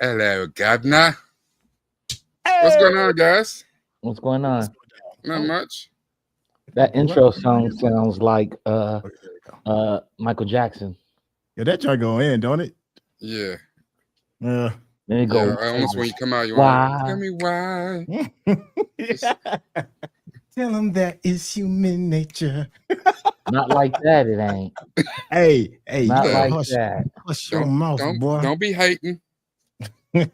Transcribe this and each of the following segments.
Hello, Gardner. What's going on, guys? What's going on? Not much. That intro song sounds like Michael Jackson. Yeah, that joint go in, don't it? Yeah. There you go. Yeah, almost when you come out, you Why? want to tell me why. Tell them that is human nature. Not like that, it ain't. Hey, Not you like hush, that. hush your mouth, boy. Don't be hating. Man,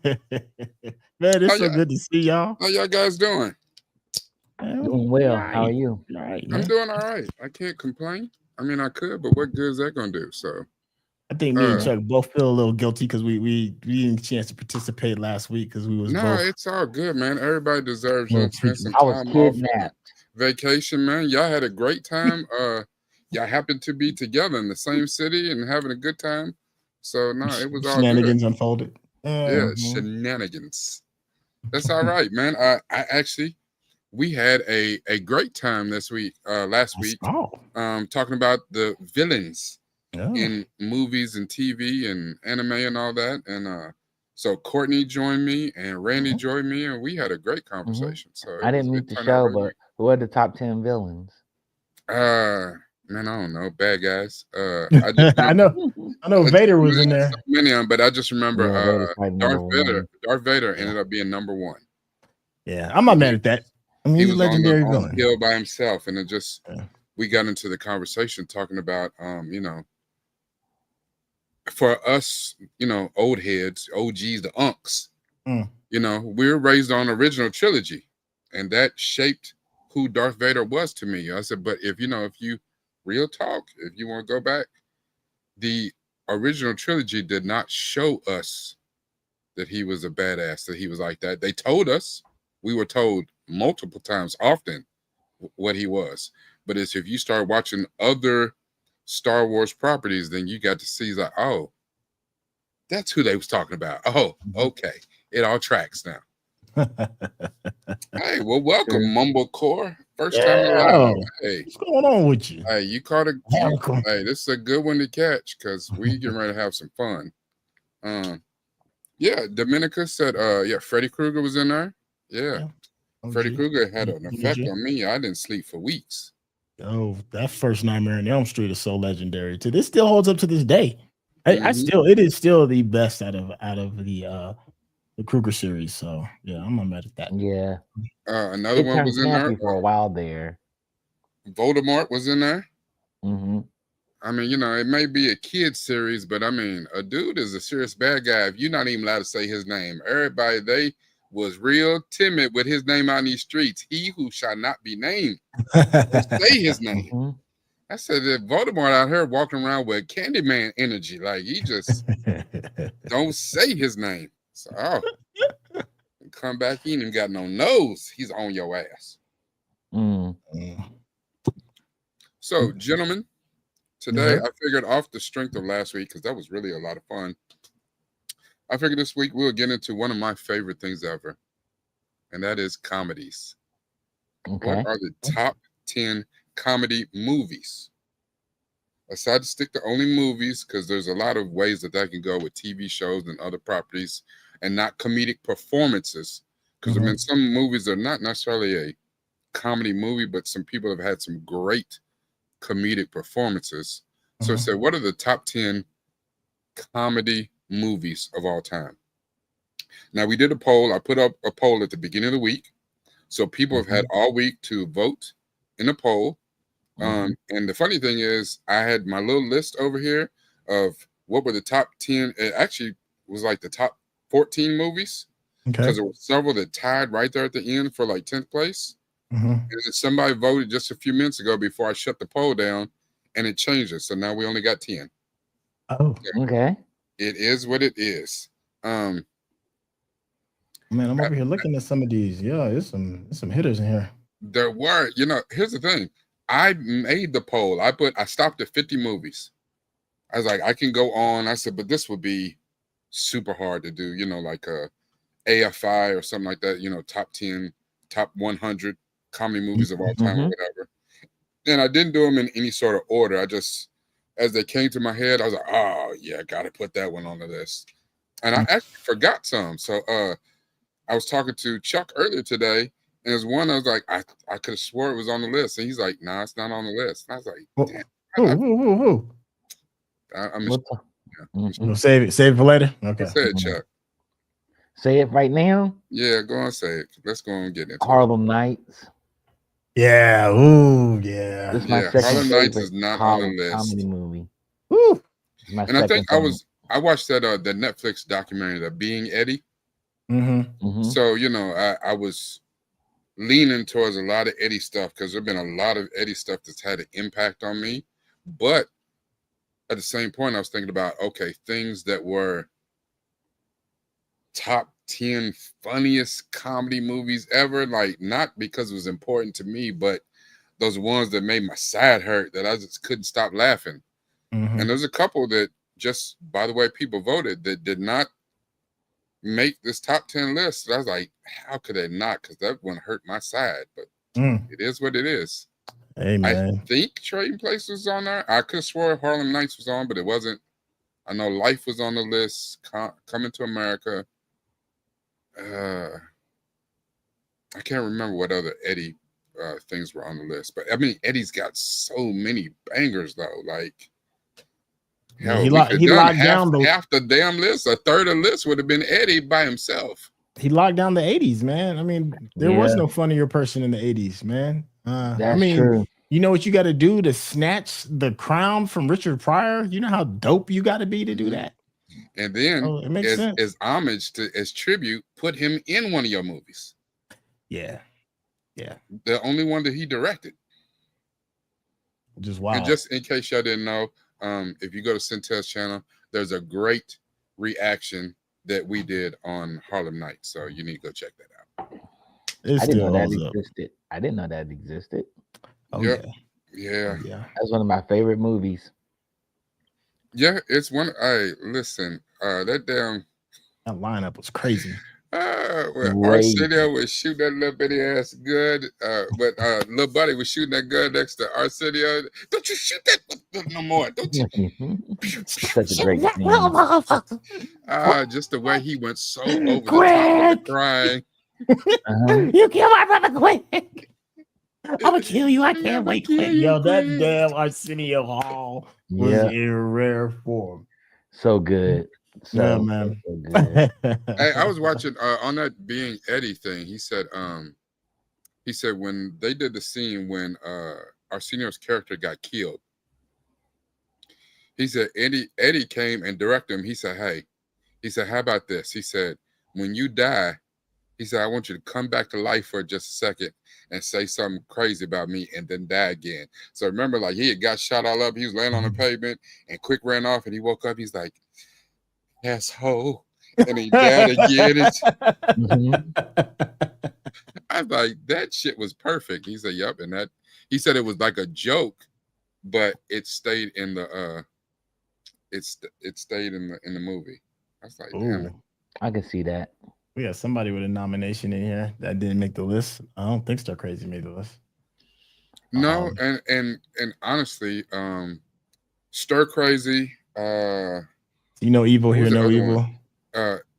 it's so good to see y'all. How y'all guys doing? Doing well. How are you? Right, I'm doing all right. I can't complain. I mean, I could, but what good is that gonna do? So I think me and Chuck both feel a little guilty because we didn't get a chance to participate last week because we was both. It's all good, man. Everybody deserves some time I was off. kidnapped. Vacation, man. Y'all had a great time. Y'all happened to be together in the same city and having a good time. So no, it was all shenanigans good. unfolded. Yeah, shenanigans. That's all right, man. I actually we had a great time this week, last week. Talking about the villains in movies and TV and anime and all that. And so Courtney joined me and Randy joined me, and we had a great conversation. So I didn't meet the show, but who are the top 10 villains? Man, I don't know. Bad guys. I know Vader was in there. So many of them, but I just remember Darth Vader ended up being number one. Yeah, I'm not mad at that. I mean, he's a legendary on villain. the hill by himself, and it just we got into the conversation talking about for us, old heads, OGs, the unks, we're raised on original trilogy, and that shaped who Darth Vader was to me. I said, but if you real talk, if you want to go back, the original trilogy did not show us that he was a badass, that he was like that. They told us, we were told multiple times, often, what he was. But it's if you start watching other Star Wars properties, then you got to see like, oh, that's who they was talking about. Oh, okay. It all tracks now. Hey, well, welcome, Mumblecore. First time around. Hey, what's going on with you? Hey, you caught hey, this is a good one to catch because we getting ready to have some fun. Yeah, Dominica said, Freddy Krueger was in there. Yeah. Freddy Krueger had an effect on me. I didn't sleep for weeks. Oh, that first Nightmare on Elm Street is so legendary. This still holds up to this day. It is still the best out of the Krueger series. So yeah, I'm not mad at that. Yeah. Another one was in there for a while there. Voldemort was in there. Mm-hmm. I mean, it may be a kid series, but I mean, a dude is a serious bad guy. If you're not even allowed to say his name, everybody, they was real timid with his name out in these streets. He who shall not be named, say his name. I said that Voldemort out here walking around with Candyman energy, like he just don't say his name. So come back, he ain't even got no nose. He's on your ass. So, gentlemen, today I figured off the strength of last week, because that was really a lot of fun. I figured this week we'll get into one of my favorite things ever, and that is comedies. What are the top 10 comedy movies? I decided to stick to only movies because there's a lot of ways that can go with TV shows and other properties, and not comedic performances. Because I mean, some movies are not necessarily a comedy movie, but some people have had some great comedic performances. So I said, what are the top 10 comedy movies of all time? Now, we did a poll. I put up a poll at the beginning of the week. So people have had all week to vote in a poll. And the funny thing is, I had my little list over here of what were the top 10. It actually was like the top 14 movies, because there were several that tied right there at the end for like 10th place. And then somebody voted just a few minutes ago before I shut the poll down, and it changes. So now we only got 10. Oh, Okay. It is what it is. Man, I'm over here looking at some of these. Yeah, there's some hitters in here. There were, here's the thing. I made the poll. I stopped at 50 movies. I was like, I can go on. I said, but this would be super hard to do, like a AFI or something like that, top 10, top 100 comedy movies of all time or whatever. And I didn't do them in any sort of order. I just, as they came to my head, I was like, oh yeah, got to put that one on the list. And I actually forgot some. So I was talking to Chuck earlier today, and there's one I was like, I could have swore it was on the list. And he's like, nah, it's not on the list. And I was like, damn. Who? Yeah. Save it for later. Okay. Say it, Chuck. Say it right now. Yeah, go on, say it. Let's go and get into Harlem Nights. Yeah. Ooh, yeah. This is my second Harlem Nights favorite is not on the list. comedy movie. Ooh. And I think I watched that the Netflix documentary, The Being Eddie. So I was leaning towards a lot of Eddie stuff because there've been a lot of Eddie stuff that's had an impact on me. But at the same point, I was thinking about things that were top 10 funniest comedy movies ever. Like, not because it was important to me, but those ones that made my side hurt that I just couldn't stop laughing. And there's a couple that just, by the way, people voted that did not make this top 10 list. I was like, how could they not? Because that one hurt my side. But it is what it is. Hey, man. I think Trading Places was on there. I could have swore Harlem Nights was on, but it wasn't. I know Life was on the list. Coming to America. I can't remember what other Eddie things were on the list. But I mean, Eddie's got so many bangers though. Like, hell, he locked down half the damn list. A third of the list would have been Eddie by himself. He locked down the 80s, man. I mean, there was no funnier person in the 80s, man. That's true. You know what you got to do to snatch the crown from Richard Pryor? You know how dope you got to be to do that? And then, as homage as tribute, put him in one of your movies. Yeah. The only one that he directed. Just wow. And just in case y'all didn't know, if you go to Centel's channel, there's a great reaction that we did on Harlem Nights. So you need to go check that out. I didn't know that existed. Oh, yeah. That's one of my favorite movies. Yeah, it's one. Listen, that lineup was crazy. Arsenio was shooting that little bitty ass good, but little buddy was shooting that gun next to Arsenio. Don't you shoot that no more? Don't you? Such a great scene. Just the way he went so over the top of the crying. You kill my brother quick. I'm gonna kill you. I can't wait. Yo, that damn Arsenio Hall was in rare form. So good. Man. So good. Hey, I was watching on that Being Eddie thing. He said when they did the scene when Arsenio's character got killed, he said Eddie came and directed him. He said, hey, how about this? He said, when you die, he said, I want you to come back to life for just a second and say something crazy about me and then die again. So remember, like, he had got shot all up. He was laying on the pavement and Quick ran off and he woke up. He's like, asshole. And he died again. I was like, that shit was perfect. He said, yep. And that, he said it was like a joke, but it stayed in the, it stayed in the movie. I was like, damn it. I can see that. We got somebody with a nomination in here that didn't make the list. I don't think Stir Crazy made the list. No, and honestly, Stir Crazy, See no evil, hear no evil.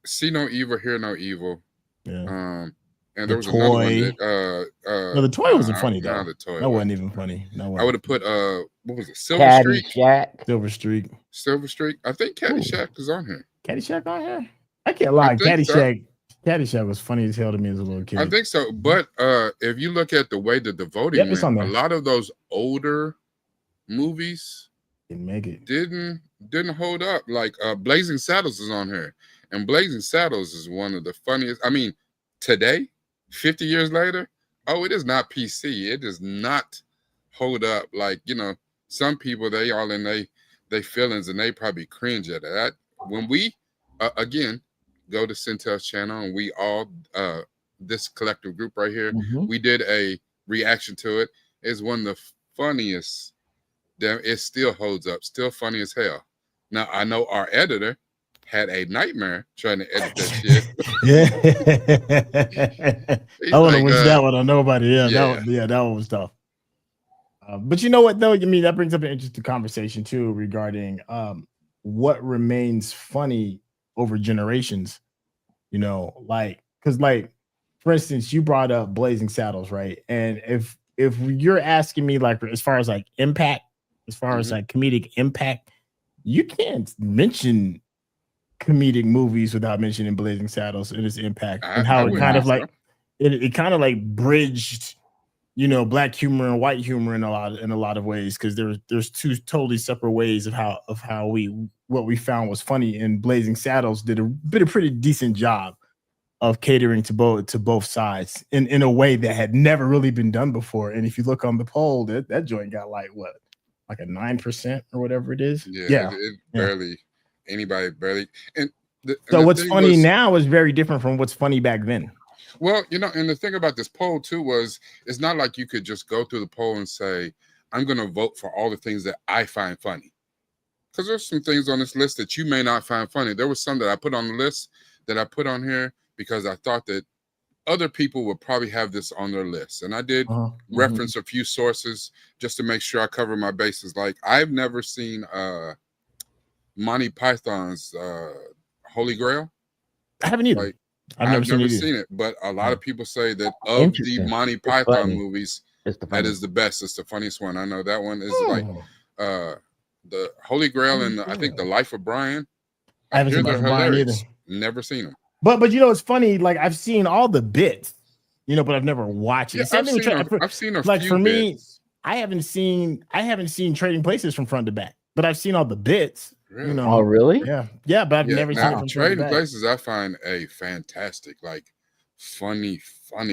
See no evil, hear no evil. Yeah. And there was another one that no, the toy wasn't funny though. The toy that wasn't even funny. No, I would have put what was it? Silver Streak. Silver Streak. I think Caddyshack is on here. Caddyshack on here? I can't lie. Caddyshack was funny as hell to me as a little kid. I think so. But if you look at the way that the voting went, a lot of those older movies didn't make it. Didn't hold up. Like Blazing Saddles is on here. And Blazing Saddles is one of the funniest. I mean, today, 50 years later, it is not PC. It does not hold up like, some people, they all in they feelings, and they probably cringe at that. When we again go to Centel's channel, and we all this collective group right here, we did a reaction to it. It's one of the funniest. Damn, it still holds up, still funny as hell. Now I know our editor had a nightmare trying to edit that shit. I want to wish that one on nobody. Yeah, that one was tough. But you know what though? I mean, that brings up an interesting conversation too regarding what remains funny over generations. You know, like because like for instance, you brought up Blazing Saddles, right? And if you're asking me like as far as like impact, as far as like comedic impact, you can't mention comedic movies without mentioning Blazing Saddles and its impact and how it kind of like it kind of like bridged, you know, black humor and white humor in a lot of ways, because there's two totally separate ways of how what we found was funny, and Blazing Saddles did a pretty decent job of catering to both sides in a way that had never really been done before. And if you look on the poll, that joint got like what, like a 9% or whatever it is. It barely. Anybody barely. So what's funny now is very different from what's funny back then. Well, you know, and the thing about this poll too was it's not like you could just go through the poll and say, I'm going to vote for all the things that I find funny. Because there's some things on this list that you may not find funny. There was some that I put on the list that I put on here because I thought that other people would probably have this on their list. And I did reference a few sources just to make sure I cover my bases. Like I've never seen Monty Python's Holy Grail. I haven't either. Like, I've never seen it, but a lot of people say that of the Monty Python movies, that is the best. It's the funniest one. I know that one is like the Holy Grail and I think the Life of Brian. I haven't seen Life of Brian either. Never seen them. But you know, it's funny. Like I've seen all the bits, you know, but I've never watched it. Yeah, I've seen a like few for me, bits. I haven't seen Trading Places from front to back, but I've seen all the bits. Really? You know, oh really? Yeah, but I've never seen it from Trading Places. I find a fantastic, like funny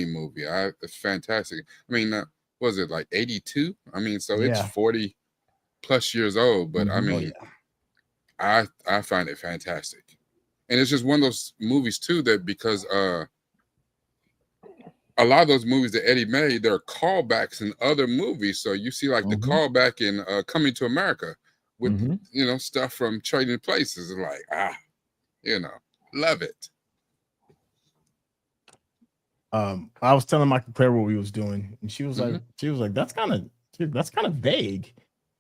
movie. It's fantastic. I mean, was it like 82? I mean, so it's 40 plus years old, but I mean, I find it fantastic. And it's just one of those movies too that because a lot of those movies that Eddie made, there are callbacks in other movies. So you see like the callback in Coming to America with you know, stuff from Trading Places. Like, you know, love it. I was telling Michael Claire what we was doing, and she was like, that's kind of vague.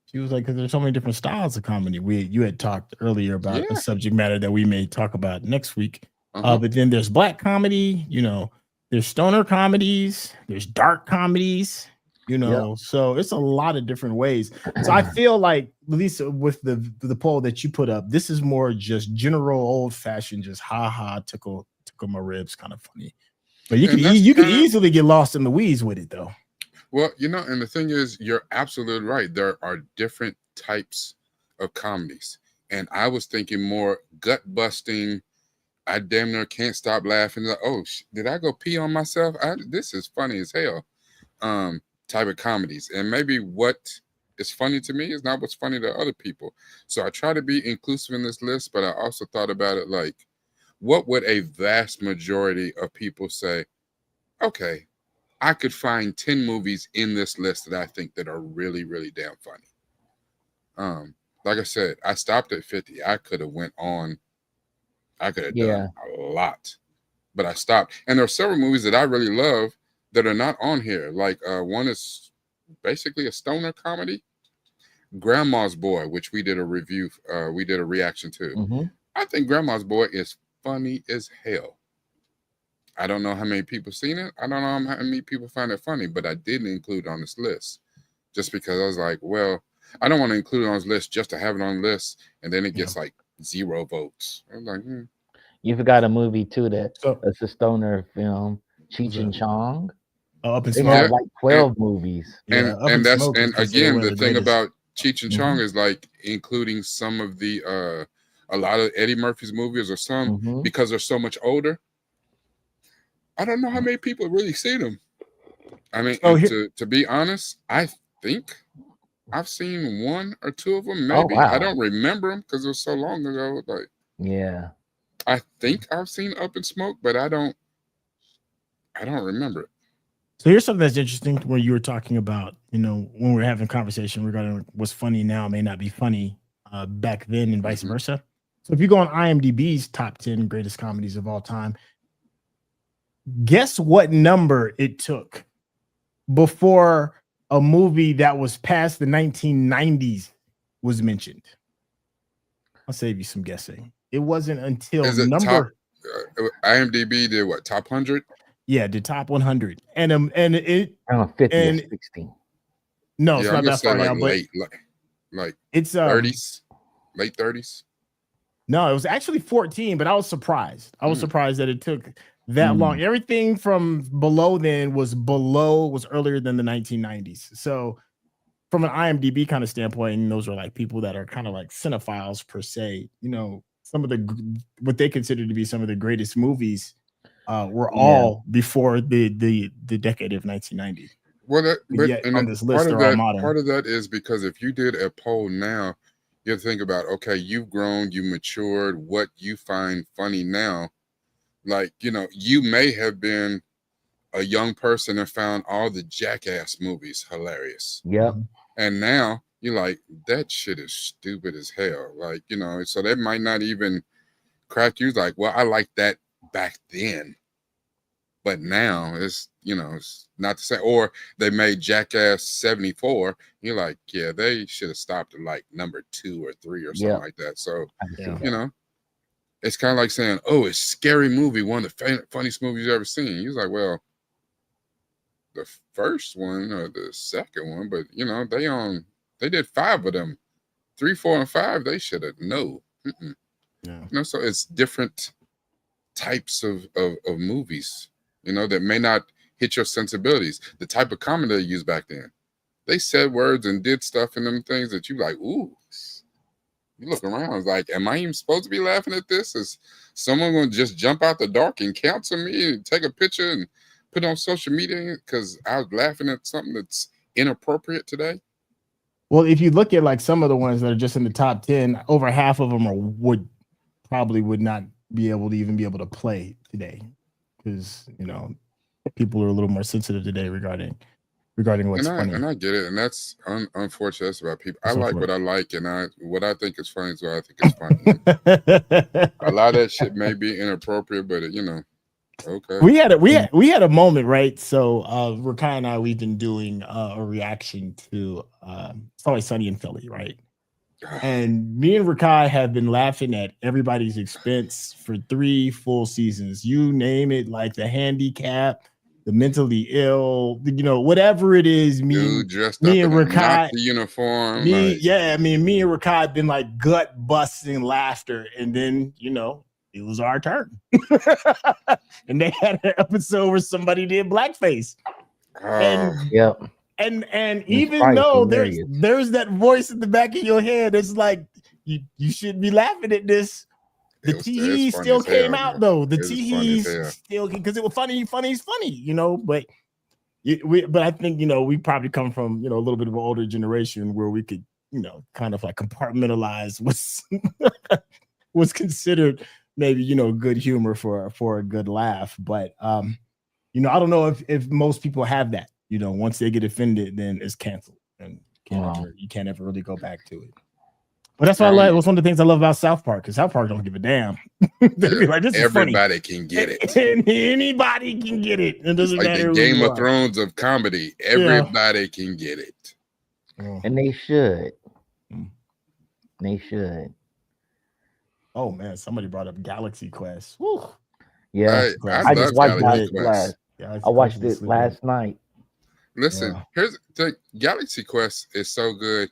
She was like, because there's so many different styles of comedy. You had talked earlier about a subject matter that we may talk about next week. But then there's black comedy, you know, there's stoner comedies, there's dark comedies, you know, so it's a lot of different ways. So I feel like, at least with the poll that you put up, this is more just general old fashioned, just tickle my ribs kind of funny. But you can easily get lost in the weeds with it though. Well, you know, and the thing is, you're absolutely right. There are different types of comedies. And I was thinking more gut busting. I damn near can't stop laughing. Like, oh, did I go pee on myself? This is funny as hell. Type of comedies. And maybe what is funny to me is not what's funny to other people. So I try to be inclusive in this list, but I also thought about it like, what would a vast majority of people say? Okay, I could find 10 movies in this list that I think that are really, really damn funny. Like I said, I stopped at 50. I could have went on. I could have done a lot, but I stopped. And there are several movies that I really love that are not on here. Like one is basically a stoner comedy, Grandma's Boy, which we did a review. We did a reaction to. I think Grandma's Boy is funny as hell. I don't know how many people seen it. I don't know how many people find it funny, but I didn't include it on this list just because I was like, well, I don't want to include it on this list just to have it on the list, and then it gets like 0 votes. I was like, You forgot a movie too that's a stoner film, Cheech and Chong. Up in They Smoke. have like 12 movies. And again, the thing about Cheech and Chong is like including some of the a lot of Eddie Murphy's movies or some because they're so much older. I don't know how many people really see them. I mean, to be honest, I think I've seen one or two of them, Oh maybe. wow. I don't remember them because it was so long ago. Like, yeah. I think I've seen Up in Smoke, but I don't remember it. So here's something that's interesting where you were talking about, when we're having a conversation regarding what's funny now may not be funny back then and vice versa. So if you go on IMDb's top 10 greatest comedies of all time, guess what number it took before a movie that was past the 1990s was mentioned? I'll save you some guessing. It wasn't until Is it IMDb did what, top 100? Yeah, the top 100, and it I don't know, 50 and or 60. No, Yeah, it's I'm not gonna that say far like now, but like it's 30s, late 30s. No, it was actually 14, but I was surprised. I was surprised that it took that long. Everything from below then was earlier than the 1990s. So from an IMDb kind of standpoint, those are like people that are kind of like cinephiles per se. Some of what they consider to be some of the greatest movies were all before the decade of 1990. Well, on this list, they're all modern. Part of that is because if you did a poll now, you have to think about, okay, you've grown, you matured, what you find funny now. Like, you may have been a young person and found all the Jackass movies hilarious. Yep. And now you're like, that shit is stupid as hell. Like, so that might not even crack you. Like, well, I like that back then. But now it's not the same. Or they made Jackass 74. You're like, yeah, they should have stopped at like number 2 or 3 or something like that. So, it's kind of like saying, oh, it's Scary Movie, one of the funniest movies you've ever seen. You're like, well, the first one or the second one, but they did 5 of them, 3, 4, and 5. They should have so it's different types of movies. That may not hit your sensibilities. The type of comedy they used back then. They said words and did stuff in them things that you like, ooh. You look around, like, am I even supposed to be laughing at this? Is someone going to just jump out the dark and counsel me and take a picture and put it on social media because I was laughing at something that's inappropriate today? Well, if you look at like some of the ones that are just in the top 10, over half of them would not be able to play today. Because people are a little more sensitive today regarding what's funny. And I get it, and that's unfortunate. That's about people. I like what I like, and what I think is funny is what I think is funny. A lot of that shit may be inappropriate, but okay. We had a moment, right? So Rakai and I, we've been doing a reaction to It's Always Sunny in Philly, right? And me and Rakai have been laughing at everybody's expense for 3 full seasons. You name it, like the handicap, the mentally ill, whatever it is. Me and Rakai, the uniform. Me and Rakai have been like gut busting laughter, and then it was our turn, and they had an episode where somebody did blackface. And even though there's that voice in the back of your head, it's like you shouldn't be laughing at this. The tee still came out though. The tee still, because it was funny, But but I think we probably come from a little bit of an older generation where we could kind of like compartmentalize what's considered maybe good humor for a good laugh. But I don't know if most people have that. Once they get offended, then it's canceled, and you can't ever really go back to it. But that's why I like. What's one of the things I love about South Park? Because South Park don't give a damn. They be like, this is funny. Everybody can get it. Anybody can get it. It doesn't matter. Like the Game of Thrones of comedy. Everybody can get it. And they should. They should. Oh man, somebody brought up Galaxy Quest. Woo. Yeah, I just watched Galaxy Quest. I watched it last night. Listen, here's the Galaxy Quest is so good.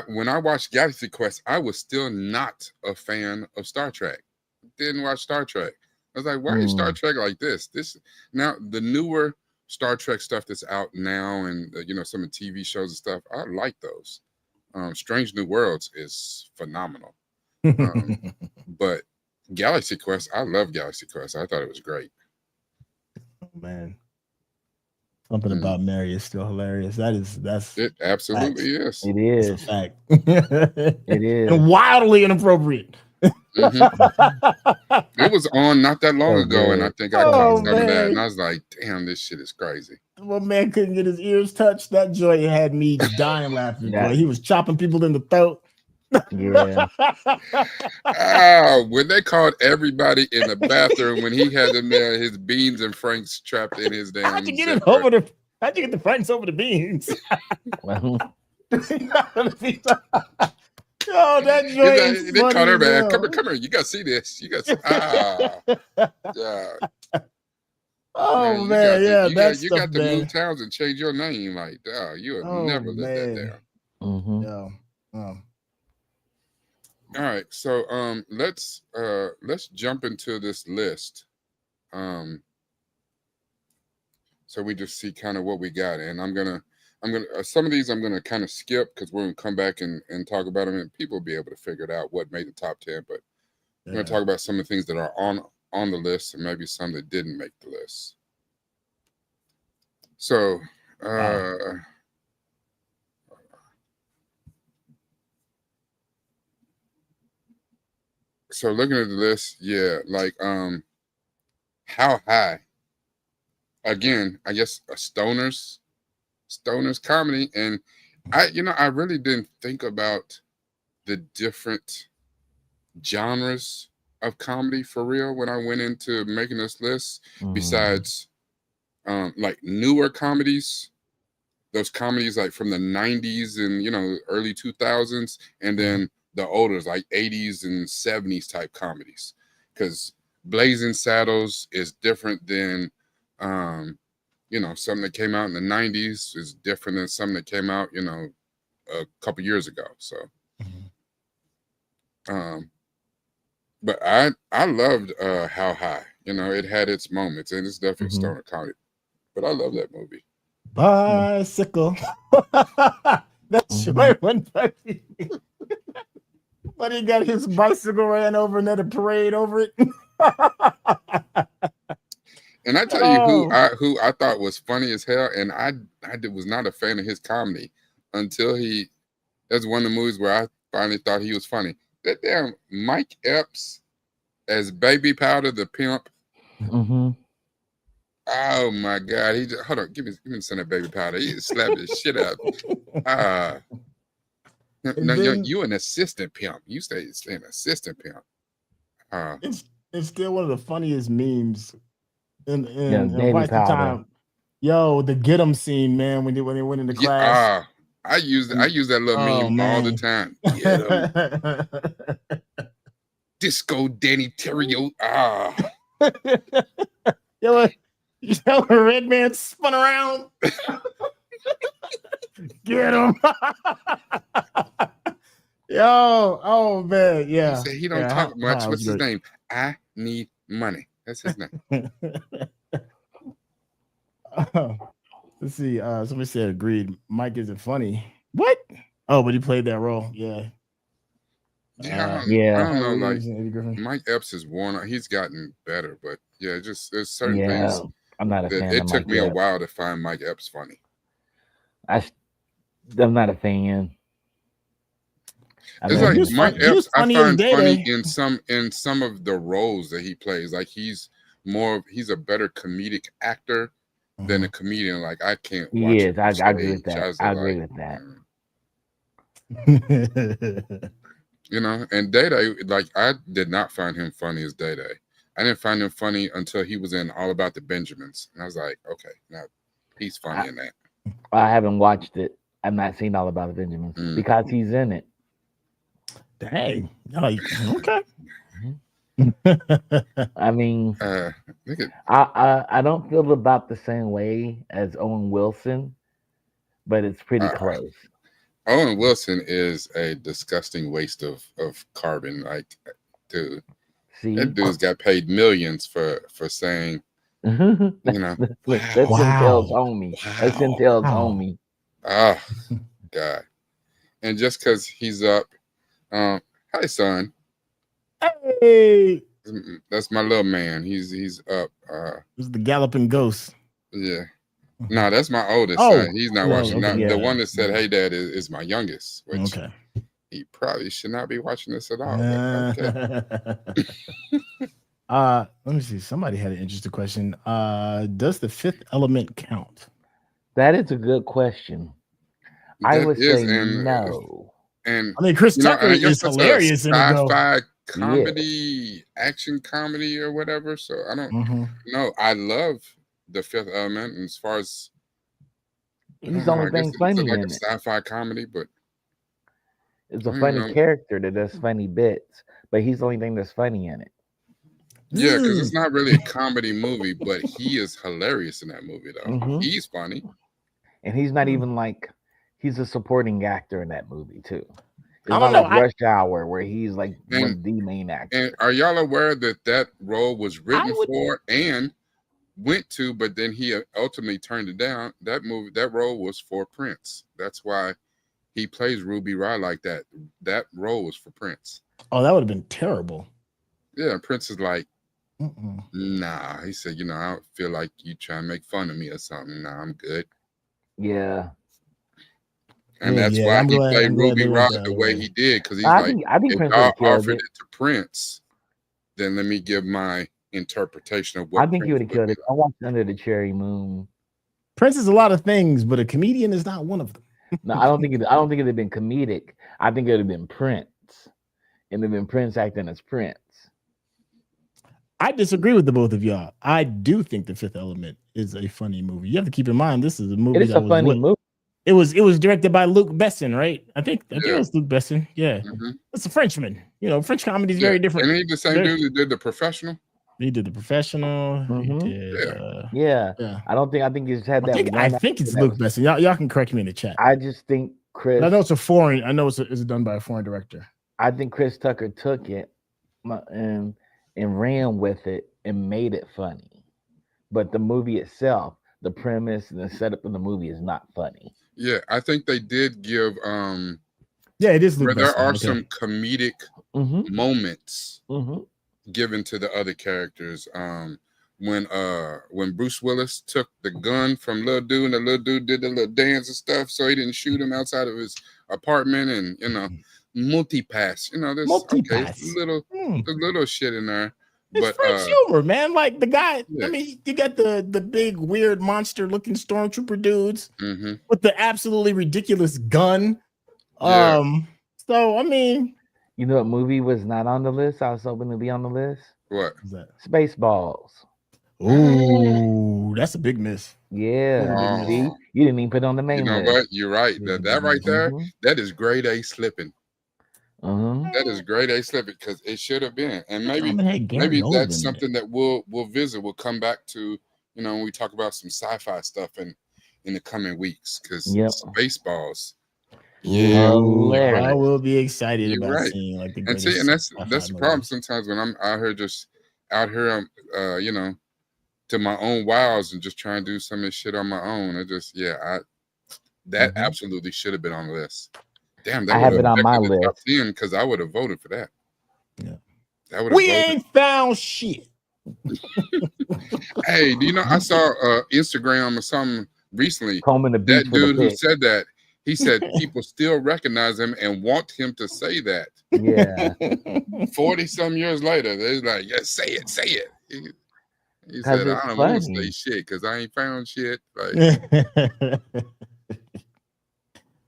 When I watched Galaxy Quest, I was still not a fan of Star Trek. Didn't watch Star Trek. I was like, why is Star Trek like this? Now the newer Star Trek stuff that's out now, and some of the TV shows and stuff, I like those. Strange New Worlds is phenomenal. But Galaxy Quest, I love Galaxy Quest. I thought it was great. Oh, man. Something about Mary is still hilarious. That's it. Absolutely is. It is. It's a fact. It is. And wildly inappropriate. It was on not that long ago, and I think I caught some of that, and I was like, "Damn, this shit is crazy." One man couldn't get his ears touched. That joy had me dying laughing. Boy, he was chopping people in the throat. Yeah. When they called everybody in the bathroom when he had them there, his beans and franks trapped in his damn. How'd you get it over the? How'd you get the franks over the beans? Oh, that joint. They called everybody. Come here. You gotta see this. You gotta see. Oh man, you got to move towns and change your name. Like, you have never let that down. All right, so let's jump into this list. So we just see kind of what we got, and I'm gonna some of these I'm gonna kind of skip because we're gonna come back and talk about them, and people will be able to figure it out what made the top 10. But I'm gonna talk about some of the things that are on the list and maybe some that didn't make the list. So so looking at the list, like How High, again, I guess a stoner's comedy. And I really didn't think about the different genres of comedy for real when I went into making this list, besides like newer comedies, those comedies like from the 90s and early 2000s, and then the older like 80s and 70s type comedies, because Blazing Saddles is different than something that came out in the 90s is different than something that came out a couple years ago. So but I loved How High. It had its moments, and it's definitely stoner comedy, but I love that movie. Bicycle. That's right. One time, but he got his bicycle ran over and had a parade over it. And I tell you who I thought was funny as hell, and I was not a fan of his comedy until that's one of the movies where I finally thought he was funny. That damn Mike Epps as Baby Powder the pimp. Oh my God! He just, hold on, give me some of that Baby Powder. He just slapped his shit out. No, you an assistant pimp. You stay an assistant pimp. It's still one of the funniest memes in Baby Watch the Powder. Time. Yo, the get 'em scene, man, when they went into class. I use that little meme all the time. Disco Danny Terrio. Yo, you know a red man spun around. Get him. Yo, oh man, yeah. He said he don't talk much. What's his name? I Need Money. That's his name. Let's see. Somebody said agreed. Mike isn't funny. What? Oh, but he played that role. Yeah. I don't know. Like Mike Epps is worn out. He's gotten better, but just there's certain things. I'm not a fan. It took me a while to find Mike Epps funny. I'm not a fan. It's like Mike Epps. I find funny in some of the roles that he plays. Like he's a better comedic actor than a comedian. Like I can't watch. Yes, I agree with that. I agree with that. And Day-Day, like I did not find him funny as Day-Day. I didn't find him funny until he was in All About the Benjamins, and I was like, okay, now he's funny in that. I haven't watched it. I've not seen All About the Benjamins because he's in it. Dang. Okay. I mean, I don't feel about the same way as Owen Wilson, but it's pretty close. Owen Wilson is a disgusting waste of carbon. Like, dude, that dude's got paid millions for saying, That's Intel's homie. That's Intel's homie. Oh, God. And just because he's up, hi, son. Hey. That's my little man. He's up. It's the galloping ghost. Yeah. No, that's my oldest son. He's not watching. Okay, the one that said, "Hey, Dad," is my youngest. Which okay. He probably should not be watching this at all. But okay. Let me see. Somebody had an interesting question. Does The Fifth Element count? That is a good question. I would say no. And I mean, Chris Tucker is hilarious in it, though. Sci-fi comedy, action comedy, or whatever. So I don't know. I love The Fifth Element, and as far as he's the only thing funny like in a sci-fi comedy, but it's a funny character that does funny bits, but he's the only thing that's funny in it. Yeah, because it's not really a comedy movie, but he is hilarious in that movie, though. He's funny. And he's not even like, he's a supporting actor in that movie, too. It's I don't know. Like Rush Hour, where he's like one of the main actors. And are y'all aware that role was written for and went to, but then he ultimately turned it down? That role was for Prince. That's why he plays Ruby Rod like that. That role was for Prince. Oh, that would have been terrible. Yeah, Prince is like, nah. He said, I don't feel like you trying to make fun of me or something. Nah, I'm good. Yeah. And that's why he played Ruby Rod the way he did, because he's I think if y'all offered it to Prince, then let me give my interpretation of what I think he would have killed it. I watched Under the Cherry Moon. Prince is a lot of things, but a comedian is not one of them. No, I don't think it'd have been comedic. I think it would have been Prince. And it'd been Prince acting as Prince. I disagree with the both of y'all. I do think The Fifth Element is a funny movie. You have to keep in mind this is a movie. It's a funny movie. It was directed by Luc Besson, right? I think it was Luc Besson. Yeah, it's a Frenchman. French comedy is very different. And he the same dude who did The Professional. He did The Professional. He did, I think he's had that. I think it's Luc Besson. Y'all can correct me in the chat. I just think Chris. I know it's a foreign. I know it's done by a foreign director. I think Chris Tucker took it and ran with it and made it funny, but the movie itself, the premise and the setup of the movie is not funny. Yeah, I think they did give it is Luc Besson. There are some comedic moments given to the other characters. When Bruce Willis took the gun from little dude, and the little dude did the little dance and stuff, so he didn't shoot him outside of his apartment, and multi-pass. There's little shit in there. It's French humor, man. Like the guy, I mean, you got the big weird monster looking stormtrooper dudes with the absolutely ridiculous gun. So I mean, what movie was not on the list? I was hoping to be on the list. What is that? Spaceballs. Ooh, that's a big miss. Yeah. See, you didn't even put it on the main list. You know what? You're right. That right there, that is grade A slipping. That is grade A slipping, because it should have been. And maybe that's something that we'll visit. We'll come back to, when we talk about some sci-fi stuff in the coming weeks, because Spaceballs. Yeah, I will be excited about seeing like the greatest. And that's the problem sometimes when I'm out here, to my own wows and just trying to do some of this shit on my own. That absolutely should have been on the list. Damn, that I have it on my list because I would have voted for that. Yeah, we ain't found shit. Hey, do you know I saw Instagram or something recently? That dude who said that, he said people still recognize him and want him to say that. Yeah. 40-some years later, they're like, "Yeah, say it." He said, "I don't want to say shit because I ain't found shit." Like.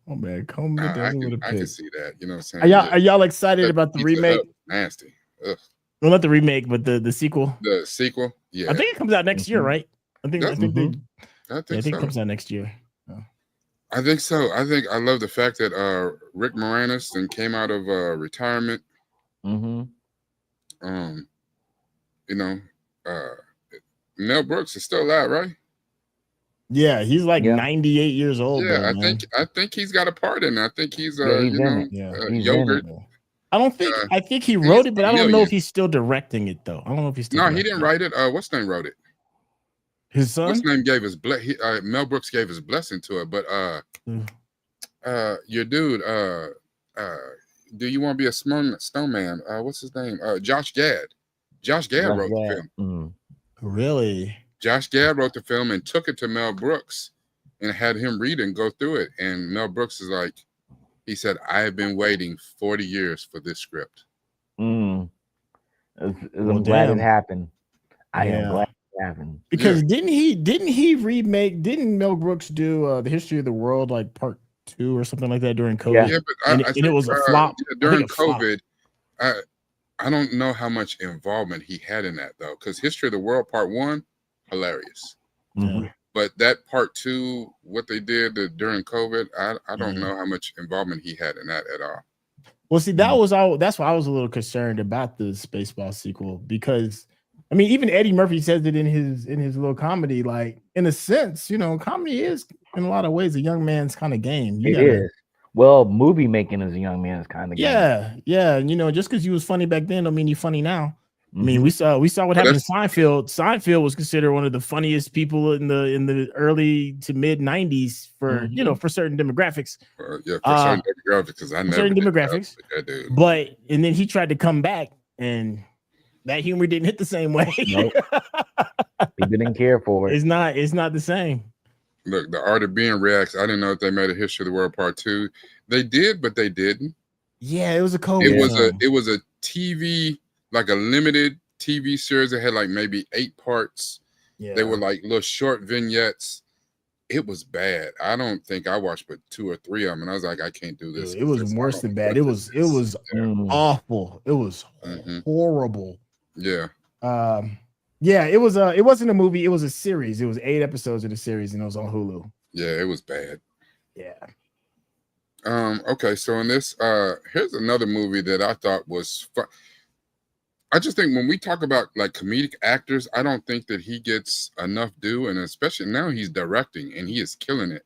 Oh man, I can see that. You know what I'm saying? Are y'all excited about the remake? Nasty. Ugh. Well, not the remake, but the sequel. The sequel, yeah. I think it comes out next year, right? I think it comes out next year. I think so. I love the fact that Rick Moranis came out of retirement. Mel Brooks is still alive, right? Yeah, he's like 98 years old. Yeah, I think he's got a part in it. I think he's yogurt. I think he wrote it, but I don't know if he's still directing it though. I don't know if he's still. No, he didn't write it. What's name wrote it? His son. What's name gave his Mel Brooks gave his blessing to it, but your dude, do you want to be a snowman? What's his name? Josh Gad. Josh Gad wrote the film. Really? Josh Gad wrote the film and took it to Mel Brooks and had him read it and go through it. And Mel Brooks is like, he said, I have been waiting 40 years for this script. I'm glad it happened. I am glad it happened. Because didn't Mel Brooks do the History of the World like part 2 or something like that during COVID? Yeah, but I think, it was a flop. During COVID, I don't know how much involvement he had in that though, because History of the World Part 1, hilarious. Mm-hmm. But that Part 2, what they did during COVID, I don't know how much involvement he had in that at all. Well, see, that's why I was a little concerned about the Spaceball sequel, because I mean, even Eddie Murphy says it in his little comedy. Like, in a sense, comedy is in a lot of ways a young man's kind of game. It is. Well, movie making is a young man's kind of game. Yeah. And just because you was funny back then don't mean you're funny now. I mean, we saw what happened in Seinfeld. Seinfeld was considered one of the funniest people in the early to mid 90s for for certain demographics. For certain demographics, because I never certain demographics. That dude. But and then he tried to come back, and that humor didn't hit the same way. Nope. People didn't care for it. It's not the same. Look, The Art of Being reacts. I didn't know if they made a History of the World Part 2. They did, but they didn't. Yeah, it was a COVID. It was a TV, like a limited TV series that had like maybe 8 parts. Yeah. They were like little short vignettes. It was bad. I don't think I watched but 2 or 3 of them, and I was like, I can't do this. It was worse than bad. It was awful. It was horrible. Yeah. Yeah, it wasn't a movie, it was a series. It was 8 episodes of the series, and it was on Hulu. Yeah, it was bad. Yeah. Okay, so in this, here's another movie that I thought was fun. I just think when we talk about like comedic actors, I don't think that he gets enough due, and especially now he's directing and he is killing it.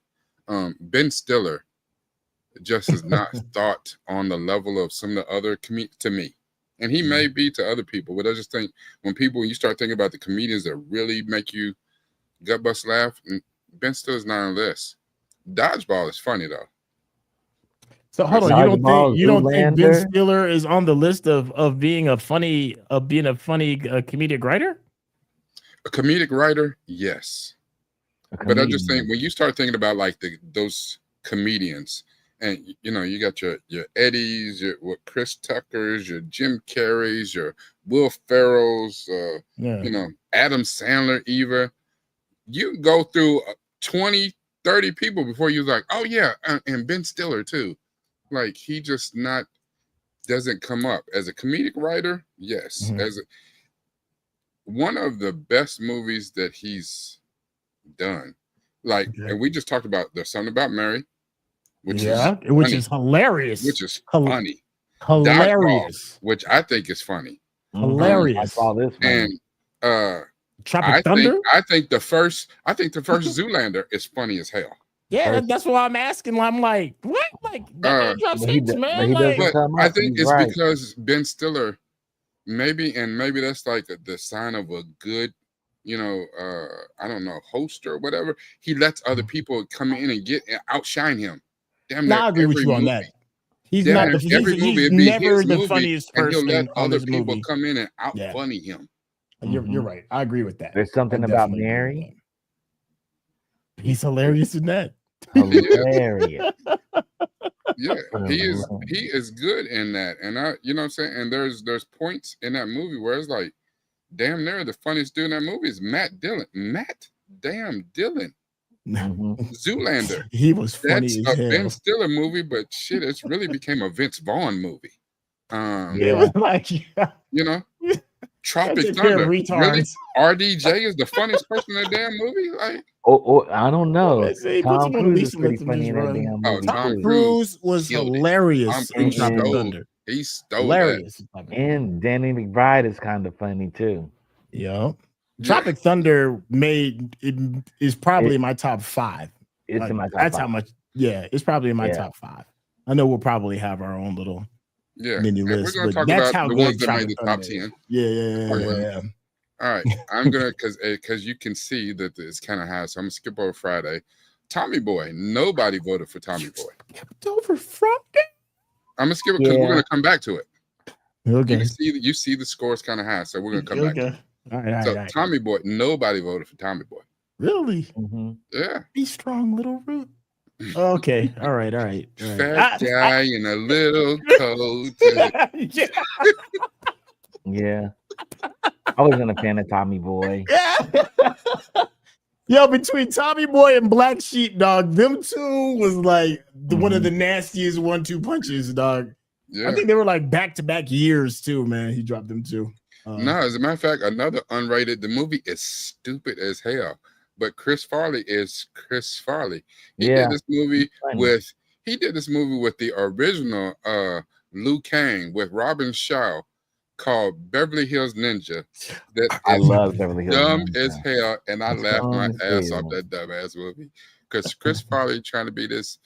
Ben Stiller just is not thought on the level of some of the other to me. And he may be to other people, but I just think when you start thinking about the comedians that really make you gut bust laugh, Ben Stiller's not on this. Dodgeball is funny though. So hold on, you don't think Ben Stiller is on the list of being a funny comedic writer? A comedic writer, yes. But I just think when you start thinking about like those comedians, and you got your Eddies, your Chris Tuckers, your Jim Carreys, your Will Ferrells, Adam Sandler, Eva. You go through 20, 30 people before you're like, oh yeah, and Ben Stiller too. Like he just doesn't come up as a comedic writer. Yes, as one of the best movies that he's done. Like, and we just talked about There's Something About Mary. Which is hilarious. Which is funny. Hilarious. Which I think is funny. Hilarious. I saw this one. And Tropic Thunder? I think the first Zoolander is funny as hell. Yeah, that's why I'm asking. I'm like, what? Like that drops hints, man. But I think it's because Ben Stiller, maybe that's like the sign of a good, I don't know, host or whatever. He lets other people come in and outshine him. I agree with you on that. He's not he's never the funniest person. And he'll let other people come in and out funny him. You're right. I agree with that. There's Something About Mary. He's hilarious in that. Hilarious. Yeah, he is good in that. And you know what I'm saying? And there's points in that movie where it's like, damn near the funniest dude in that movie is Matt Dillon. Zoolander. He was funny. That's as a hell. Ben Stiller movie, but shit, it's really became a Vince Vaughn movie. Tropic Thunder. Really? RDJ is the funniest person in the damn movie? Like, I don't know. Tom Cruise is pretty funny in that damn movie. Tom Cruise was hilarious in Tropic Thunder. He stole hilarious. That. And Danny McBride is kind of funny too. Yeah. Tropic Thunder is probably in my top 5. It's in my top 5. That's how much. Yeah, it's probably in my top 5. I know we'll probably have our own little mini list. We're going to talk about the ones that made the top 10. Yeah. All right, I'm gonna because you can see that it's kind of high, so I'm gonna skip over Friday. Tommy Boy, nobody voted for Tommy Boy. Over Friday. I'm gonna skip it because we're gonna come back to it. Okay. You see the score is kind of high, so we're gonna come back. All right, So Tommy Boy, nobody voted for Tommy Boy. Really? Yeah. Be strong, little root. Okay. All right. Fat guy in a little coat. Yeah. I wasn't a fan of Tommy Boy. Yeah. Yo, between Tommy Boy and Black Sheep, dog, them two was like one of the nastiest 1-2 punches, dog. Yeah. I think they were like back-to-back years too, man. He dropped them too. No, as a matter of fact, another unrated. The movie is stupid as hell, but Chris Farley is Chris Farley. He did this movie with the original Liu Kang with Robin Shaw called Beverly Hills Ninja. That I love Beverly Hills dumb Ninja. As hell, and I laughed my ass off that dumbass movie because Chris Farley trying to be this.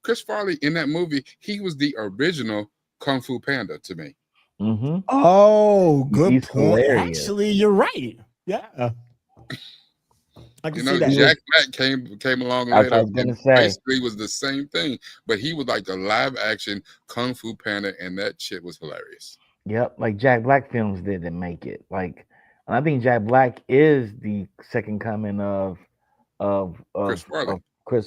Chris Farley in that movie, he was the original Kung Fu Panda to me. Oh, good point. Hilarious. Actually, you're right. Yeah. I can see that. Jack Black came along later and basically was the same thing, but he was like the live action Kung Fu Panda, and that shit was hilarious. Yep, like Jack Black films didn't make it. Like, and I think Jack Black is the second coming of Chris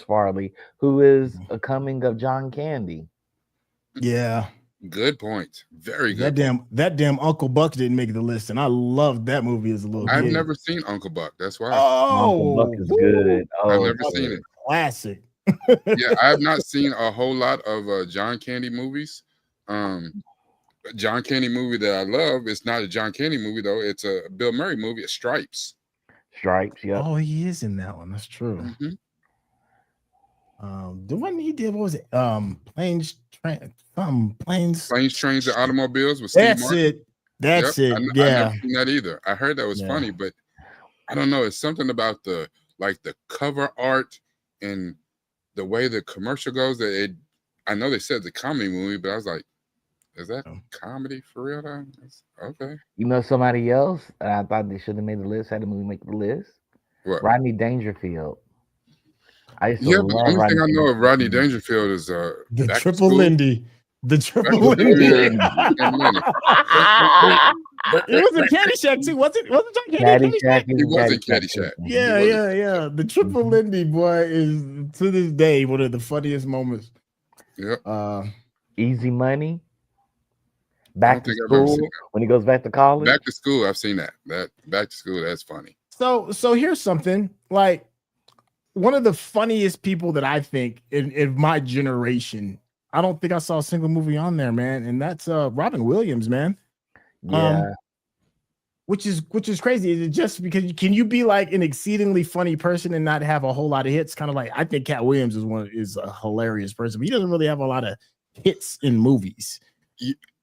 Farley, who is a coming of John Candy. Yeah. Good point. Very good. That damn Uncle Buck didn't make the list, and I loved that movie as a little kid. I've never seen Uncle Buck. That's why. Uncle Buck is good. I've never seen it. Classic. Yeah, I have not seen a whole lot of John Candy movies. John Candy movie that I love. It's not a John Candy movie though. It's a Bill Murray movie. It's Stripes. Stripes. Yeah. Oh, he is in that one. That's true. The one he did, what was it? Planes, Trains, and Automobiles with Steve Martin. That's it. I never seen that either. I heard that was funny, but I don't know. It's something about the cover art and the way the commercial goes that I know they said the comedy movie, but I was like, is that comedy for real though? Okay. You know somebody else? I thought they should have made the list. Had the movie make the list. What? Rodney Dangerfield. But the only thing I know of Rodney Dangerfield is the Triple Lindy. The Triple Lindy. It was a Caddyshack too. Was it Caddyshack? It was a Caddyshack. Yeah. The Triple Lindy boy is to this day one of the funniest moments. Yeah. Easy Money. Back to School. When he goes back to college. Back to School. I've seen that. Back to School. That's funny. So here's something like. One of the funniest people that I think in my generation, I don't think I saw a single movie on there, man. And that's Robin Williams, man. Yeah. Which is crazy. Is it just because can you be like an exceedingly funny person and not have a whole lot of hits? Kind of like I think Cat Williams is a hilarious person, but he doesn't really have a lot of hits in movies.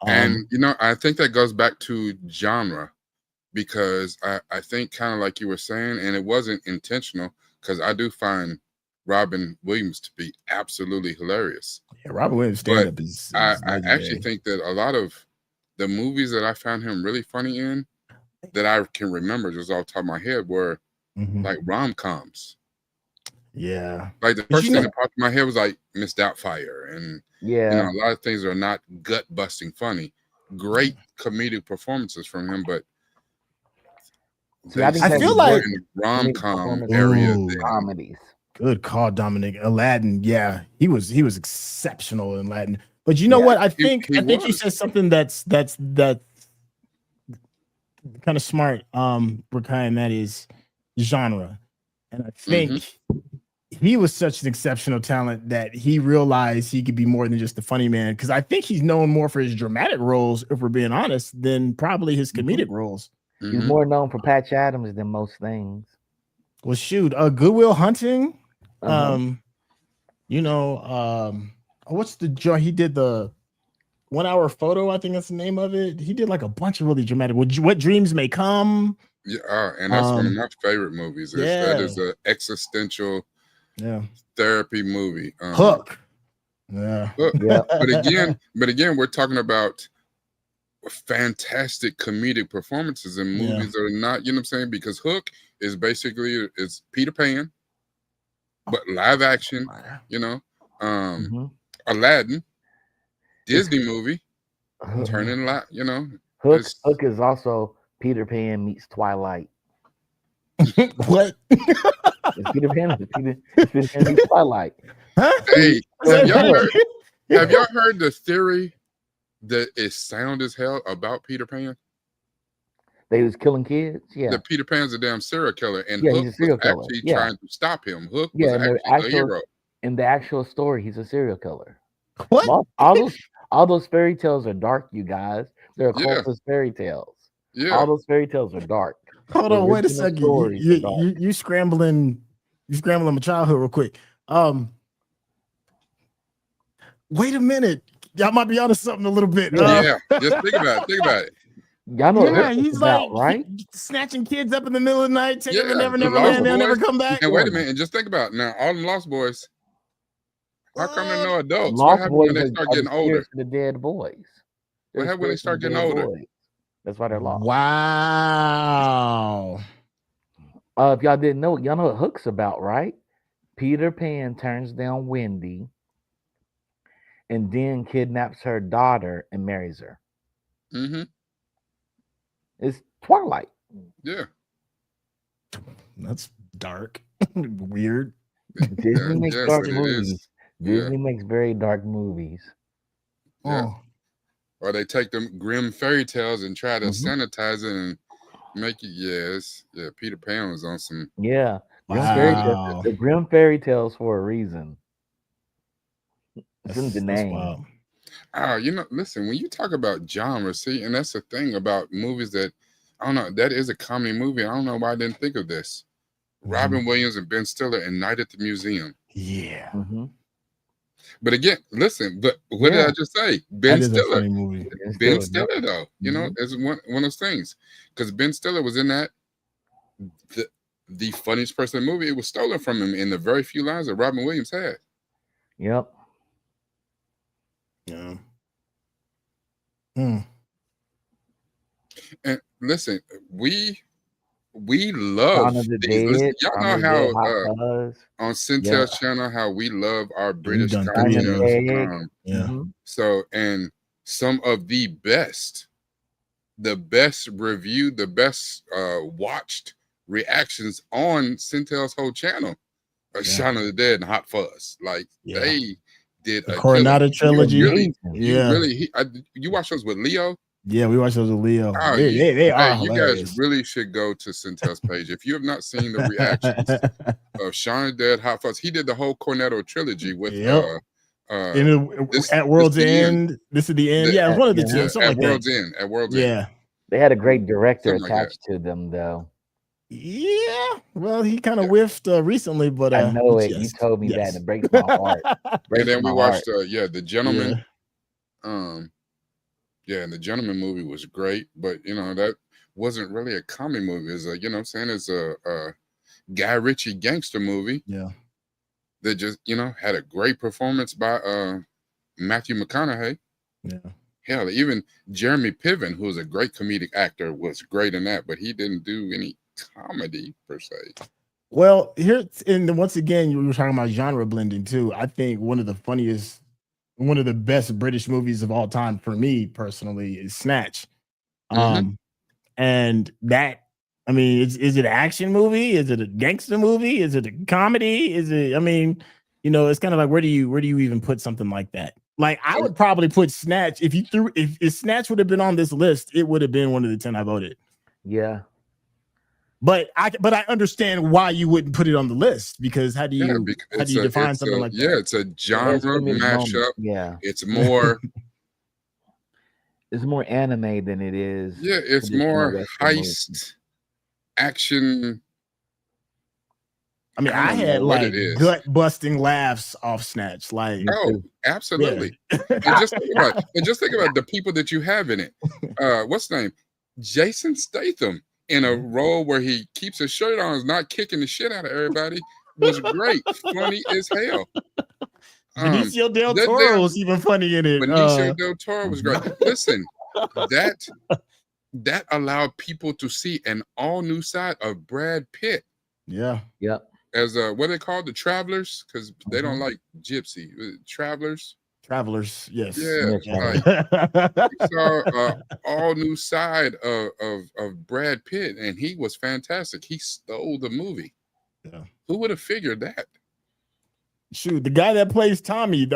And I think that goes back to genre because I think kind of like you were saying, and it wasn't intentional. Because I do find Robin Williams to be absolutely hilarious. Yeah, Robin Williams stand-up is I actually think that a lot of the movies that I found him really funny in that I can remember just off the top of my head were like rom-coms. Yeah. Like the first thing that popped in my head was like Miss Doubtfire. And a lot of things are not gut-busting funny. Great comedic performances from him, but I feel like in the rom-com area comedies. Good call, Dominic. Aladdin, yeah, he was exceptional in Aladdin. But you know what? I think you said something that's kind of smart, Rakai, and that is genre. And I think he was such an exceptional talent that he realized he could be more than just a funny man. Because I think he's known more for his dramatic roles, if we're being honest, than probably his comedic roles. He's more known for Patch Adams than most things. Well, shoot, Good Will Hunting. What's the joint? He did the 1 Hour Photo. I think that's the name of it. He did like a bunch of really dramatic. What Dreams May Come. Yeah, and that's one of my favorite movies. That is an existential therapy movie. Hook. Yeah. But again, we're talking about fantastic comedic performances in movies that are not, you know what I'm saying? Because Hook is basically it's Peter Pan, but live action, Aladdin, Disney movie, turning Hook is also Peter Pan meets Twilight. What? It's Peter Pan. It's Peter Pan meets Twilight. Huh? Hey, Say have y'all heard the theory that is sound as hell about Peter Pan? They was killing kids. Yeah. That Peter Pan's a damn serial killer, and Yeah, Hook he's a serial was killer. actually Yeah. trying to stop him. Hook Yeah, was in actually a hero. in the actual story, he's a serial killer. What? All those fairy tales are dark, you guys. They're Yeah. occultist fairy tales. Yeah. All those fairy tales are dark. Hold The on, wait a original second. stories are dark. You scrambling my childhood real quick. Wait a minute. Y'all might be onto something a little bit. Yeah. Just think about it. Y'all know what Yeah, Hook he's is about, like right? snatching kids up in the middle of the night, taking them to Yeah, Never the Never Lost Land, they'll never Boys. come back. And wait a minute, and just think about it. Now, all them Lost Boys. How come they're no adults? What Lost happened boys when they are start the getting older? spirits of the dead boys. What happened when they spirits of start the getting dead older? boys. That's why they're lost. Wow. If y'all didn't know, y'all know what Hook's about, right? Peter Pan turns down Wendy and then kidnaps her daughter and marries her. Mm-hmm. It's Twilight. Yeah. That's dark. Weird. Disney makes yes, dark it movies. is. Disney makes very dark movies. Yeah. Oh. Or they take them grim fairy tales and try to Mhm. sanitize it and make it. Peter Pan was on some. Yeah. Wow. The grim fairy tales for a reason. It's in the That's name. wild. Listen, when you talk about genre, see, and that's the thing about movies that, I don't know, that is a comedy movie. I don't know why I didn't think of this. Robin Williams and Ben Stiller in Night at the Museum. Yeah. Mm-hmm. But again, listen, but what did I just say? Ben That is a Stiller. funny movie. Ben Stiller, though, is one of those things. Because Ben Stiller was in that, the funniest person in the movie. It was stolen from him in the very few lines that Robin Williams had. Yep. Yeah. And listen, we love Shaun of the these. Listen, Dead. y'all Shaun know of the Dead, Hot how Fuzz. on Centel's channel how we love our British done 3 content. of those. Yeah. So, and some of the best reviewed, the best watched reactions on Centel's whole channel are Shaun of the Dead and Hot Fuzz. Like they did the a Coronado trilogy. You watch those with Leo? Yeah, we watched those with Leo. Oh, they are you hilarious. guys really should go to Centel's page. If you have not seen the reactions of Shaun of the Dead, Hot Fuzz, he did the whole Cornetto trilogy with at World's End. This is the end. Yeah, it was one of the two. Something at like World's that. End. At World's End. End. They had a great director Something attached to them, though. Yeah, well, he kind of whiffed recently, but I know it. You told me that, and it breaks my heart. And then we watched, The Gentleman. And The Gentleman movie was great, but that wasn't really a comedy movie. It's it's a Guy Ritchie gangster movie. Yeah, that just had a great performance by Matthew McConaughey. Yeah. Hell, even Jeremy Piven, who's a great comedic actor, was great in that, but he didn't do any comedy per se. Well, and once again, you were talking about genre blending too. I think one of the best British movies of all time for me personally is Snatch. And that, I mean, is it an action movie? Is it a gangster movie? Is it a comedy? Is it? I mean, it's kind of like where do you even put something like that? Like I would probably put Snatch if Snatch would have been on this list, it would have been one of the 10 I voted. Yeah. But I understand why you wouldn't put it on the list, because how do you define something like that? Yeah, it's a genre mashup. Yeah, it's more it's more anime than it is. Yeah, it's more heist action. I mean, I had like gut busting laughs off Snatch. Like, oh, absolutely. And just think about the people that you have in it. What's the name? Jason Statham in a role where he keeps his shirt on, is not kicking the shit out of everybody, was great. Funny as hell. Benicio del Toro was even funny in it. Benicio del Toro was great. Listen, that allowed people to see an all new side of Brad Pitt. Yeah. Yep. As what they call the Travelers, because they don't like Gypsy. Travelers. Travelers, yes. Yeah, Yeah, like we saw all new side of Brad Pitt, and he was fantastic. He stole the movie. Yeah. Who would have figured that? Shoot, the guy that plays Tommy,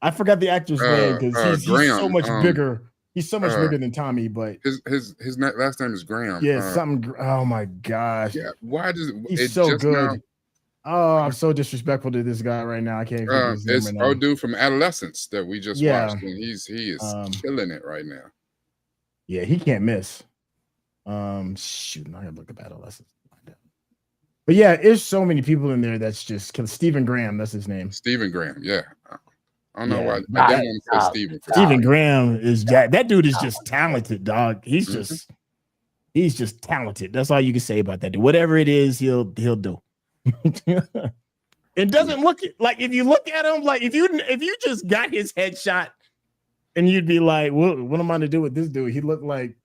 I forgot the actor's name because he's so Graham. much bigger. He's so much bigger than Tommy, but his last name is Graham. yeah, something. Oh my gosh. Yeah, why does he's it so just good? now? Oh, I'm so disrespectful to this guy right now. I can't think of his name It's right now. our dude from Adolescence that we just watched, and he is killing it right now. Yeah, he can't miss. Shoot, I gotta look up Adolescence. But yeah, there's so many people in there that's just Stephen Graham. That's his name. Stephen Graham. Yeah. I don't know why Yeah, I didn't want to say Stephen. Stephen Graham is that dude is just talented, dog. He's just talented. That's all you can say about that dude. Whatever it is, he'll do. It doesn't look like, if you look at him, like if you just got his headshot and you'd be like, what am I to do with this dude? He looked like,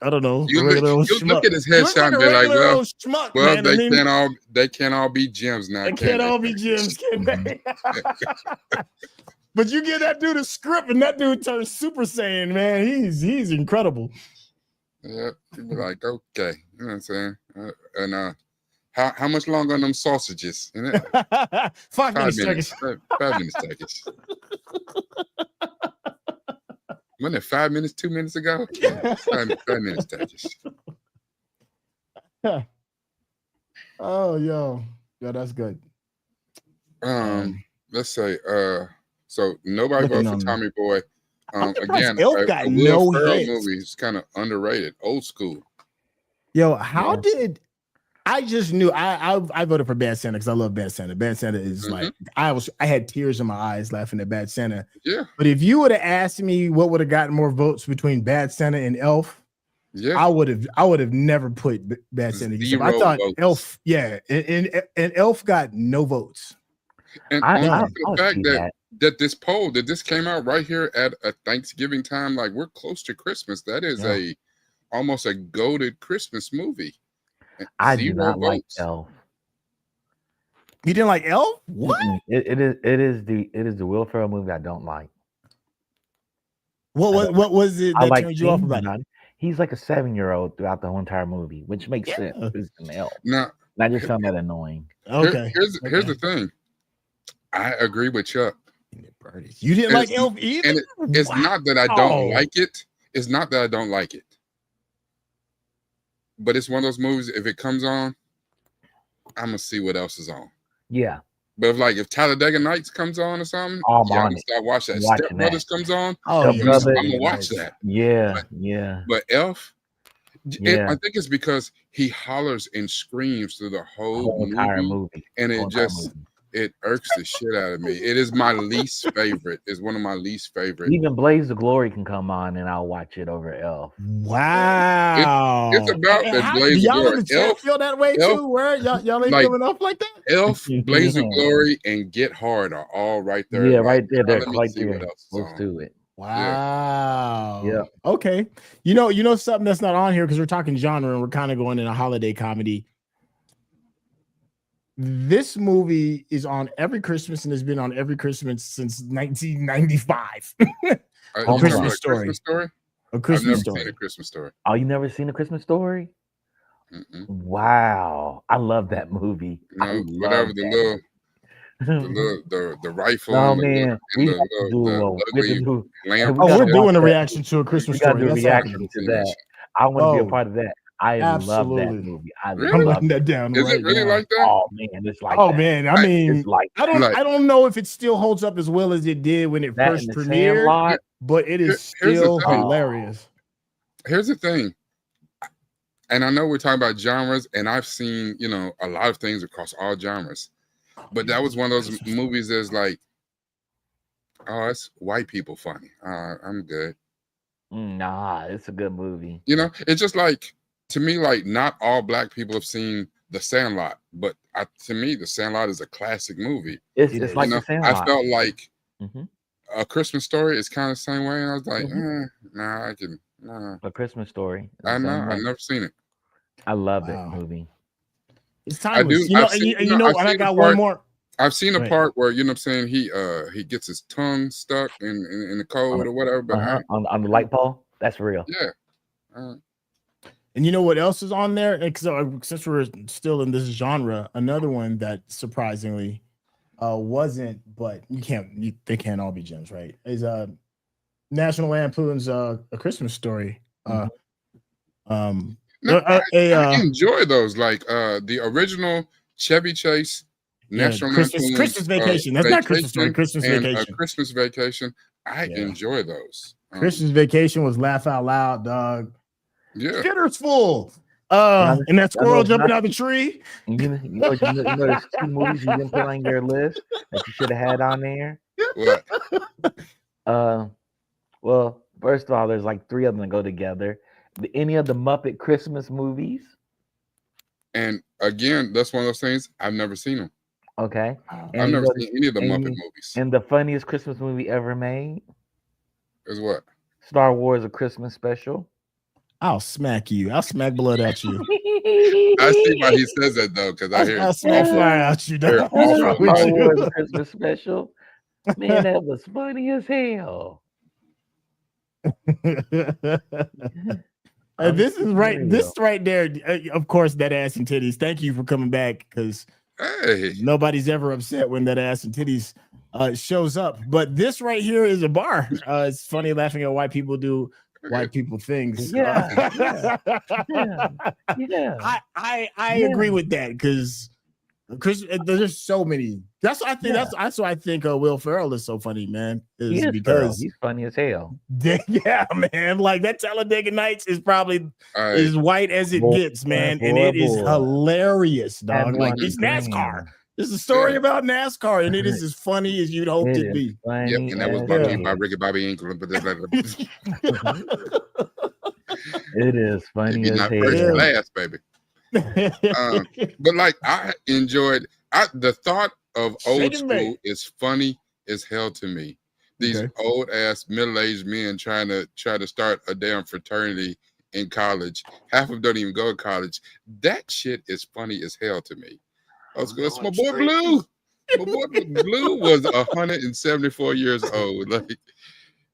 I don't know. You look at his headshot and be like, well, schmuck, man, they can't all be gems now. They can't all be gems, can they? But you give that dude a script and that dude turns Super Saiyan, man. He's incredible. Yeah, you'd be like, okay, you know what I'm saying? And how much longer on them sausages? 5 minutes, Turkish. 5 minutes, Turkish. Wasn't it 5 minutes, 2 minutes ago? 5 minutes, Turkish. Oh, yo, that's good. Let's say, so nobody voted for Tommy Boy. Again, Elf got a no Will Ferrell hits. movie is kind of underrated, old school. Yo, how did I just knew I voted for Bad Santa because I love Bad Santa. Bad Santa is like I had tears in my eyes laughing at Bad Santa. Yeah. But if you would have asked me what would have gotten more votes between Bad Santa and Elf, I would have never put Bad Santa. I thought votes. Elf, and Elf got no votes. And the fact that this came out right here at a Thanksgiving time, like we're close to Christmas. That is almost a goated Christmas movie. I do not like Elf. You didn't like Elf? What? It is the Will Ferrell movie I don't like. What was it that turned you off about it? He's like a 7-year-old throughout the whole entire movie, which makes sense. It's an elf. Now, I just found that annoying. Okay. Here's the thing. I agree with Chuck. You didn't like Elf either? And it's not that I don't like it. It's not that I don't like it. But it's one of those movies, if it comes on, I'm going to see what else is on. Yeah. But if Talladega Nights comes on or something, I'm going to start watching that. Step Brothers comes on, I'm going to watch that. Yeah, But Elf, I think it's because he hollers and screams through the whole entire movie. And it irks the shit out of me. It is my least favorite. It's one of my least favorite. Even Blaze of Glory can come on and I'll watch it over Elf. Wow. It's about that Blaze of Glory. Elf feel that way too? Where y'all ain't giving up like that? Elf, Blaze of Glory, and Get Hard are all right there. Yeah, right there. They're right there. Close to it. Wow. Yeah. Okay. You know something that's not on here because we're talking genre and we're kind of going in a holiday comedy. This movie is on every Christmas and has been on every Christmas since 1995. A Christmas Story. A Christmas Story. I've never seen A Christmas Story. Oh, you never seen A Christmas Story? Wow, I love that movie. Whatever the rifle. Oh man, we're doing a reaction to A Christmas Story. That's reaction to that. I want to be a part of that. I love that movie. I'm writing that down. Is it really like that? Oh man, it's like. Oh man, I mean, like I don't know if it still holds up as well as it did when it first premiered, but it is still hilarious. Here's the thing, and I know we're talking about genres, and I've seen a lot of things across all genres, but that was one of those movies that's like, oh, it's white people funny. I'm good. Nah, it's a good movie. It's just like. To me, like not all black people have seen The Sandlot, but to me, The Sandlot is a classic movie. It's like The Sandlot. I felt like A Christmas Story is kind of the same way, and I was like, A Christmas Story. I've never seen it. I love that movie. It's timeless. I got one more. I've seen a Right. part where, you know what I'm saying, he gets his tongue stuck in the cold or whatever, but on the light pole. That's real. yeah. And you know what else is on there? Because since we're still in this genre, another one that surprisingly wasn't, but they can't all be gems, right? Is National Lampoon's A Christmas Story. No, I enjoy those, like the original Chevy Chase, National Lampoon's Christmas Vacation. That's not Christmas Story. Christmas and Vacation. Christmas Vacation. I enjoy those. Christmas Vacation was laugh out loud, dog. Yeah, Skitter's full. And that squirrel jumping out the tree. You know, there's 2 movies you didn't put on your list that you should have had on there. What? Well, first of all, there's like 3 of them that go together. Any of the Muppet Christmas movies? And again, that's one of those things I've never seen them. Okay. I've never seen any of the Muppet movies. And the funniest Christmas movie ever made is what? Star Wars: A Christmas Special. I'll smack you. I'll smack blood at you. I see why he says that though, because I hear I'll smack fire at you. Star Wars: Christmas Special. Man, that was funny as hell. This is right. This right there. Of course, that ass and titties. Thank you for coming back, because nobody's ever upset when that ass and titties shows up. But this right here is a bar. It's funny laughing at white people do white people things. Yeah. I agree with that, because Chris, there's so many. That's what I think. That's why I think Will Ferrell is so funny, man. Because he's funny as hell. Yeah, man. Like that Talladega Nights is probably as white as it gets, man, and it is hilarious, dog. Like it's NASCAR. It's a story about NASCAR, and it is as funny as you'd hope to be. Yep, and that was brought to you by Ricky Bobby England. But it is funny as hell. First class, baby. But like I enjoyed the thought of old school is funny as hell to me. These old ass middle-aged men trying to start a damn fraternity in college. Half of them don't even go to college. That shit is funny as hell to me. I was going, my boy Blue. My boy Blue was 174 years old. Like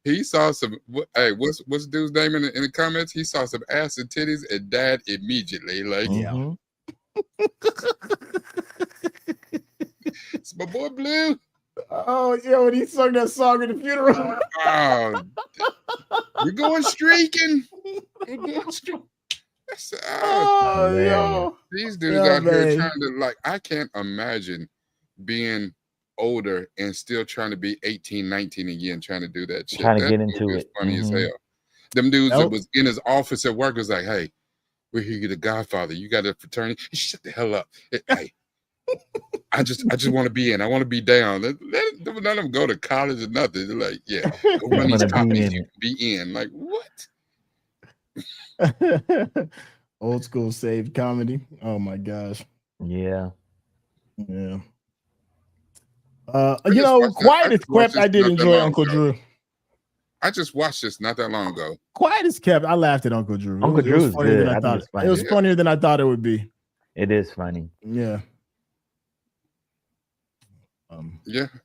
he saw some. Hey, what's dude's name in the comments? He saw some ass and titties and died immediately. Like, it's my boy Blue. Oh yeah, when he sung that song at the funeral. Oh, we're going streaking. We're going streaking. These dudes out here trying to, like, I can't imagine being older and still trying to be 18, 19 again, trying to do that shit. Trying to get into it. Funny as hell. Them dudes that was in his office at work was like, hey, we're here to get a Godfather. You got a fraternity? Shut the hell up. Hey, I just want to be in. I want to be down. Let them go to college or nothing. They're like, yeah, go run these copies. You can be in. Like, what? Old school saved comedy. Oh my gosh. Yeah. You know, Quiet as Kept. I did enjoy Uncle Drew. I just watched this not that long ago. Quiet as Kept. I laughed at Uncle Drew. Uncle Drew was funnier than I thought. It was funnier than I thought it would be. It is funny. Yeah.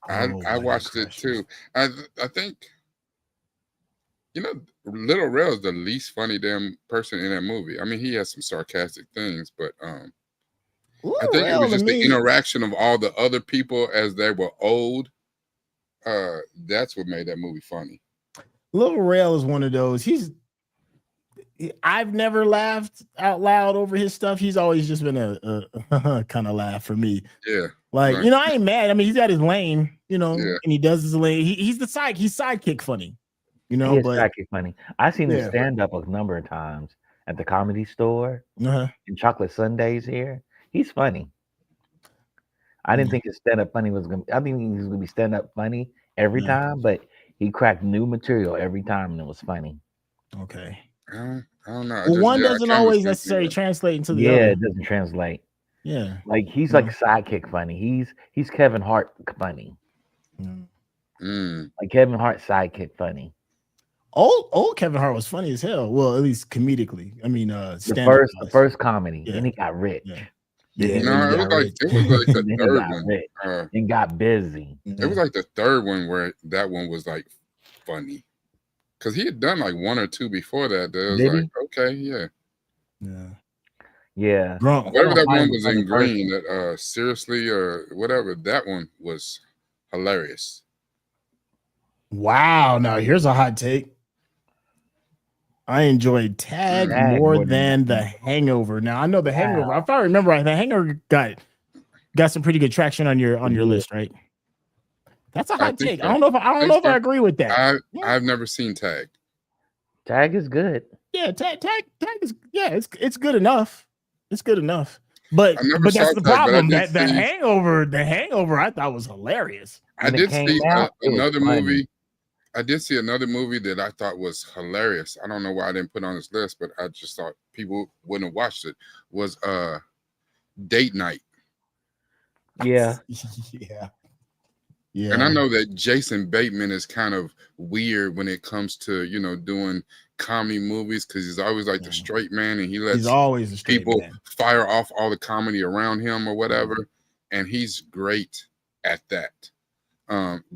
I watched it too. I think, you know, Little Rel is the least funny damn person in that movie. I mean, he has some sarcastic things, but I think it was just the interaction of all the other people as they were old. That's what made that movie funny. Little Rel is one of those. I've never laughed out loud over his stuff. He's always just been a kind of laugh for me. Yeah. Like, you know, I ain't mad. I mean, he's got his lane, you know, and he does his lane. He's sidekick funny, you know, but sidekick funny. I've seen him stand up a number of times at the Comedy Store and Chocolate Sundays here. He's funny. I didn't think his stand-up funny was gonna. I think he was gonna be stand-up funny every time, but he cracked new material every time, and it was funny. Okay. I don't know. Well, one doesn't always necessarily translate into the other. Yeah, it doesn't translate. Yeah. Like he's like sidekick funny. He's Kevin Hart funny. Like Kevin Hart sidekick funny. Old Kevin Hart was funny as hell. Well, at least comedically. I mean, the first comedy. Then he got rich. Yeah, no, it was like the Then he third got one. rich and got busy. It was like the third one where that one was like funny, because he had done like one or two before that. That was Did like, he? okay, yeah. Yeah. Whatever that one was in green, that seriously or whatever, that one was hilarious. Wow. Now here's a hot take. I enjoyed Tag more than The Hangover. Now I know The Hangover. If I remember right, The Hangover got some pretty good traction on your list, right? That's a hot take. So. I don't know if I agree with that. I've never seen Tag. Tag is good. Yeah, Tag is it's good enough. It's good enough. But that's the problem. That the Hangover I thought was hilarious. I did see another movie. I did see another movie that I thought was hilarious. I don't know why I didn't put it on this list, but I just thought people wouldn't have watched it. Was Date Night. Yeah. Yeah. And I know that Jason Bateman is kind of weird when it comes to, doing comedy movies, because he's always like the straight man, and he's always the straight people man. Fire off all the comedy around him or whatever. And he's great at that.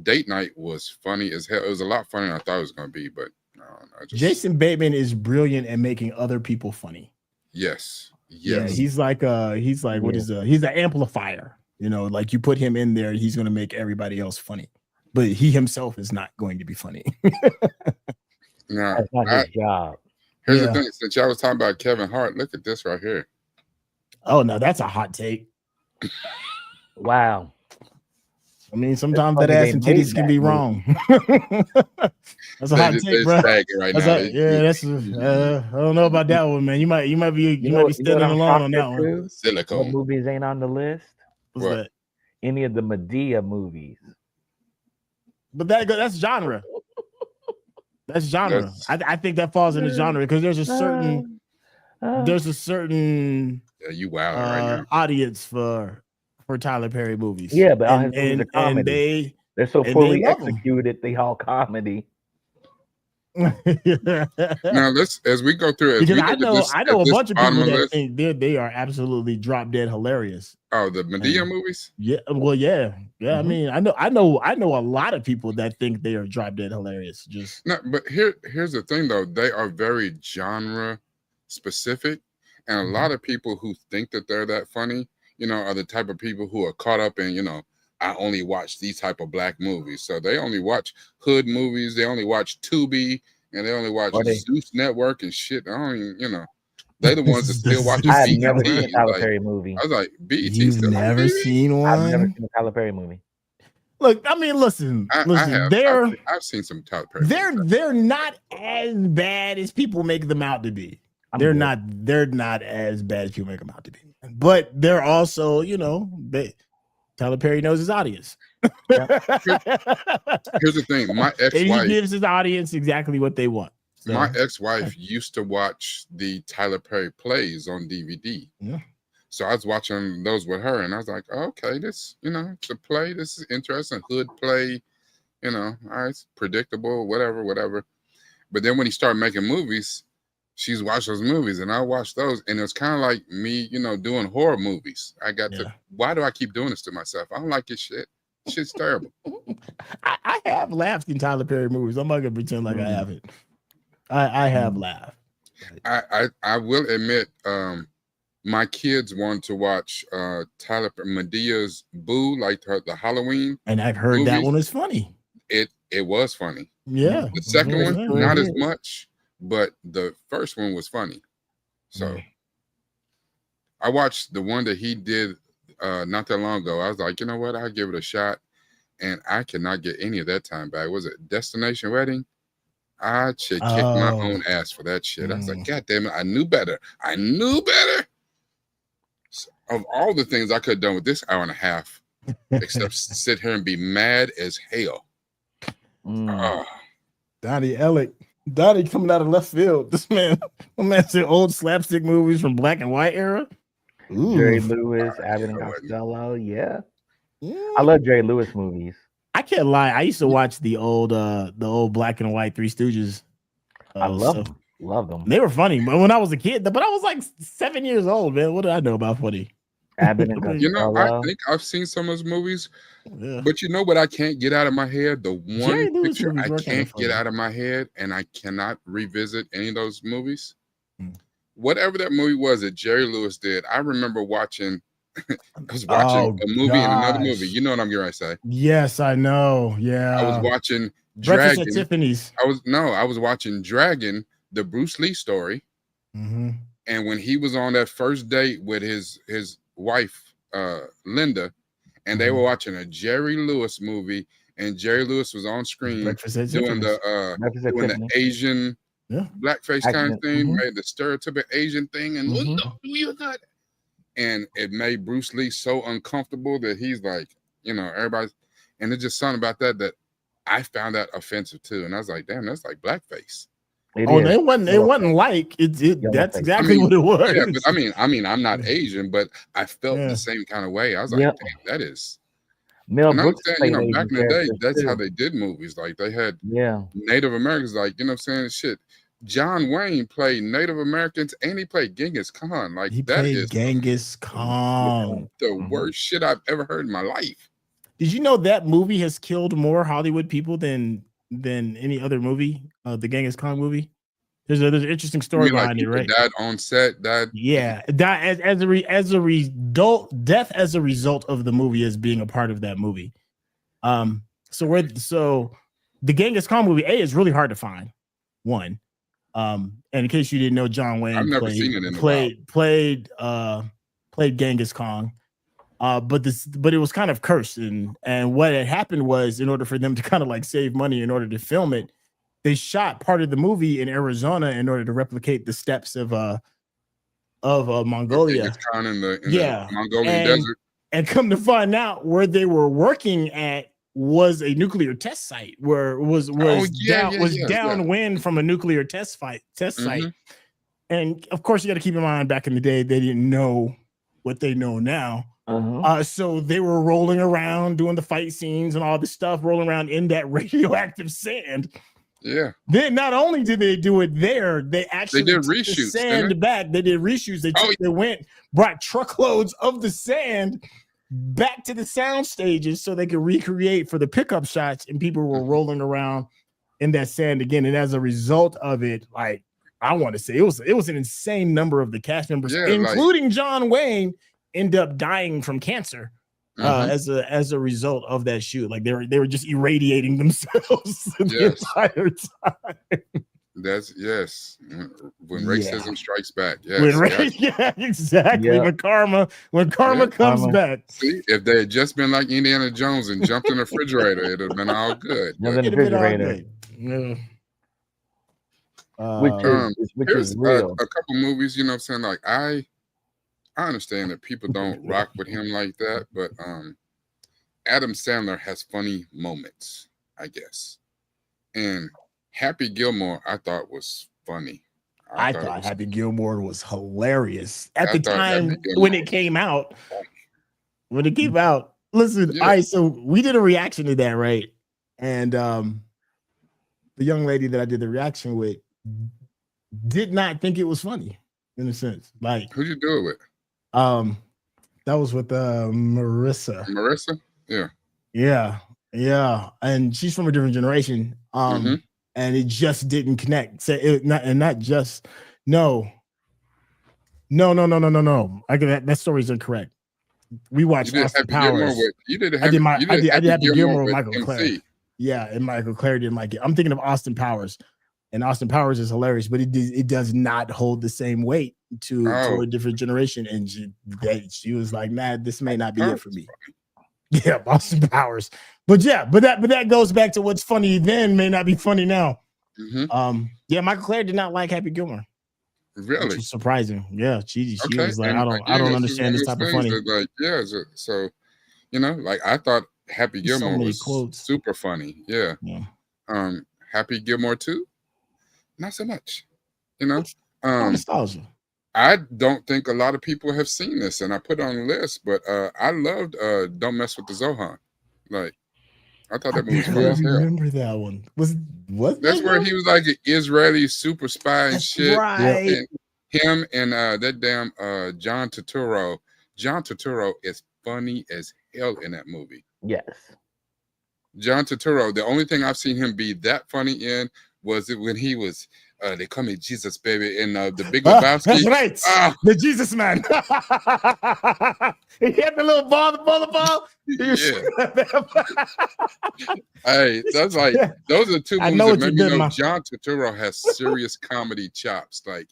Date Night was funny as hell. It was a lot funnier than I thought it was going to be, but no, Jason Bateman is brilliant at making other people funny. Yes. Yeah, he's like he's the amplifier. Like you put him in there, he's going to make everybody else funny, but he himself is not going to be funny. No, that's not his job. Here's the thing: since y'all was talking about Kevin Hart, look at this right here. Oh no, that's a hot take. Wow. I mean, sometimes that ass and titties can be wrong. That's a hot take, bro. Right now. I don't know about that one, man. You might be standing alone on that one. Silicone. What movies ain't on the list? What's that? Any of the Medea movies. But that's genre. That's genre. I think that falls in the genre because there's a certain you wild right now. Audience for Tyler Perry movies. Yeah, but and they're so fully executed, they all comedy. Now as we go through it, because I know a bunch of people that think they are absolutely drop dead hilarious. Oh, the Medea movies? Yeah, well, yeah. I mean, I know a lot of people that think they are drop dead hilarious. But here's the thing though, they are very genre specific, and a lot of people who think that they're that funny, are the type of people who are caught up in, I only watch these type of black movies. So they only watch hood movies. They only watch Tubi, and they only watch Zeus Network and shit. I don't even, they're the ones that still watch I've never seen a Tyler Perry movie. I was like, BET. You've never seen one? I've never seen a Tyler Perry movie. Look, I mean, listen. I've seen some Tyler Perry. They're not as bad as people make them out to be. They're not as bad as people make them out to be. But they're also, Tyler Perry knows his audience. Here's the thing. My ex-wife, he gives his audience exactly what they want. So. My ex-wife used to watch the Tyler Perry plays on DVD. Yeah. So I was watching those with her, and I was like, oh, okay, this, it's a play. This is interesting. Hood play, all right, it's predictable, whatever. But then when he started making movies, she's watched those movies, and I watched those, and it was kind of like me, doing horror movies. I got to, why do I keep doing this to myself? I don't like this shit. Shit's terrible. I have laughed in Tyler Perry movies. I'm not gonna pretend like I haven't. I have laughed. I will admit, my kids want to watch Tyler Medea's Boo, like the Halloween, and I've heard movies. That one is funny. It was funny. Yeah. The second one, not as much. But the first one was funny. So I watched the one that he did not that long ago. I was like, you know what? I'll give it a shot. And I cannot get any of that time back. Was it Destination Wedding? I should kick my own ass for that shit. I was like, God damn it. I knew better. So, of all the things I could have done with this hour and a half, except sit here and be mad as hell. Donnie Ellick. Donnie coming out of left field. This man said old slapstick movies from black and white era. Ooh. Jerry Lewis, Abbott and Costello. Yeah. I love Jerry Lewis movies. I can't lie. I used to watch the old black and white Three Stooges. I love them. They were funny when I was a kid, but I was like 7 years old, man. What did I know about funny? Abbott and You know, I Costello. think I've seen some of those movies, but you know what I can't get out of my head? The one picture I can't get out of my head, and I cannot revisit any of those movies. Whatever that movie was that Jerry Lewis did, I remember watching. I was watching a movie and another movie. You know what I'm going to say? Yes, I know. Yeah, I was watching Breakfast Dragon. at Tiffany's. I was watching Dragon, the Bruce Lee story. And when he was on that first date with his wife, Linda, and they were watching a Jerry Lewis movie, and Jerry Lewis was on screen doing the Asian blackface kind of thing, made the stereotypical Asian thing, and and it made Bruce Lee so uncomfortable that he's like, you know, everybody's, and it's just something about that I found that offensive too, and I was like, damn, that's like blackface. It wasn't like it. That's exactly what it was. Yeah, but I mean, I'm not Asian, but I felt the same kind of way. I was like, damn, that is. Mel Brooks, you know, back in the day, that's how they did movies. Like they had Native Americans, like, you know what I'm saying? Shit. John Wayne played Native Americans and he played Genghis Khan. Like that is Genghis Khan. The worst shit I've ever heard in my life. Did you know that movie has killed more Hollywood people than any other movie? The Genghis Khan movie. There's an interesting story behind it, right? Died on set. Died. Yeah, died as a result. Death as a result of the movie as being a part of that movie. So the Genghis Khan movie is really hard to find. One. And in case you didn't know, John Wayne I've never seen it in played Genghis Khan. But it was kind of cursed, and what had happened was, in order for them to kind of like save money in order to film it, they shot part of the movie in Arizona in order to replicate the steppes of Mongolia. Genghis Khan in the Mongolian desert. And come to find out, where they were working at was a nuclear test site, where was downwind from a nuclear test site. And of course, you got to keep in mind, back in the day, they didn't know what they know now. So they were rolling around doing the fight scenes and all this stuff, rolling around in that radioactive sand. Yeah. Then not only did they do it there, they actually did reshoots. The sand back. They did reshoots. They brought truckloads of the sand back to the sound stages so they could recreate for the pickup shots, and people were rolling around in that sand again. And as a result of it, like, I want to say it was an insane number of the cast members, including John Wayne, end up dying from cancer as a result of that shoot. Like they were just irradiating themselves the entire time. That's when racism strikes back. Exactly. Yeah. When karma comes back. See, if they had just been like Indiana Jones and jumped in the refrigerator, it'd have been all good. Which is real. A couple movies, you know what I'm saying? Like I understand that people don't rock with him like that, but Adam Sandler has funny moments, I guess. And Happy Gilmore, I thought was funny. I thought Happy Gilmore was hilarious at the time when it came out. Listen, all right, so we did a reaction to that, right? And the young lady that I did the reaction with did not think it was funny, in a sense. Like, who'd you do it with? That was with Marissa. Marissa? Yeah. And she's from a different generation. And it just didn't connect. No. That story's incorrect. We watched Austin Powers. I did Happy Gilmore with Michael Clare. Yeah, and Michael Clare didn't like it. I'm thinking of Austin Powers, and Austin Powers is hilarious, but it does not hold the same weight to a different generation. And she was like, "Nah, this may not be it for me." Yeah, Austin Powers. But that goes back to what's funny then may not be funny now. Michael Clare did not like Happy Gilmore. Really? Which was surprising. Yeah, she was like, I don't understand this type of funny. So you know, like I thought Happy Gilmore was super funny. Yeah. Happy Gilmore 2? Not so much. You know? Nostalgia. I don't think a lot of people have seen this, and I put it on the list, but I loved Don't Mess with the Zohan. Like, I thought that movie was funny as hell. I remember that one. That's where he was like an Israeli super spy and shit. Right. And him and that damn John Turturro John Turturro is funny as hell in that movie. Yes. John Turturro, the only thing I've seen him be that funny in was it when he was they call me Jesus baby in the Big Lebowski. That's right. The Jesus man. He had the little ball, the ball. Yeah. Hey, that's like those are two movies that made me know John Turturro has serious comedy chops. Like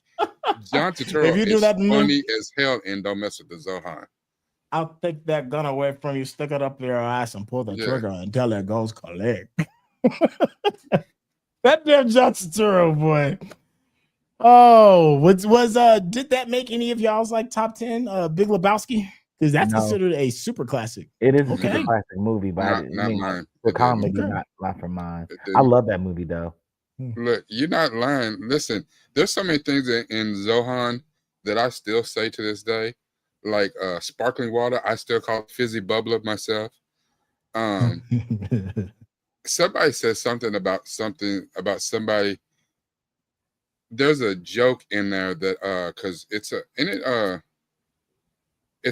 John Turturro is funny as hell and don't mess with the Zohan. I'll take that gun away from you, stick it up your ass, and pull the trigger until it goes collect. That damn John Turturro, boy. Oh, did that make any of y'all's like top 10 Big Lebowski? Because that's considered a super classic. It is a super classic movie, but not mine. The comedy, not for mine. I love that movie though. Look, you're not lying. Listen, there's so many things in Zohan that I still say to this day. Like sparkling water, I still call it fizzy bubbler myself. Somebody said something about somebody. There's a joke in there that because it's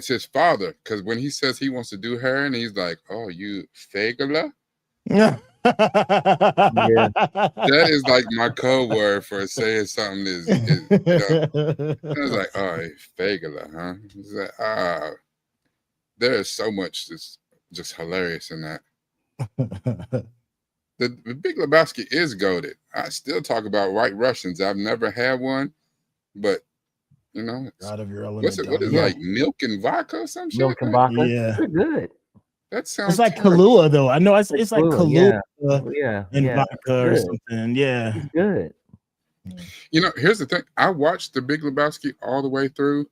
his father, because when he says he wants to do hair and he's like, "Oh, you fagula." Yeah. That is like my code word for saying something is I was like, oh, fagula, huh? It's like, there is so much just hilarious in that. The Big Lebowski is goated. I still talk about White Russians. I've never had one, but you know, out of your element. What is like milk and vodka or some shit? Milk and vodka. Yeah, they're good. That sounds. It's like Kahlua, though. I know it's like Kahlua, and vodka or something. Yeah, it's good. You know, here's the thing. I watched The Big Lebowski all the way through,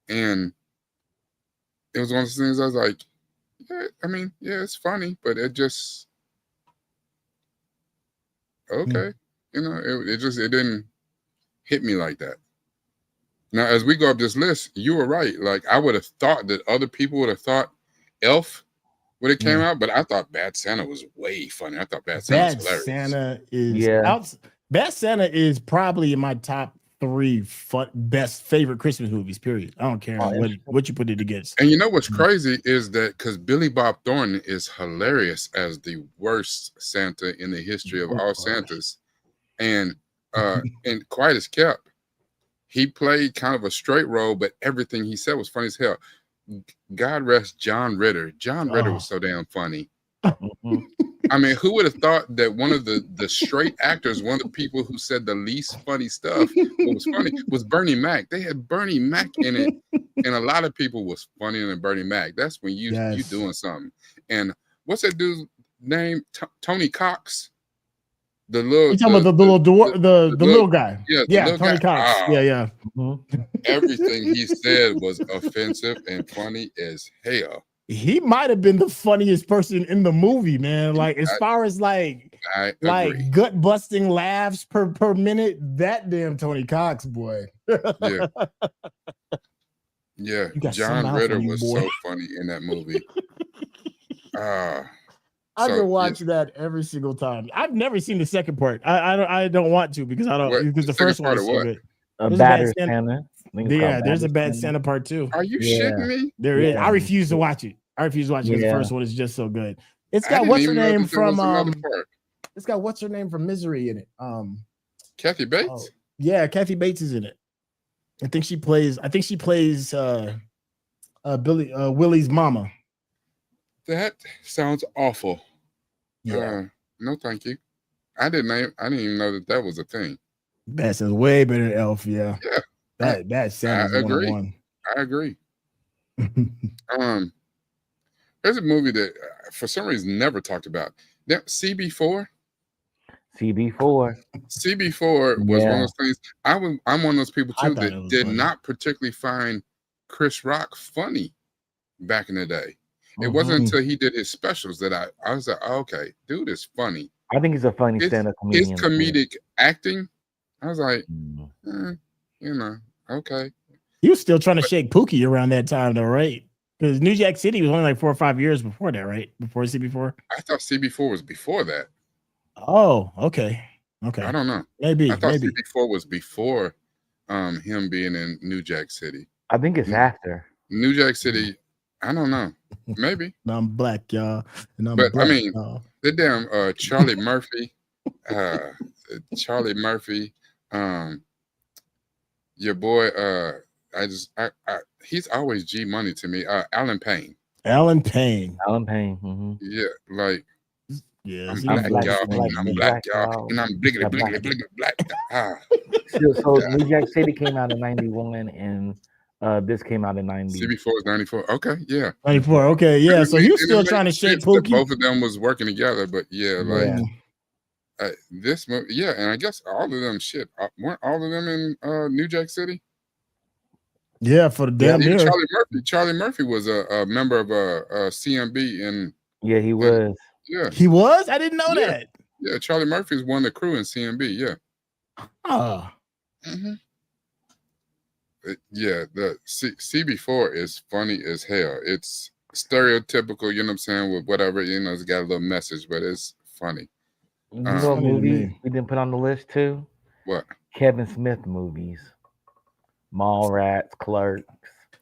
and it was one of those things I was like, yeah, I mean, yeah, it's funny, but it just okay. You know, it didn't hit me like that. Now, as we go up this list, you were right. Like, I would have thought that other people would have thought Elf when it came out, but I thought Bad Santa was way funny. I thought Bad Santa was hilarious. Bad Santa is probably in my top 3 best favorite Christmas movies, period. I don't care what you put it against. And you know what's crazy is that because Billy Bob Thornton is hilarious as the worst Santa in the history of all Santas. And Quiet as Kept, he played kind of a straight role, but everything he said was funny as hell. God rest John Ritter. John Ritter was so damn funny. I mean, who would have thought that one of the straight actors, one of the people who said the least funny stuff, what was funny, was Bernie Mac. They had Bernie Mac in it, and a lot of people was funnier than Bernie Mac. That's when you doing something. And what's that dude's name? Tony Cox. The little, the little guy. Yeah, Tony Cox. Yeah. Everything he said was offensive and funny as hell. He might have been the funniest person in the movie, man. Like as far as like gut busting laughs per minute, that damn Tony Cox boy. Yeah. John Ritter was so funny in that movie. I can watch that every single time. I've never seen the second part. I don't want to because because the first one is so good. A Bad Santa. Yeah, there's a Bad Santa part 2. Are you shitting me? There is. I refuse to watch it. Because the first one is just so good. It's got what's her name from it's got what's her name from Misery in it. Kathy Bates? Yeah, Kathy Bates is in it. I think she plays Willie's mama. That sounds awful. Yeah. No, thank you. I didn't even know that was a thing. That sounds way better than Elf. Yeah. That sounds. I agree. I agree. There's a movie that for some reason never talked about. CB4. CB4 was one of those things. I'm one of those people too that did not particularly find Chris Rock funny back in the day. It wasn't until he did his specials that I was like, oh, okay, dude is funny. I think he's a funny stand-up comedian. His comedic acting, I was like, okay. He was still trying to shake Pookie around that time, though, right? Because New Jack City was only like 4 or 5 years before that, right? Before CB4. I thought CB4 was before that. Oh, okay. I don't know. Maybe. I thought CB4 was before him being in New Jack City. I think it's after. New Jack City, I don't know. Maybe. And I'm black, y'all. And I'm but black, I mean, y'all. the damn Charlie Murphy, your boy, he's always G Money to me. Alan Payne. Alan Payne. Mm-hmm. Yeah, like. Yeah, I'm black, y'all. I'm black, y'all. And I'm bliggly, black. So New Jack City came out in 91, and this came out in 90. CB4 is 94. Okay, yeah. 94. Okay, yeah. So he was still trying to shake Pookie. Both of them was working together, but like this movie, yeah. And I guess all of them, weren't all of them in New Jack City? Yeah, for the damn near. Charlie Murphy was a member of CMB, and yeah, he was. Yeah, he was. I didn't know that. Yeah, Charlie Murphy is one of the crew in CMB. Yeah. Yeah, the CB4 is funny as hell. It's stereotypical, you know what I'm saying, with whatever, it's got a little message, but it's funny. You know what movie we didn't put on the list too? What? Kevin Smith movies. Mallrats, Clerks.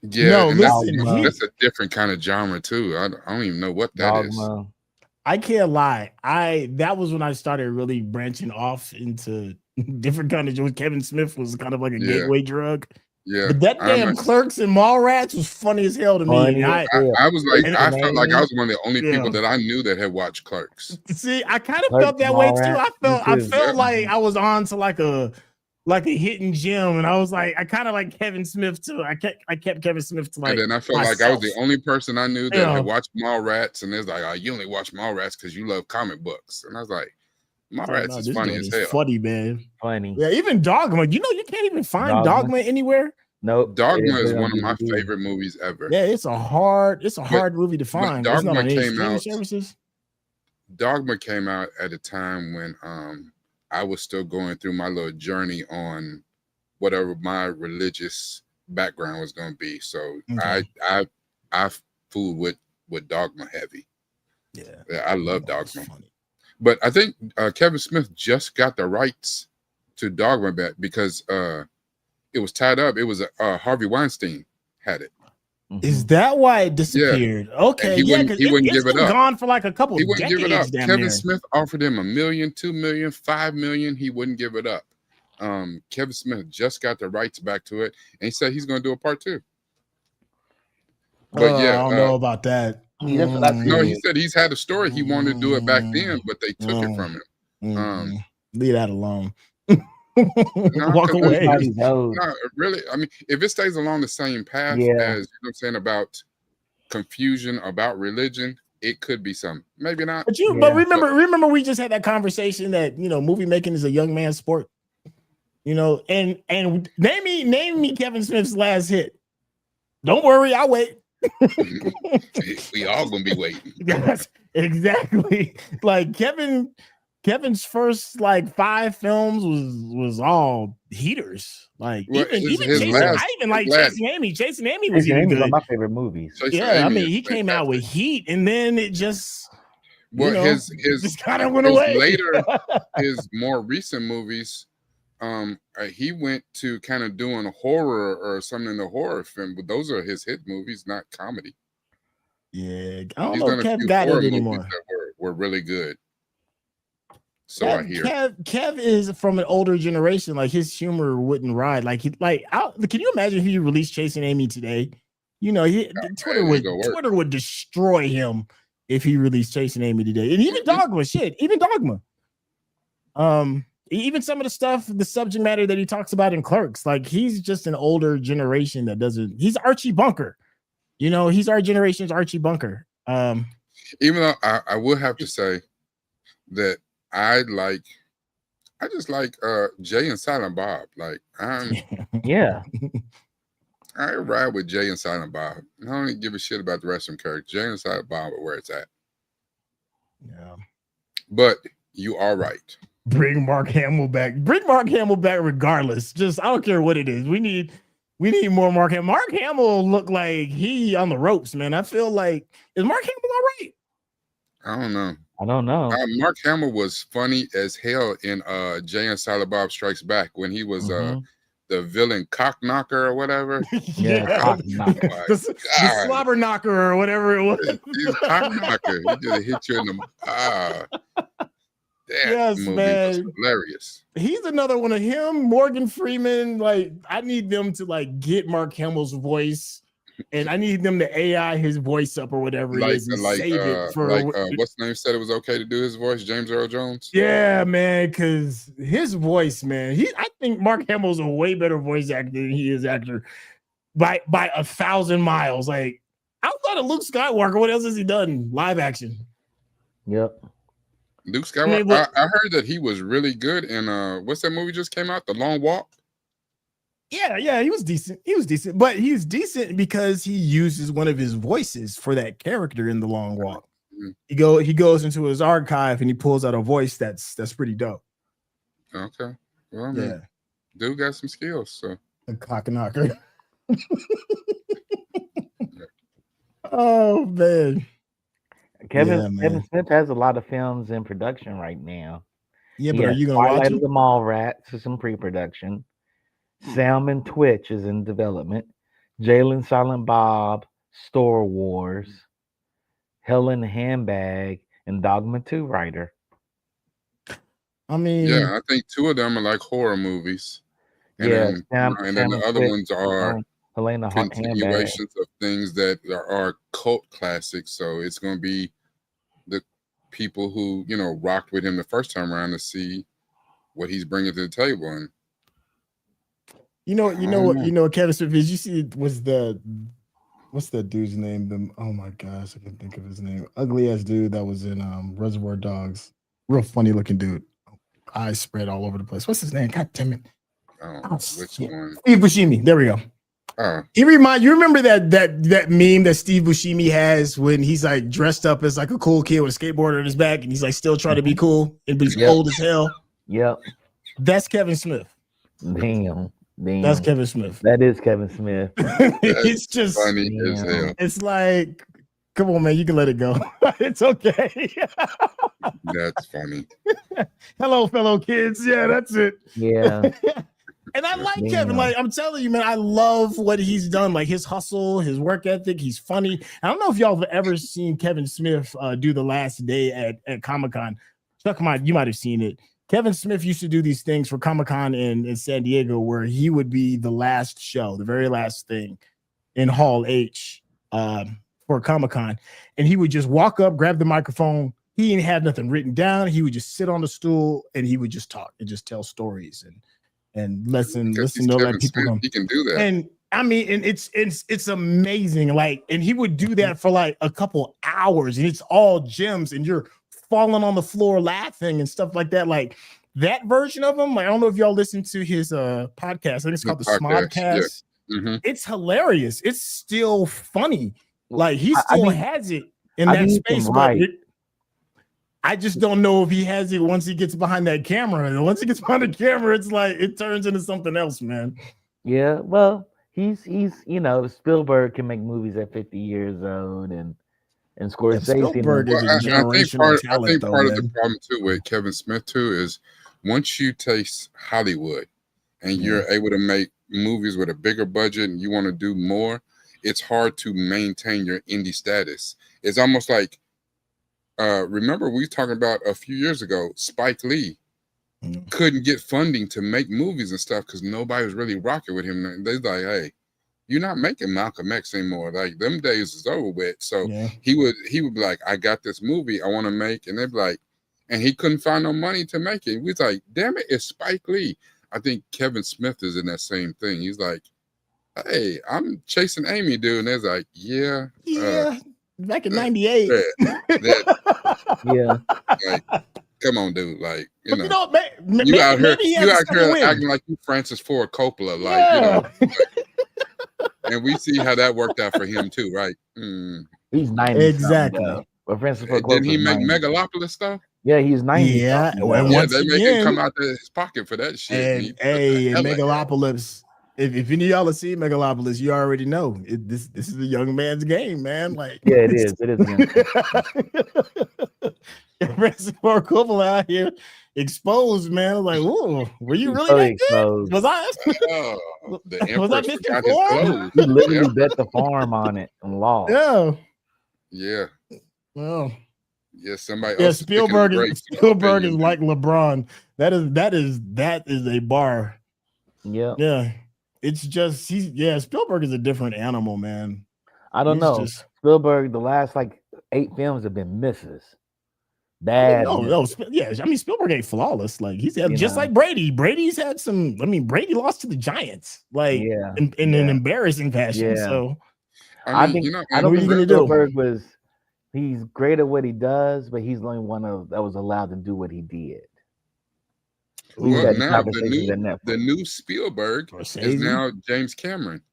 Yeah, no, listen, that's a different kind of genre too. I don't even know what that Dogma. is. I can't lie. That was when I started really branching off into different kind of jokes. Kevin Smith was kind of like a gateway drug. Yeah, but that damn Clerks and Mallrats was funny as hell to me. I was like, I felt like I was one of the only people that I knew that had watched Clerks. See, I kind of felt that way too. I felt like I was on to like a hidden gem, and I was like, I kind of like Kevin Smith too. I kept Kevin Smith to like. And then I felt like I was the only person I knew that had watched Mallrats, and it's like, oh, you only watch Mallrats because you love comic books, and I was like, Mallrats is funny as hell. Funny, man. Funny. Yeah, even Dogma. You can't even find Dogma anyway. Nope. Dogma is one of my favorite movies ever. Yeah, it's a hard movie to find. Dogma came out. Dogma came out at a time when I was still going through my little journey on whatever my religious background was going to be. So I fooled with Dogma heavy. Yeah, I love Dogma. But I think Kevin Smith just got the rights to Dogma back because it was tied up. It was Harvey Weinstein had it. Is that why it disappeared? Yeah. Okay, he wouldn't give it up. Gone for like a couple. He wouldn't give it up. Kevin there. Smith offered him $1 million, $2 million, $5 million. He wouldn't give it up. Kevin Smith just got the rights back to it, and he said he's going to do a part 2. But I don't know about that. No, he said he's had a story. He wanted to do it back then, but they took it from him. Leave that alone. Walk away. No, really. I mean, if it stays along the same path as, you know what I'm saying, about confusion about religion, it could be something. Maybe not. But remember we just had that conversation that, movie making is a young man's sport. And name me Kevin Smith's last hit. Don't worry, I'll wait. We all gonna be waiting. Yes, exactly. Like Kevin's first like 5 films was all heaters. Like even Chasing Amy. Chasing Amy was even good. One of my favorite movies. I mean, he came out with Heat, and then it just his just kind of went away. Later, his more recent movies, he went to kind of doing horror or something in the horror film, but those are his hit movies, not comedy. Yeah, I don't know if Kev got it anymore. That were really good. So I hear Kev is from an older generation. Like his humor wouldn't ride. Can you imagine if he released Chasing Amy today? Twitter would destroy him if he released Chasing Amy today. And even Dogma, even some of the stuff, the subject matter that he talks about in Clerks, like he's just an older generation that doesn't. He's Archie Bunker. He's our generation's Archie Bunker. Even though I will have to say that I just like Jay and Silent Bob. Like I ride with Jay and Silent Bob. I don't even give a shit about the rest of them characters. Jay and Silent Bob are where it's at. Yeah. But you are right. Bring Mark Hamill back. Regardless. Just I don't care what it is. We need more Mark Hamill. Mark Hamill look like he on the ropes, man. I feel like, is Mark Hamill all right? I don't know. I don't know. Mark Hamill was funny as hell in Jay and Silent Bob Strikes Back when he was the villain cock knocker or whatever. Cock knocker. The slobber knocker or whatever it was. He's a cock knocker. He just hit you in the that movie was hilarious. He's another one of him, Morgan Freeman. Like, I need them to like get Mark Hamill's voice, and I need them to AI his voice up or whatever it is, and save it for what's the name said it was okay to do his voice, James Earl Jones. Yeah, man, because his voice, man, I think Mark Hamill's a way better voice actor than he is actor by 1,000 miles. Like, outside of Luke Skywalker, what else has he done live action? Yep. Luke Skywalker. I heard that he was really good in what's that movie just came out? The Long Walk. Yeah, he was decent. But he's decent because he uses one of his voices for that character in The Long Walk. Mm-hmm. He goes into his archive and he pulls out a voice that's pretty dope. Okay. Well, yeah. Dude got some skills, so a cock knocker. Oh man. Kevin Smith has a lot of films in production right now. Yeah, but are you gonna watch the Mallrats for some pre-production? Salmon Twitch is in development. Jalen Silent Bob, Store Wars, Helen Handbag, and Dogma 2 writer. I mean, yeah, I think 2 of them are like horror movies. And then the other ones are Helena continuations of things that are cult classics. So it's going to be the people who, rocked with him the first time around to see what he's bringing to the table. And Kevin Smith is. You see, what's that dude's name? Oh my gosh, I can think of his name. Ugly ass dude that was in Reservoir Dogs. Real funny looking dude. Eyes spread all over the place. What's his name? God damn it. Which one? Steve Buscemi. There we go. You remember that meme that Steve Buscemi has when he's like dressed up as like a cool kid with a skateboard on his back and he's like still trying to be cool and he's old as hell. Yep. That's Kevin Smith. Damn. That's Kevin Smith. That is Kevin Smith. It's just funny as hell. It's like, come on, man, you can let it go. It's okay. That's funny. Hello, fellow kids. Yeah, that's it. Yeah. And I like Kevin. Like, I'm telling you, man, I love what he's done. Like his hustle, his work ethic. He's funny. I don't know if y'all have ever seen Kevin Smith do The Last Day at Comic-Con. Chuck, you might have seen it. Kevin Smith used to do these things for Comic-Con in San Diego where he would be the last show, the very last thing in Hall H for Comic-Con. And he would just walk up, grab the microphone. He didn't have nothing written down. He would just sit on the stool and he would just talk and just tell stories and listen to let people know. He can do that. And I mean, and it's amazing. Like, and he would do that for like a couple hours and it's all gems and you're falling on the floor laughing and stuff like that. Like that version of him, like, I don't know if y'all listen to his podcast. I think it's called the Smodcast. Yeah. Mm-hmm. It's hilarious. It's still funny. Like he still has it in that space. Right. I just don't know if he has it once he gets behind that camera. And once he gets behind the camera, it's like it turns into something else, man. Yeah, well, he's Spielberg can make movies at 50 years old and Scorsese. Spielberg is a generational talent. I think part of the problem too with Kevin Smith too is once you taste Hollywood and you're able to make movies with a bigger budget and you want to do more, it's hard to maintain your indie status. It's almost like remember we were talking about a few years ago, Spike Lee couldn't get funding to make movies and stuff because nobody was really rocking with him. They're like, hey, you're not making Malcolm X anymore. Like them days is over with. So he would be like, I got this movie I want to make. And they'd be like, and he couldn't find no money to make it. We was like, damn it, it's Spike Lee. I think Kevin Smith is in that same thing. He's like, hey, I'm chasing Amy, dude. And they're like, yeah. Back in 98. Yeah. Like, come on, dude. Like, you out here acting like you Francis Ford Coppola. Like, and we see how that worked out for him too, right? He's 90. Exactly. But Francis Ford Coppola. Didn't he make Megalopolis stuff? Yeah, he's 90. Yeah. They make it come out of his pocket for that shit. And Megalopolis. if any of y'all see Megalopolis, you already know this is a young man's game, man. Like, yeah, it is. It is a young Francis Ford Coppola out here exposed, man. Like, whoa, were you really that exposed. good? Was I? Was I Mr. Ford? He literally bet the farm on it and lost. Yeah. Yeah. Well. Yeah, somebody yeah, else. Spielberg is like LeBron. That is a bar. Yeah. Yeah. It's just Spielberg is a different animal, man. I don't know. Spielberg, the last like 8 films have been misses. Bad. Spielberg ain't flawless. Like he's had like Brady. Brady's had some. Brady lost to the Giants, like in an embarrassing fashion. Yeah. So I don't think Spielberg was. He's great at what he does, but he's the only one that was allowed to do what he did. Well, now the new Spielberg is now James Cameron,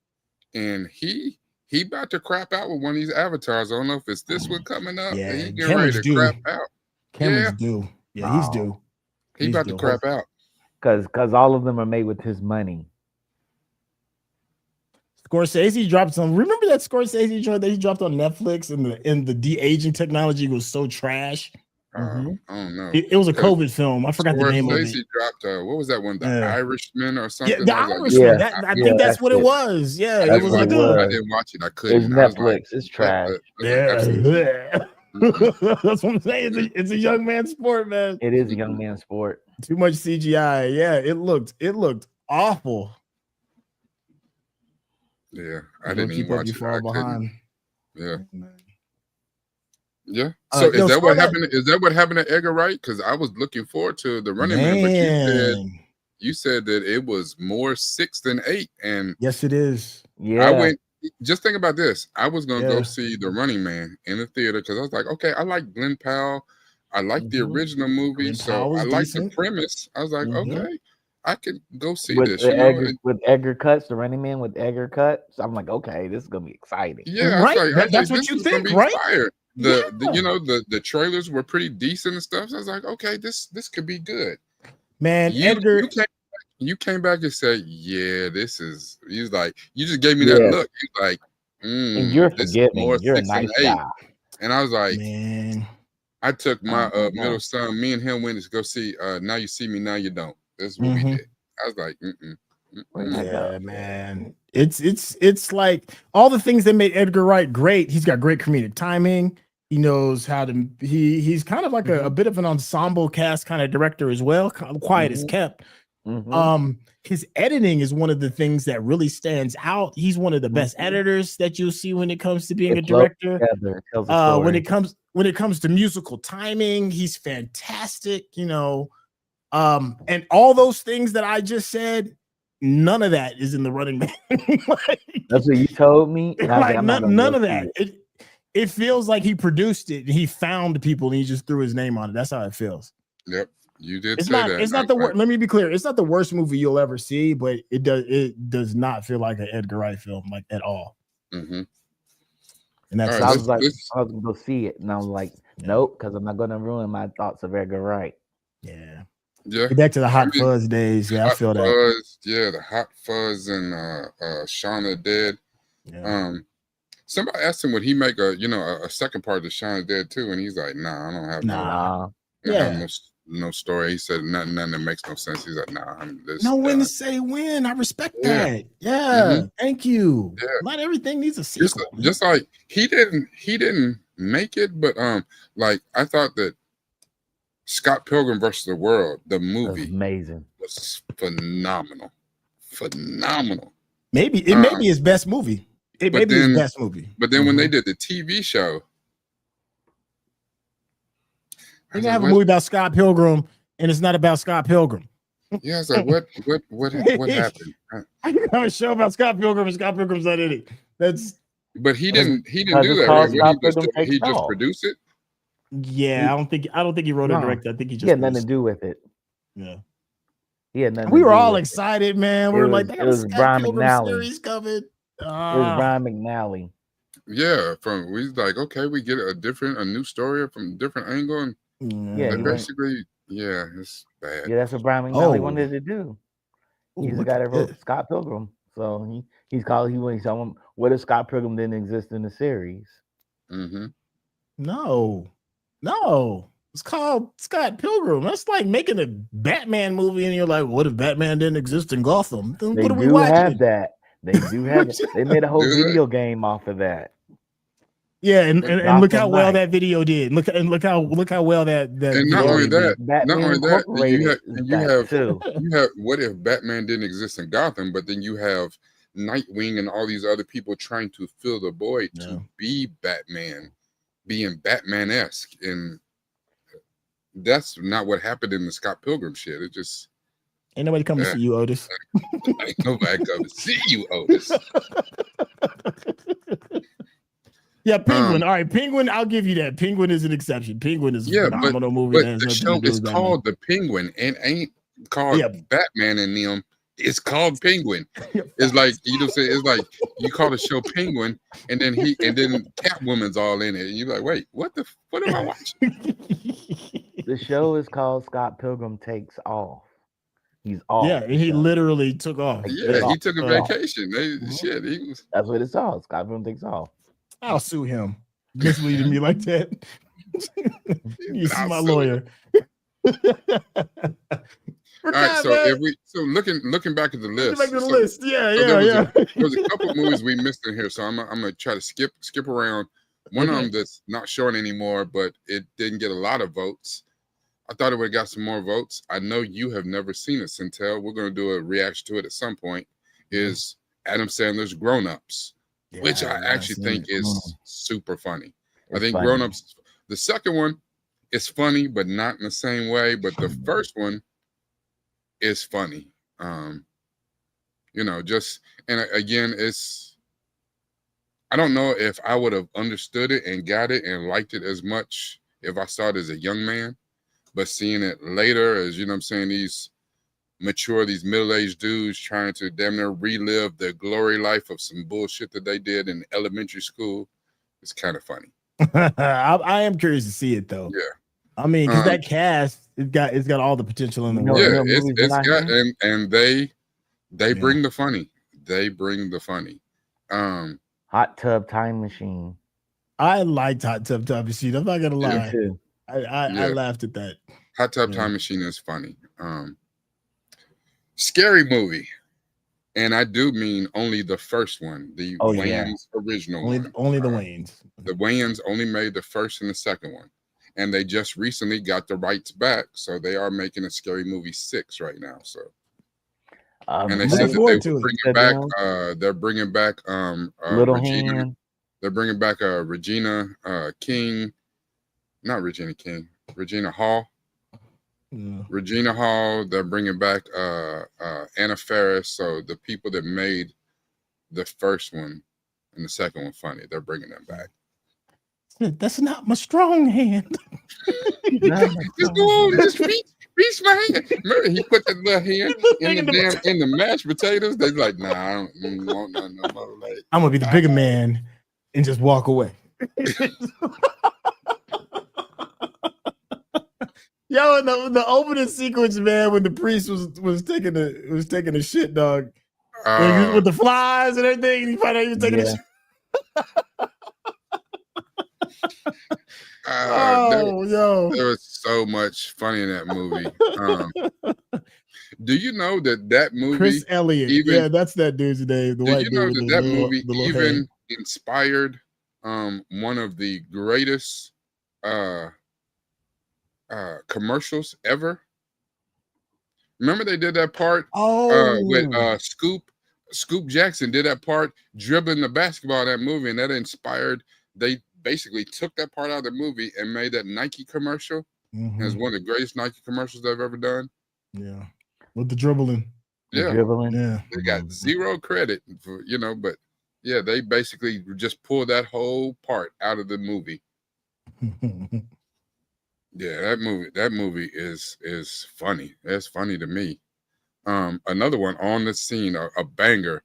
and he about to crap out with one of these avatars. I don't know if it's this one coming up. Yeah, he getting ready to crap out. Cameron's due. Yeah, he's due. He's about to crap out because all of them are made with his money. Scorsese dropped some. Remember that Scorsese joint that he dropped on Netflix, and the de-aging technology was so trash. I don't know. It was a COVID film. I forgot the name of it. Scorsese dropped what was that one? The Irishman or something? Yeah, the Irishman. I think that's what it was. Yeah, it was like I didn't watch it. I couldn't. It's Netflix. It's trash. That's what I'm saying. It's a young man's sport, man. It is a young man's sport. Too much CGI. Yeah, it looked awful. Yeah, I didn't even watch it. Far behind. Yeah. Yeah. So is that what happened? Is that what happened to Edgar Wright? Because I was looking forward to the Running Man, but you said that it was more 6 than 8, and yes, it is. Yeah. I went. Just think about this. I was gonna go see the Running Man in the theater because I was like, okay, I like Glenn Powell. I like the original movie, so I like the premise. I was like, okay, I could go see this. With Edgar Cuts, the Running Man with Edgar Cuts. I'm like, okay, this is gonna be exciting. Yeah, right. That's what you think, right? Fire. The trailers were pretty decent and stuff. So I was like, okay, this could be good. Man, Edgar, you came back and said, yeah, this is. He's like, you just gave me that look. He's like, and you're forgiving. You're a nice guy. And I was like, man, I took my middle son. Me and him went to go see. Now You See Me, Now You Don't. This is what we did. I was like, yeah, man. It's like all the things that made Edgar Wright great. He's got great comedic timing. He knows how to. He's kind of like a bit of an ensemble cast kind of director as well. Quiet as kept. His editing is one of the things that really stands out. He's one of the best editors that you'll see when it comes to being a director. When it comes to musical timing, he's fantastic. And all those things that I just said, none of that is in the Running Man. That's what you told me. None of that. It feels like he produced it and he found people and he just threw his name on it. That's how it feels. Yep, you did. It's not the worst. Let me be clear. It's not the worst movie you'll ever see, but it does not feel like an Edgar Wright film, like at all. And that's I was gonna go see it, and I was like, nope, because I'm not gonna ruin my thoughts of Edgar Wright. Yeah. Get back to the Hot Fuzz days. Yeah, I feel that. Yeah, the Hot Fuzz and Shaun of the Dead. Yeah. Somebody asked him, would he make a second part of Shaun of the Dead too? And he's like, nah, I don't have no story. He said nothing that makes no sense. He's like, nah. When to say when. I respect that. Yeah. Thank you. Yeah. Not everything needs a sequel. Just like he didn't make it, but like I thought that Scott Pilgrim versus the World, the movie, amazing, was phenomenal. Maybe it may be his best movie. It may be his best movie. But then when they did the TV show, they have a movie about Scott Pilgrim, and it's not about Scott Pilgrim. Yeah, I was like, what happened? I can have a show about Scott Pilgrim, and Scott Pilgrim's not in it. But he didn't do that. Right? He just produced it. Yeah, I don't think he wrote it directly. I think he just had nothing to do with it. Yeah. We were all excited, man. We were like, it was Brian McNally series coming. It was Brian McNally. Yeah, we like, okay, we get a new story from a different angle, and basically, it's bad. Yeah, that's what Brian McNally wanted to do. He's the guy that wrote Scott Pilgrim. So he's called. He's telling what if Scott Pilgrim didn't exist in the series? Mm-hmm. No. It's called Scott Pilgrim. That's like making a Batman movie, and you're like, what if Batman didn't exist in Gotham? Then what are we watching? Have that. They do have that. They made a whole video game off of that. Yeah, and look how well that video did. Look how well that and not only that, you have what if Batman didn't exist in Gotham, but then you have Nightwing and all these other people trying to fill the void to be Batman, being Batman-esque, and that's not what happened in the Scott Pilgrim shit. It just ain't nobody coming to see you, Otis. Ain't nobody coming to see you, Otis. Yeah, Penguin. All right, Penguin. I'll give you that. Penguin is an exception. Penguin is a phenomenal movie. But the show is called The Penguin and ain't called Batman and them. It's called Penguin. It's like it's like you call the show Penguin, and then Catwoman's all in it, and you're like, wait, what am I watching? The show is called Scott Pilgrim Takes Off. He's off. Yeah, and he literally took off. Yeah, he took a vacation. That's what it's called. Scott Pilgrim Takes Off. I'll sue him. Misleading me like that. You see my lawyer. All right, so looking back at the list. Yeah. There's a couple of movies we missed in here, so I'm gonna try to skip around. One of them that's not showing anymore, but it didn't get a lot of votes. I thought it would have got some more votes. I know you have never seen it, Centel. We're gonna do a reaction to it at some point. Is Adam Sandler's Grown Ups, which I actually think is super funny. I think Grown Ups, the second one is funny, but not in the same way. But the first one is funny. And again, I don't know if I would have understood it and got it and liked it as much if I saw it as a young man, but seeing it later as, these middle-aged dudes trying to damn near relive the glory life of some bullshit that they did in elementary school, it's kind of funny. I am curious to see it though. Yeah. I mean, because that cast, it's got all the potential in the world. Yeah, it's got, and they bring the funny. They bring the funny. Hot Tub Time Machine. I liked Hot Tub Time Machine. I'm not gonna lie. I laughed at that. Hot Tub Time Machine is funny. Scary Movie, and I do mean only the first one, the Wayans original one. Only the Wayans. The Wayans only made the first and the second one. And they just recently got the rights back, so they are making a Scary Movie 6 right now. So, and they said that they were bringing back. They're bringing back Little Regina. Hand. They're bringing back Regina King, not Regina King, Regina Hall. Yeah. Regina Hall. They're bringing back Anna Faris. So the people that made the first one and the second one funny, they're bringing them back. That's not my strong hand. Just go on, just reach my hand. Remember, he put that little hand in the mashed potatoes. They're like, nah, I don't want nothing no more. Like, I'm gonna be the bigger man and just walk away. Yo, in the opening sequence, man, when the priest was taking a shit, dog, with the flies and everything, and he found out he was taking a shit. There was so much funny in that movie. Do you know that movie? Chris Elliott, that's that dude's name. The white dude. That movie even inspired one of the greatest commercials ever? Remember they did that part with Scoop Jackson did that part dribbling the basketball in that movie, and that inspired. They basically took that part out of the movie and made that Nike commercial. Mm-hmm. It's one of the greatest Nike commercials they've ever done. Yeah, with the dribbling. Yeah, yeah. They got zero credit for but yeah, they basically just pulled that whole part out of the movie. Yeah, that movie is funny. It's funny to me. Another one on the scene, a banger.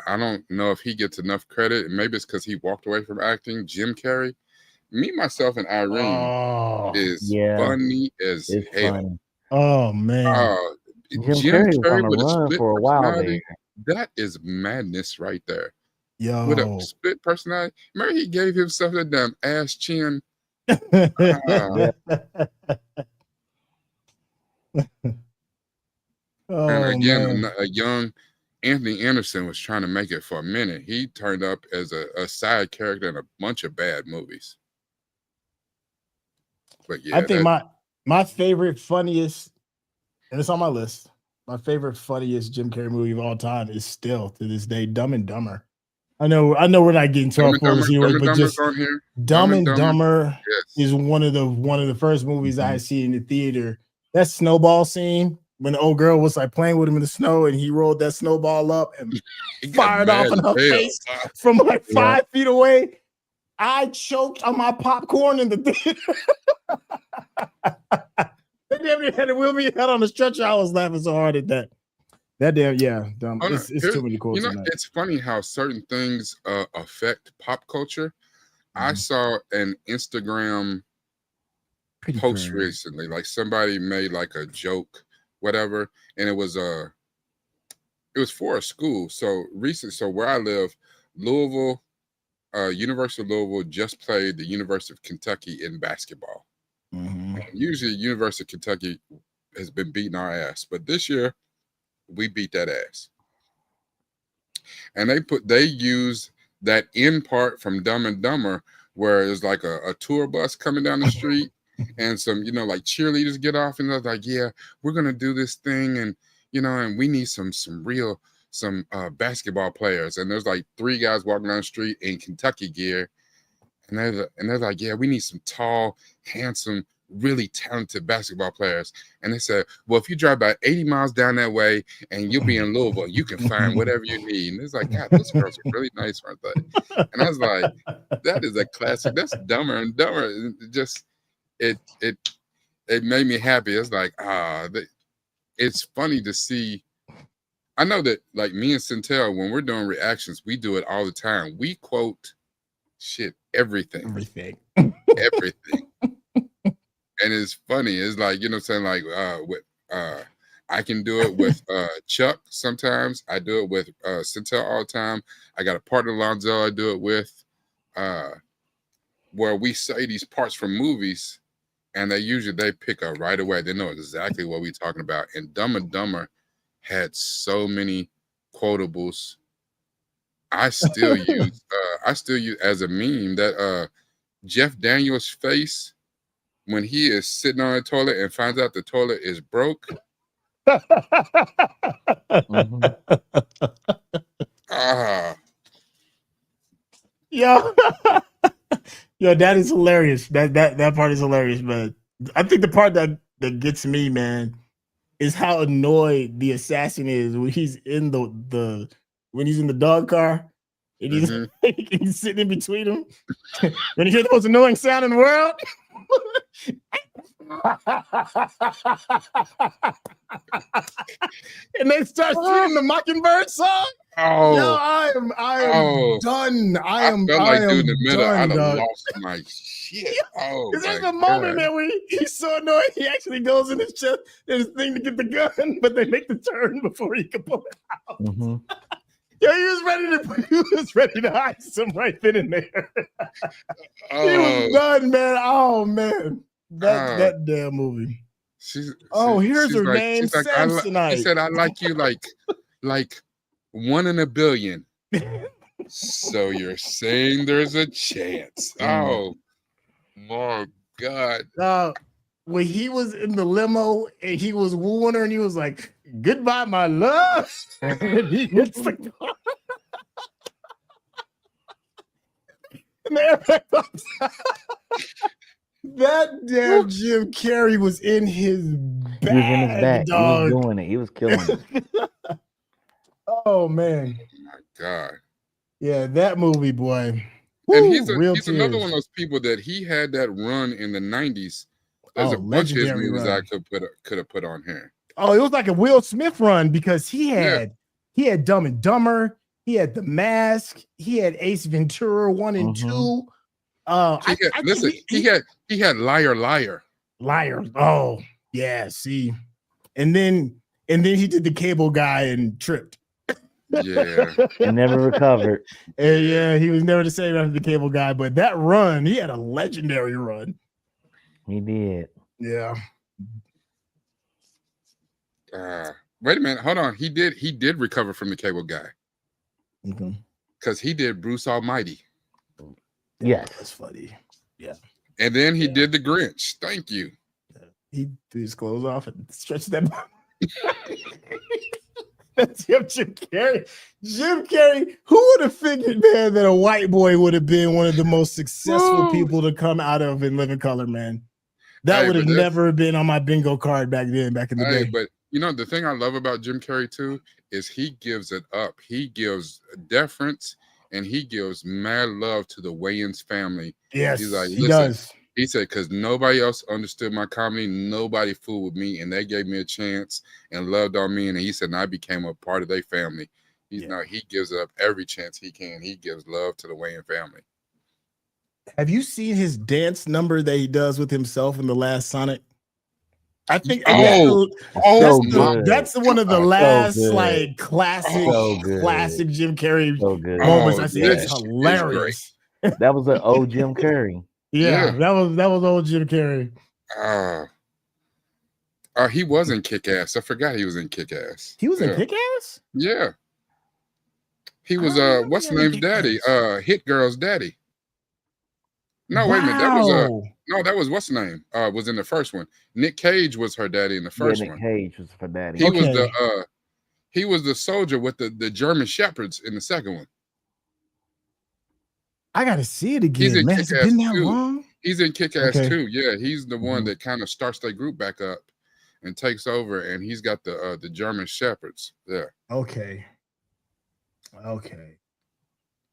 I don't know if he gets enough credit. Maybe it's because he walked away from acting. Jim Carrey, Me, Myself, and Irene is funny as hell. Funny. Oh man, Jim Carrey with a split for a while personality. that is madness right there. Yo, with a split personality. Remember, he gave himself a damn ass chin. And again, a young Anthony Anderson was trying to make it for a minute. He turned up as a side character in a bunch of bad movies. But yeah, I think my favorite, funniest, and it's on my list. My favorite, funniest Jim Carrey movie of all time is still to this day Dumb and Dumber. I know we're not getting to our full zero, but just on here. Dumb and Dumber is one of the first movies I see in the theater. That snowball scene when the old girl was like playing with him in the snow and he rolled that snowball up and fired off in her face from like 5 feet away. I choked on my popcorn in the theater. They damn near had to wheel me out on the stretcher. I was laughing so hard at that. That damn dumb. It's too many quotes. It's funny how certain things affect pop culture. I saw an Instagram post recently, like somebody made like a joke, whatever, and it was for a school. So where I live, Louisville, University of Louisville just played the University of Kentucky in basketball. Usually, University of Kentucky has been beating our ass, but this year we beat that ass. And they used that end part from Dumb and Dumber where it's like a tour bus coming down the street and some, like cheerleaders get off and they're like, yeah, we're going to do this thing. And, and we need some basketball players. And there's like 3 guys walking down the street in Kentucky gear. And they're like, yeah, we need some tall, handsome, really talented basketball players. And they said, well, if you drive about 80 miles down that way and you'll be in Louisville, you can find whatever you need. And it's like, God, those girls are really nice, aren't they? And I was like, that is a classic. That's Dumber and Dumber. It made me happy. It's like, it's funny to see. I know that like me and Centel, when we're doing reactions, we do it all the time. We quote everything. And it's funny. It's like, I can do it with Chuck sometimes. I do it with Centel all the time. I got a partner, Lonzo, I do it with, where we say these parts from movies, and they pick up right away. They know exactly what we're talking about. And Dumb and Dumber had so many quotables. I still use as a meme that Jeff Daniels' face when he is sitting on a toilet and finds out the toilet is broke. Yo, that is hilarious. That part is hilarious, man. I think the part that gets me, man, is how annoyed the assassin is when he's in the dog car and he's sitting in between them. When you hear the most annoying sound in the world. And they start singing the Mockingbird song. I am done. I am done, in the middle. I'd have lost my shit. Because there's a moment there where he's so annoyed he actually goes in his chest and his thing to get the gun, but they make the turn before he can pull it out. Yo, he was ready to hide some right then and there. He was done, man. Oh man. That damn movie. Here's her name. Samsonite. He said, I like you like 1 in a billion. So you're saying there's a chance. Oh my God. When he was in the limo and he was wooing her and he was like, goodbye, my love. And he hits the car. And the airplane pops out. That damn Jim Carrey was in his bag. He was in his bag. Dog. He was doing it. He was killing it. Oh man. Oh my God. Yeah, that movie, boy. And he's another one of those people that he had that run in the 90s. There's a bunch of his movies I could have put on here. Oh, it was like a Will Smith run because he had Dumb and Dumber, he had The Mask, he had Ace Ventura 1 and 2. He had Liar Liar. Oh, yeah, see. And then he did the cable guy and tripped. Yeah. And never recovered. And yeah, he was never the same after the Cable Guy. But that run, he had a legendary run. He did. Yeah. Wait a minute. Hold on. He did recover from the Cable Guy. Because he did Bruce Almighty. Yes. That's funny. Yeah. And then he did the Grinch. Thank you. He threw his clothes off and stretched them. That's Jim Carrey. Jim Carrey. Who would have figured, man, that a white boy would have been one of the most successful people to come out of In Living Color, man? That would have never been on my bingo card back in the day. But you know, the thing I love about Jim Carrey too is he gives it up. He gives deference and he gives mad love to the Wayans family. Yes, he's like, he does. He said, because nobody else understood my comedy, nobody fooled with me, and they gave me a chance and loved on me. And he said, and I became a part of their family. He gives up every chance he can. He gives love to the Wayans family. Have you seen his dance number that he does with himself in the last Sonic? I think that's one of the last like classic Jim Carrey moments. I see it's hilarious. That was an old Jim Carrey. Yeah, that was old Jim Carrey. He was in Kick-Ass. I forgot he was in Kick-Ass. He was in Kick-Ass? Yeah. He was what's the name's daddy? Hit Girl's daddy. No, wait a minute. That was what's the name? Was in the first one. Nick Cage was her daddy in the first one. Nick Cage was her daddy. He was the soldier with the German shepherds in the second one. I gotta see it again. Man, it's been that long. He's in Kick-Ass too. Yeah, he's the one that kind of starts their group back up and takes over, and he's got the German shepherds. Yeah. Okay.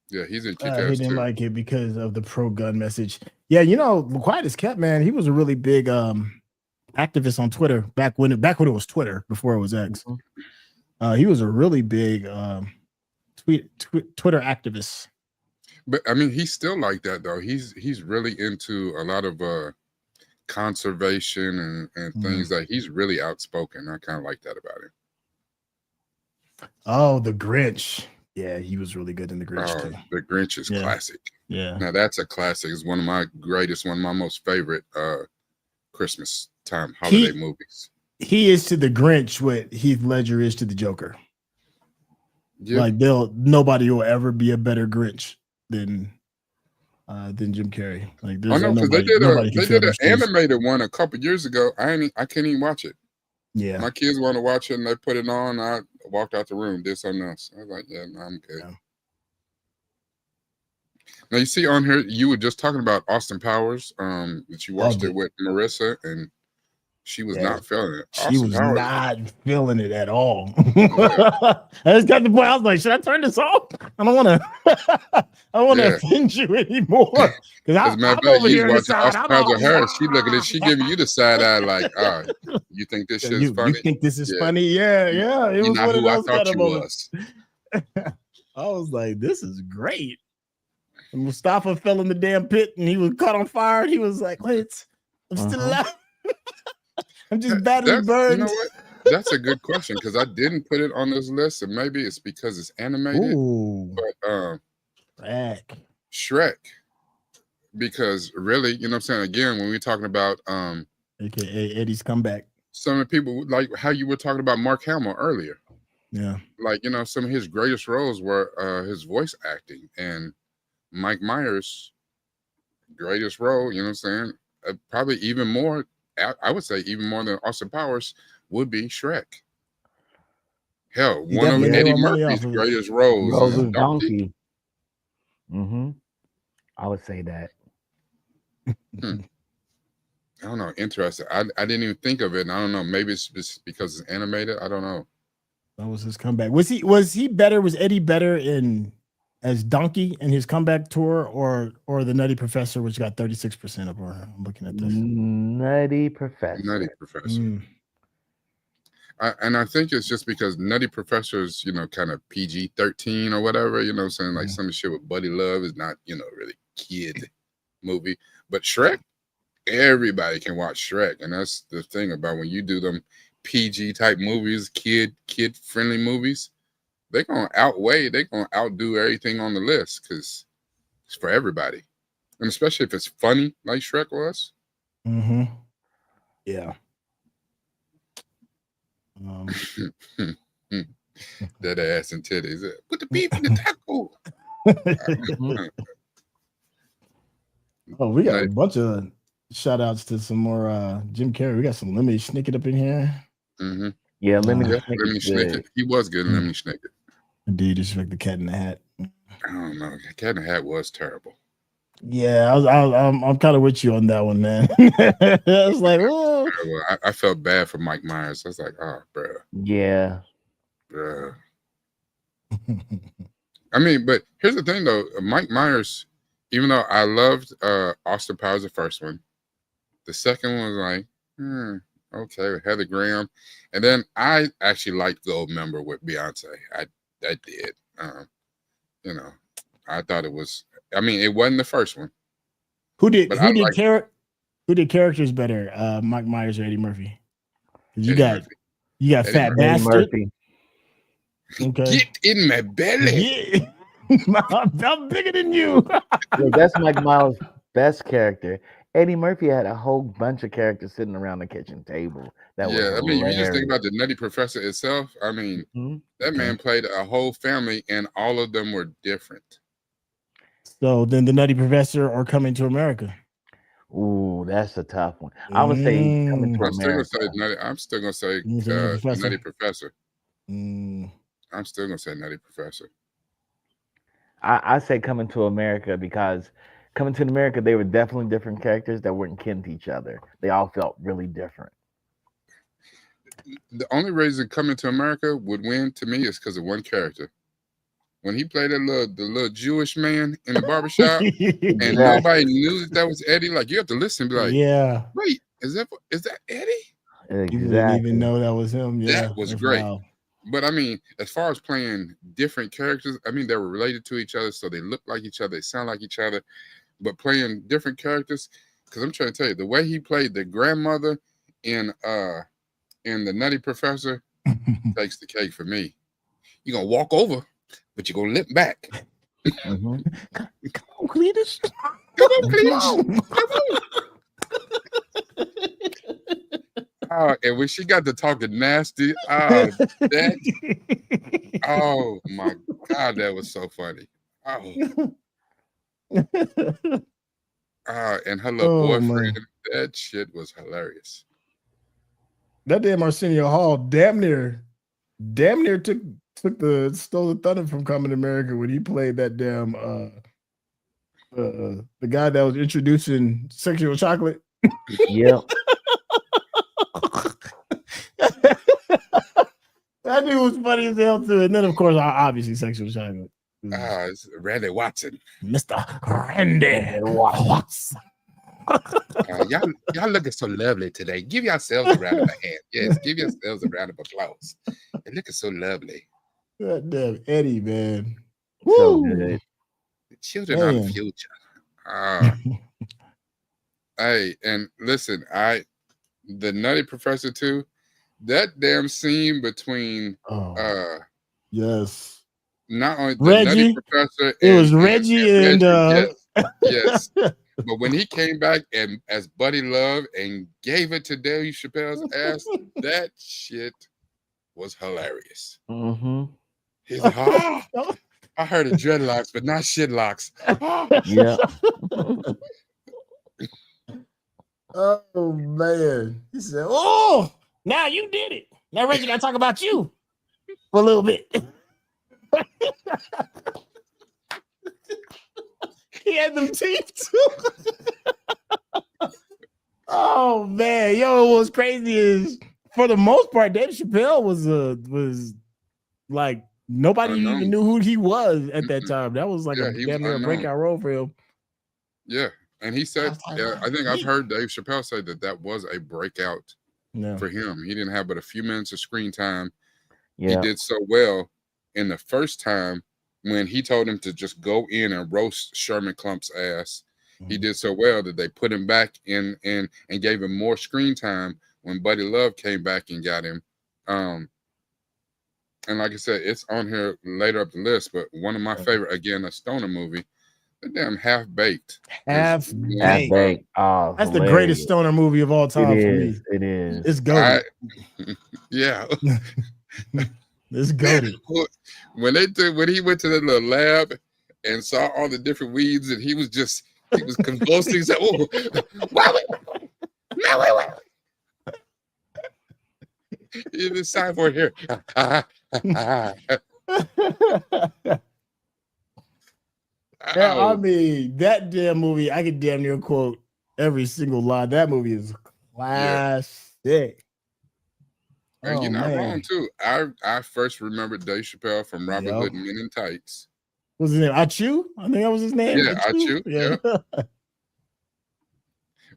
Yeah, he's in Kick-Ass too. He didn't like it because of the pro-gun message. Yeah, you know, Quiet as Kept, man, he was a really big activist on Twitter back when it was Twitter before it was X. He was a really big Twitter activist. But I mean, he's still like that though. He's really into a lot of conservation and things like he's really outspoken. I kind of like that about him. Oh, the Grinch. Yeah, he was really good in the Grinch too. The Grinch is classic. Yeah. Now that's a classic. It's one of my most favorite Christmas time holiday movies. He is to the Grinch what Heath Ledger is to the Joker. Yeah. Like nobody will ever be a better Grinch than Jim Carrey. Like there's because they did an animated one a couple years ago. I can't even watch it. Yeah, my kids want to watch it and they put it on. I walked out the room, did something else. I was like, yeah, no, I'm good. Yeah. Now you see on here, you were just talking about Austin Powers. That you watched it with Marissa and she was not feeling it. She was not feeling it at all. I just got the point. I was like, should I turn this off? I don't want to offend you anymore. Because I'm over here watching Austin Powers with her. She looking at it. She giving you the side eye like, you think this shit is funny? You think this is funny? Yeah. It was not who I thought you was. I was like, this is great. And Mustafa fell in the damn pit and he was caught on fire. And he was like, wait, I'm still alive. I'm just badly burned. You know what? That's a good question because I didn't put it on this list, and maybe it's because it's animated. Ooh. But Shrek. Because really, you know what I'm saying? Again, when we're talking about AKA Eddie's comeback. Some of the people like how you were talking about Mark Hamill earlier. Yeah. Like, you know, some of his greatest roles were his voice acting, and Mike Myers' greatest role, you know what I'm saying? Probably even more. I would say even more than Austin Powers would be Shrek. Hell, one of Eddie Murphy's greatest roles is Donkey. I would say that. I don't know. Interesting. I didn't even think of it. And I don't know. Maybe it's just because it's animated. I don't know. That was his comeback. Was he better? Was Eddie better as Donkey in his comeback tour, or the Nutty Professor, which got 36% of our? I'm looking at this. Nutty Professor. I think it's just because Nutty Professor is, you know, kind of PG-13 or whatever, you know what I'm saying? Like some of the shit with Buddy Love is not, you know, really kid movie. But Shrek, everybody can watch Shrek. And that's the thing about when you do them PG type movies, kid friendly movies, they're gonna outdo everything on the list because it's for everybody, and especially if it's funny like Shrek was. Yeah. That ass and titties. Put the beef in the taco. Oh, we got a bunch of shout outs to some more Jim Carrey. We got some Lemony Snicket up in here. Yeah, Lemony Snicket. He was good. Lemony Snicket. Indeed, disrespect the Cat in the Hat. I don't know. Cat in the Hat was terrible. Yeah, I'm kind of with you on that one, man. I was like, oh. I felt bad for Mike Myers. I was like, oh, bro. Yeah. Bro. I mean, but here's the thing, though. Mike Myers, even though I loved Austin Powers, the first one, the second one was like, okay, with Heather Graham. And then I actually liked Goldmember with Beyonce. I did. You know, I thought it was. I mean, it wasn't the first one. Who did characters better, Mike Myers or Eddie Murphy? You got Eddie Fat Murphy. Bastard. Murphy. Okay. Get in my belly. Yeah. I'm bigger than you. Yeah, that's Mike Myers' best character. Eddie Murphy had a whole bunch of characters sitting around the kitchen table. That was I mean, you just think about the Nutty Professor itself. I mean, that man played a whole family, and all of them were different. So then the Nutty Professor or Coming to America? Ooh, that's a tough one. I would say Coming to America. I'm still gonna say Nutty Professor. I'm still gonna say Nutty Professor. I say Coming to America because Coming to America, they were definitely different characters that weren't kin to each other. They all felt really different. The only reason Coming to America would win to me is because of one character. When he played the little Jewish man in the barbershop, and nobody knew that was Eddie, like you have to listen and be like, yeah, wait, is that Eddie? Exactly. You didn't even know that was him. Yeah, that was great. Wild. But I mean, as far as playing different characters, I mean, they were related to each other, so they look like each other, they sound like each other. But playing different characters, because I'm trying to tell you, the way he played the grandmother in the Nutty Professor takes the cake for me. You're gonna walk over, but you're gonna limp back. Come on, Cletus. Come on, Cletus. Come on. And when she got to talking nasty, oh my God, that was so funny. And her little boyfriend, man. That shit was hilarious. That damn Arsenio Hall damn near stole the thunder from Coming to America when he played that damn the guy that was introducing sexual chocolate. Yep. That dude was funny as hell too. And then of course obviously sexual chocolate. It's Randy Watson. Mr. Randy Watson. Y'all looking so lovely today. Give yourselves a round of hand. Yes, give yourselves a round of applause. You're looking so lovely. God damn Eddie, man. So good. The children are the future. Hey, and listen, the Nutty Professor too. That damn scene between yes. Not only the Reggie, Nutty Professor, it was Reggie and yes. But when he came back and as Buddy Love and gave it to Dave Chappelle's ass, that shit was hilarious. He's like, I heard of dreadlocks, but not shitlocks. Yeah. Oh man. He said, oh, now you did it. Now Reggie gotta talk about you for a little bit. He had them teeth too. Oh man, what's crazy is for the most part, Dave Chappelle was like nobody even knew who he was at that time. That was like a damn near breakout role for him. Yeah, and he said, I think I've heard Dave Chappelle say that was a breakout for him. He didn't have but a few minutes of screen time. Yeah. He did so well in the first time when he told him to just go in and roast Sherman Klump's ass. He did so well that they put him back in and gave him more screen time when Buddy Love came back and got him. and like I said, it's on here later up the list. But one of my favorite, again, a stoner movie, the damn Half Baked. Half Baked. Oh, that's the greatest stoner movie of all time for me. It is. It's goated. Yeah. It's goated. When he went to the little lab and saw all the different weeds, and he was convulsing. He said, "Oh, wait. It's time for here." Yeah, I mean, that damn movie, I could damn near quote every single line. That movie is classic. And you're not wrong, too. I first remembered Dave Chappelle from Robin Hood and Men in Tights. What's his name? Achu? I think that was his name. Yeah, Achu. Yeah.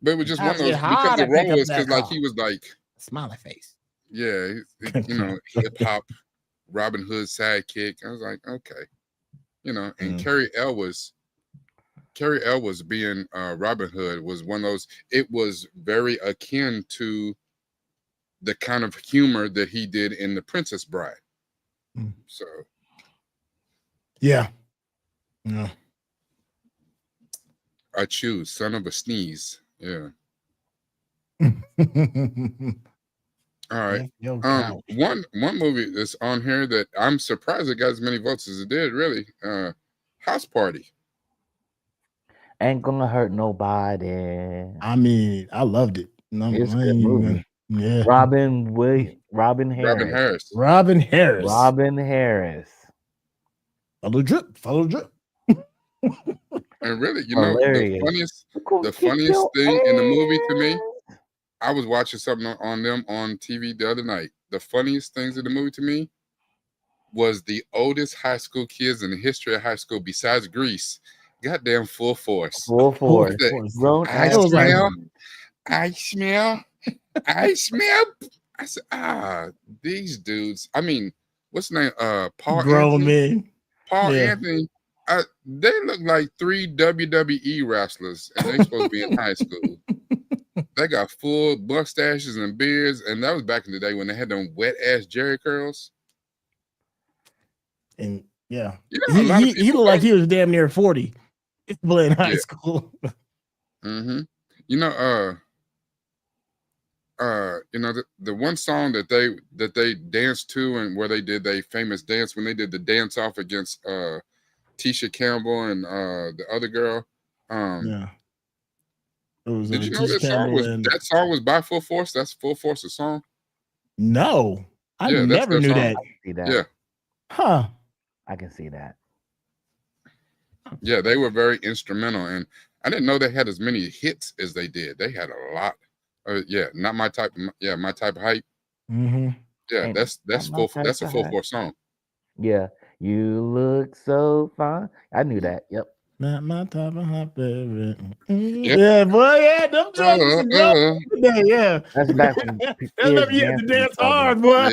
But it was just one of those, because the role was because he was like smiley face. Yeah, hip hop Robin Hood sidekick. I was like, okay. And Carrie Elwes being Robin Hood was one of those, it was very akin to the kind of humor that he did in The Princess Bride. So yeah. I choose son of a sneeze. Yeah. All right. One movie that's on here that I'm surprised it got as many votes as it did, really. House Party. Ain't gonna hurt nobody. I mean, I loved it. It's a good movie. Yeah. Robin Harris. Robin Harris. Follow drip. And really, the funniest thing in the movie to me, I was watching something on them on TV the other night. The funniest things in the movie to me was the oldest high school kids in the history of high school besides Grease. Goddamn Full Force. Full Force. I smell. I said, these dudes. I mean, what's the name? Paul Grown men. Paul Anthony. They look like 3 WWE wrestlers, and they're supposed to be in high school. They got full mustaches and beards, and that was back in the day when they had them wet ass Jerry curls. And yeah, he looked like he was damn near 40. In high school. Mm-hmm. The one song that they danced to, and where they did their famous dance when they did the dance off against Tisha Campbell and the other girl. Did you know that song was by Full Force? That's Full Force's song. No, I never knew that. Yeah. Huh. I can see that. Yeah, they were very instrumental, and I didn't know they had as many hits as they did. They had a lot. Not my type. My type of hype. Mm-hmm. Yeah, that's full. That's a Full Force song. Yeah, you look so fine. I knew that. Yep. Not my type of hype, baby. Yeah, boy. Yeah, them jokes. Yeah, that's back when you had to dance hard, boy.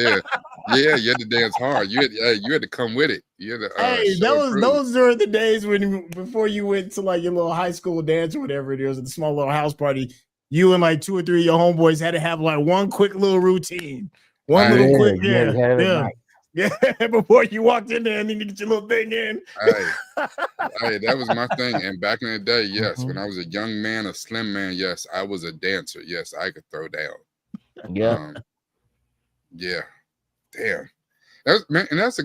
Yeah, you had to dance hard. You had to come with it. You had to, those are the days before you went to like your little high school dance or whatever it is, at the small little house party. You and like 2 or 3 of your homeboys had to have like one quick little routine, before you walked in there and then you get your little thing in. Hey, that was my thing. And back in the day, yes, when I was a young man, a slim man, yes, I was a dancer. Yes, I could throw down. Yeah. Yeah. Damn. That's a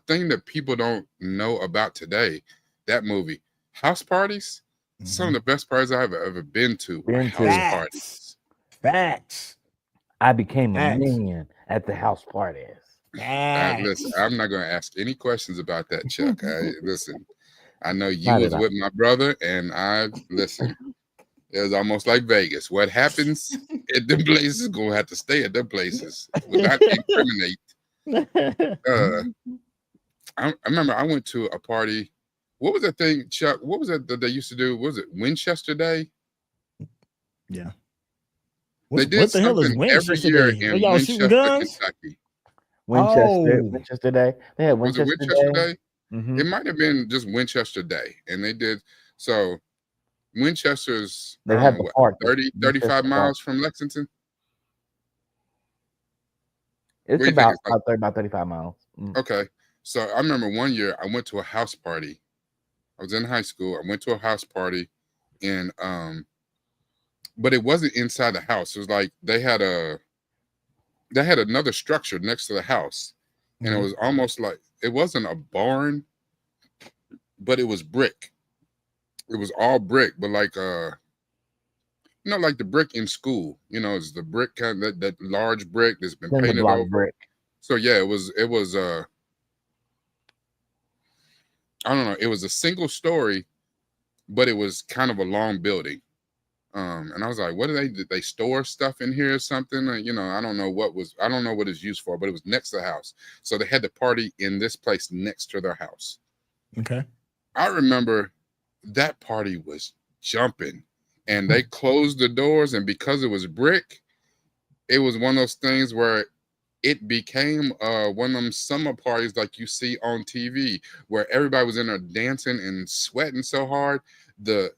thing that people don't know about today. That movie, House Parties. Some of the best parties I've ever been to were house parties. Facts. I became a minion at the house parties. Listen, I'm not going to ask any questions about that, Chuck. Listen, I know you was with my brother, and listen. It was almost like Vegas. What happens at them places going to have to stay at them places without incriminate. I remember I went to a party. What was that thing, Chuck? What was it that they used to do? Was it Winchester Day? Yeah. They did something every year in Winchester, Kentucky. Winchester Day. They had Winchester Day. Mm-hmm. It might have been just Winchester Day, and they did so. Winchester's 35 miles from Lexington. It's about 35 miles. Okay. So I remember one year I went to a house party. I was in high school. I went to a house party, and but it wasn't inside the house. It was like they had another structure next to the house, and it was almost like it wasn't a barn, but it was brick. It was all brick, but like like the brick in school. It's the brick kind of that large brick that's been painted over. Brick. So yeah, it was I don't know. It was a single story, but it was kind of a long building. And I was like, what did they store stuff in here or something? I don't know what it's used for, but it was next to the house. So they had the party in this place next to their house. Okay. I remember that party was jumping, and they closed the doors, and because it was brick, it was one of those things where it became one of them summer parties like you see on TV, where everybody was in there dancing and sweating so hard. The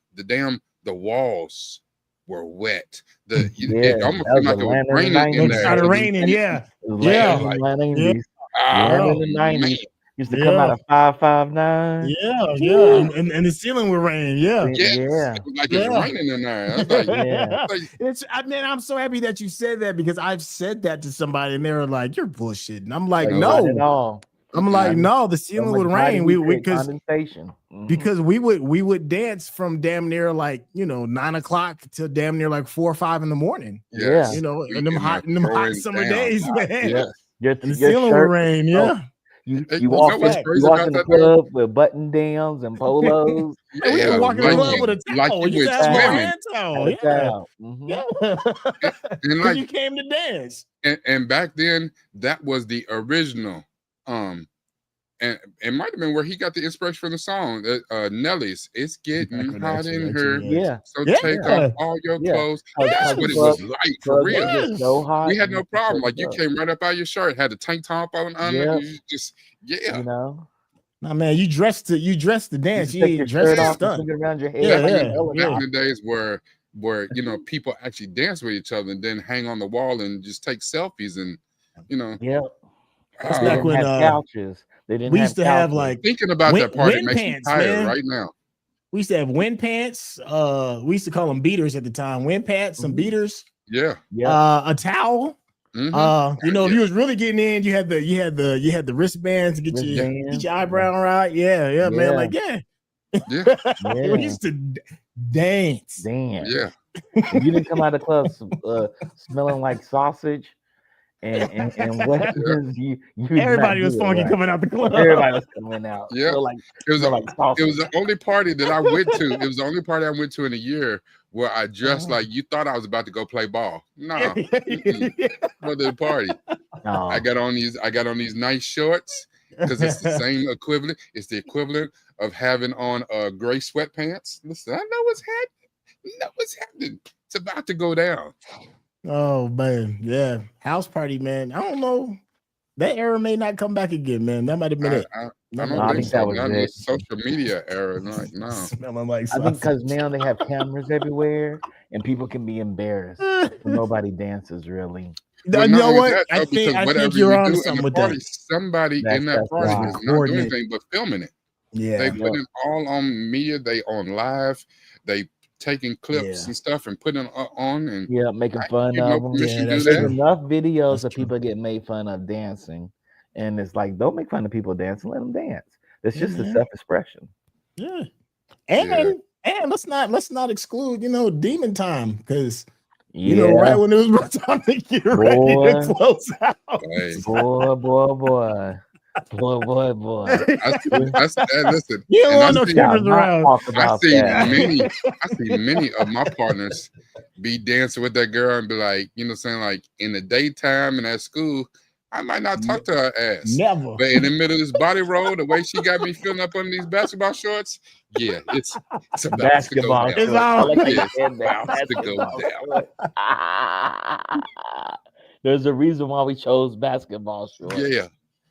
walls were wet. It almost seemed like it was raining in there. It started raining, yeah. In the 90s. Used to come out of 559. Yeah. And the ceiling would rain. Yeah. It was like it's raining in there. I was like, man, I'm so happy that you said that, because I've said that to somebody and they were like, "You're bullshitting." I'm like, no. Not at all. I'm like, no, the ceiling would rain. Because we would dance from damn near 9 o'clock till damn near 4 or 5 in the morning. Yes. In them hot summer days, man. Yeah. And the ceiling would rain. Yeah. You walk in the club with button downs and polos. We would walk in the club with a towel. You have a hand towel. Yeah. Because you came to dance. And back then, that was the original. And it might have been where he got the inspiration from the song, Nelly's "It's Getting Hot in Here." Yeah. So take off all your clothes. That's what it was like for real. So hot. We had no problem. Like you came right up out of your shirt, had the tank top on under. You just Nah, man, you dressed to dance. You ain't dressed to stunt around your head. Back in the days where people actually dance with each other and then hang on the wall and just take selfies and It's back when couches. We used to have thinking about that party makes me tired right now. We used to have wind pants. We used to call them beaters at the time. Wind pants, some beaters. Yeah. A towel. If you was really getting in, you had the wristbands to get your eyebrow right. Yeah, man. We used to dance. Yeah. You didn't come out of the club smelling like sausage. And what you everybody was funky coming out the club. Everybody was coming out. Yeah, it was the only party that I went to. It was the only party I went to in a year where I dressed like you thought I was about to go play ball. No, go to the party. No. I got on these nice shorts because it's the same equivalent. It's the equivalent of having on gray sweatpants. Listen, I know what's happening. It's about to go down. Oh man, yeah, house party, man. I don't know. That era may not come back again, man. That might have been it. I don't think so. Not in the social media era, no. Smelling like I think because now they have cameras everywhere, and people can be embarrassed. Nobody dances really. You know what? I think you're on something with that. Somebody in that party is not doing anything but filming it. Yeah, they put it all on media. They on live. They taking clips and stuff and putting on and making fun of them. There's enough videos of people getting made fun of dancing, and it's like, don't make fun of people dancing, let them dance. It's just a self-expression. Yeah, and let's not exclude demon time, because right when it was time to get ready to close out. Boy. Listen, you don't want no cameras around. I see many of my partners be dancing with that girl and be like, like in the daytime and at school, I might not talk to her ass. Never. But in the middle of this body roll, the way she got me filling up under these basketball shorts, it's about basketball. To go down. It's about to go down. There's a reason why we chose basketball shorts. Yeah.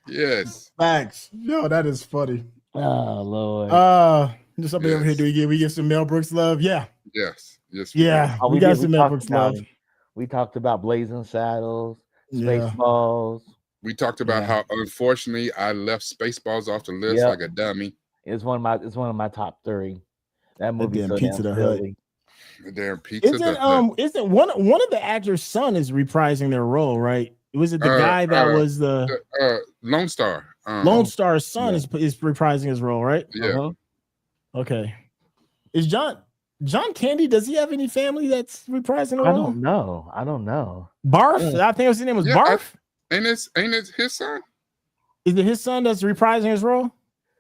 Yes. Thanks. Yo, that is funny. Oh Lord. Just up over here. Do we get some Mel Brooks love? Yeah. Yes. Yeah. We got some Mel Brooks love. We talked about Blazing Saddles, Spaceballs. We talked about how unfortunately I left Spaceballs off the list like a dummy. It's one of my top 3. That movie so Pizza damn the Hut. silly. The damn Pizza the Hut. Isn't one of the actors' son is reprising their role, right? Was it the guy that was the Lone Star? Lone Star's son is reprising his role, right? Yeah. Okay. Is John Candy? Does he have any family that's reprising the role? I don't know. Barf. I think his name was Barf. Ain't it his son? Is it his son that's reprising his role?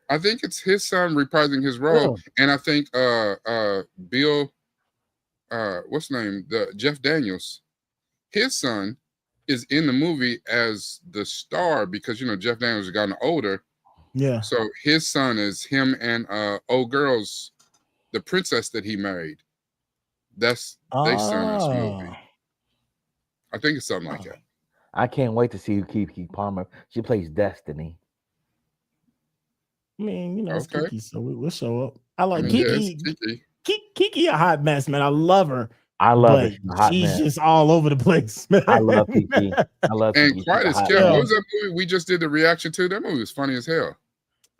I think it's his son reprising his role, and I think Bill, what's his name? Jeff Daniels, his son is in the movie as the star because Jeff Daniels has gotten older. Yeah. So his son is him and old girls, the princess that he married. That's their son in this movie. I think it's something like that. I can't wait to see Keke Palmer. She plays Destiny. I mean, it's Kiki, so we'll show up. I like Kiki. Kiki a hot mess, man. I love her. I love her. She's just all over the place, man. I love Kiki. And Quiet as Kept. What was that movie we just did the reaction to? That movie was funny as hell.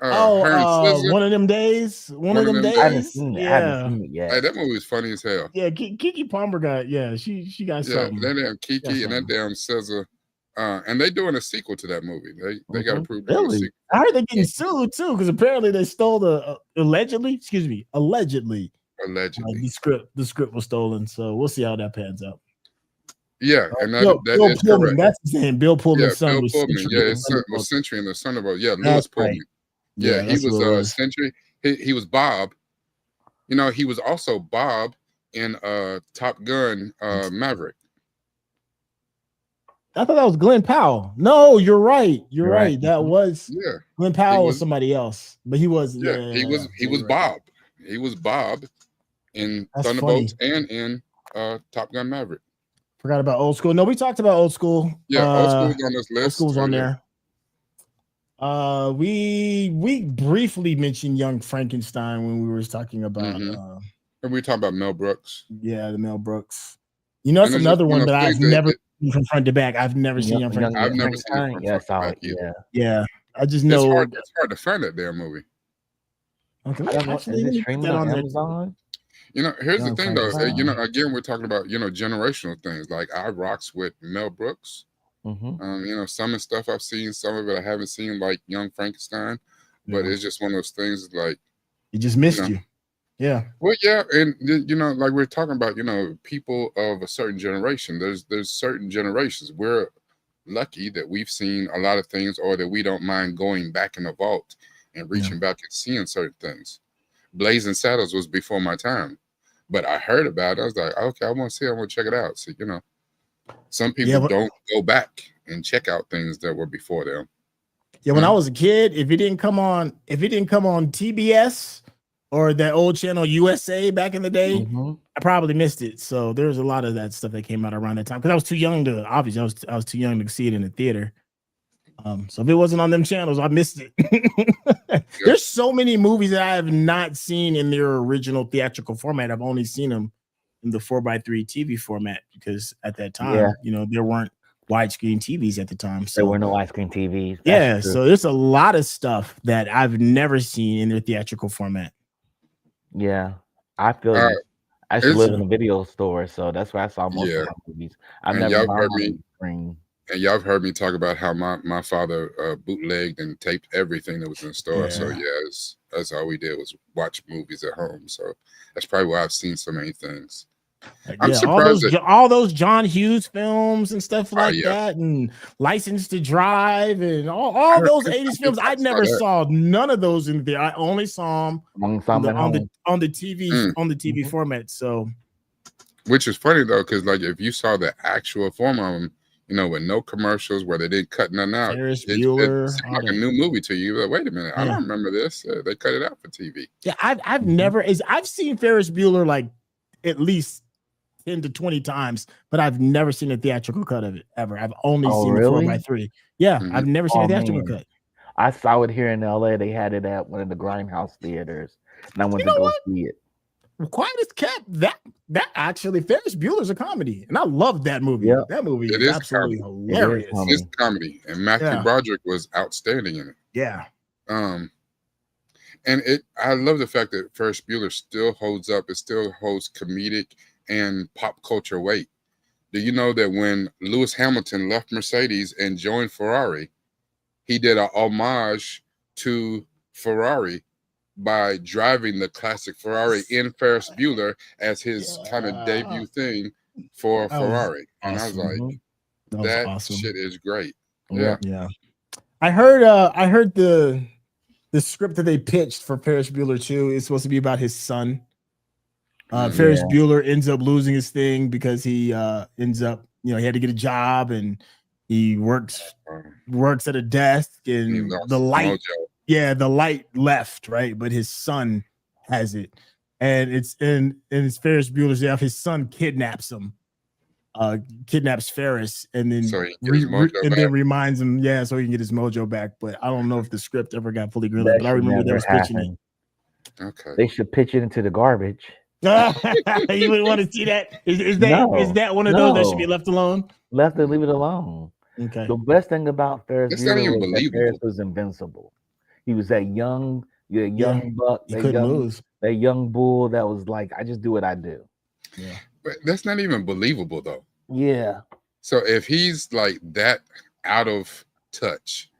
One of them days. One of them days. I haven't seen it yet. Hey, that movie was funny as hell. Yeah, Kiki Palmer got she got something. That damn Kiki and that damn SZA. And they doing a sequel to that movie. They got approved. Really? I heard they're getting sued too because apparently they stole the allegedly. The script was stolen. So we'll see how that pans out. Yeah, and that Bill is Pullman, correct. That's his name. Bill Pullman's son Bill was Pullman. Century. His son was Century and the son of Lewis Pullman. Right. Yeah, he was Century. He was Bob. He was also Bob in Top Gun Maverick. I thought that was Glenn Powell. No, you're right. You're right. That was Glenn Powell was somebody else, but he was. He was Bob. He was Bob in Thunderbolts and in Top Gun Maverick. Forgot about Old School. No, we talked about Old School. Yeah, Old School's on this list. Old School's on there. We briefly mentioned Young Frankenstein when we were talking about. And we were talking about Mel Brooks. Yeah, the Mel Brooks. That's another one that I've never seen from front to back. I've never seen Young Frankenstein. I've never seen it from front to back either. Yeah. I just know it's hard to find that damn movie. Okay, is it streaming on Amazon? Here's the thing though. Again, we're talking about generational things. Like I rocks with Mel Brooks. Some of the stuff I've seen, some of it I haven't seen, like Young Frankenstein. But it's just one of those things like it just missed you. Yeah. Well, yeah, and like we're talking about, people of a certain generation. There's certain generations. We're lucky that we've seen a lot of things, or that we don't mind going back in the vault and reaching back and seeing certain things. Blazing Saddles was before my time, but I heard about it. I was like, okay, I want to see it. I want to check it out. So, some people don't go back and check out things that were before them. Yeah, when I was a kid, if it didn't come on TBS or that old channel USA back in the day, I probably missed it. So there's a lot of that stuff that came out around that time because I was too young to. Obviously, I was too young to see it in the theater. So if it wasn't on them channels, I missed it. There's so many movies that I have not seen in their original theatrical format. I've only seen them in the 4x3 TV format because at that time, there weren't widescreen TVs at the time. So there were no widescreen TVs. That's true. So there's a lot of stuff that I've never seen in their theatrical format. Yeah, I feel like I used to live in a video store, so that's where I saw most of my movies. I've never heard me screen. And y'all have heard me talk about how my father bootlegged and taped everything that was in the store. Yeah. So that's all we did was watch movies at home. So that's probably why I've seen so many things. I'm surprised all those John Hughes films and stuff like that, and License to Drive and all those 80s films. I never saw none of those in there. I only saw them on the TV format. So, which is funny though, because like if you saw the actual form of them, with no commercials where they didn't cut nothing out, it seemed like a new movie to you. You're like, wait a minute, I don't remember this. They cut it out for TV. Yeah, I've seen Ferris Bueller like at least 10 to 20 times, but I've never seen a theatrical cut of it ever. I've only seen it 4x3. Yeah, I've never seen a theatrical cut. I saw it here in LA. They had it at one of the Grindhouse theaters, and I went to go see it. Quiet as Kept. That actually Ferris Bueller's a comedy, and I loved that movie. Yep. That movie It is is absolutely It is hilarious. comedy. It's comedy, and Matthew Yeah. Broderick was outstanding in it. Yeah. And I love the fact that Ferris Bueller still holds up. It still holds comedic and pop culture weight. Do you know that when Lewis Hamilton left Mercedes and joined Ferrari, he did an homage to Ferrari by driving the classic Ferrari in Ferris Bueller as his kind of debut thing for Ferrari. And I was like, that awesome. shit is great. Yeah. Yeah. I heard the script that they pitched for Ferris Bueller 2 is supposed to be about his son. Ferris Bueller ends up losing his thing because he ends up, he had to get a job and he works at a desk and the light, the light left, right? But his son has it. And it's Ferris Bueller's Day Off. His son kidnaps him. Kidnaps Ferris and then then reminds him, so he can get his mojo back. But I don't know if the script ever got fully greenlit. But I remember they was pitching it. Okay, they should pitch it into the garbage. You would want to see that? Is that one of those that should be left alone? Leave it alone. Okay. The best thing about Ferris Bueller was that Ferris was invincible. He was that young buck, that young bull that was like, I just do what I do. Yeah. But that's not even believable though. Yeah. So if he's like that out of touch,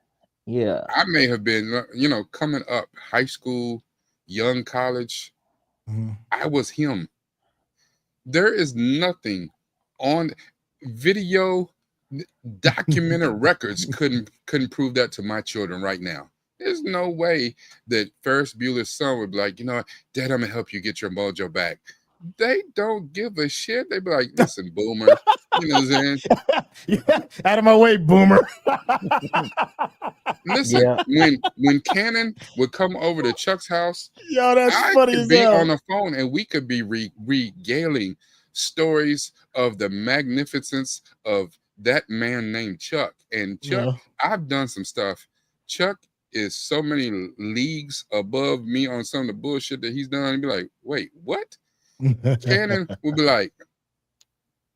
I may have been, coming up high school, young college. I was him. There is nothing on video, documented records couldn't prove that to my children right now. There's no way that Ferris Bueller's son would be like, Dad, I'm gonna help you get your mojo back. They don't give a shit. They be like, listen, boomer. You know what I'm saying? Out of my way, boomer. Listen, when Cannon would come over to Chuck's house, that's funny could as be hell. on the phone and we could be regaling stories of the magnificence of that man named Chuck. And Chuck, I've done some stuff. Chuck is so many leagues above me on some of the bullshit that he's done. And be like, wait, what? Cannon would be like,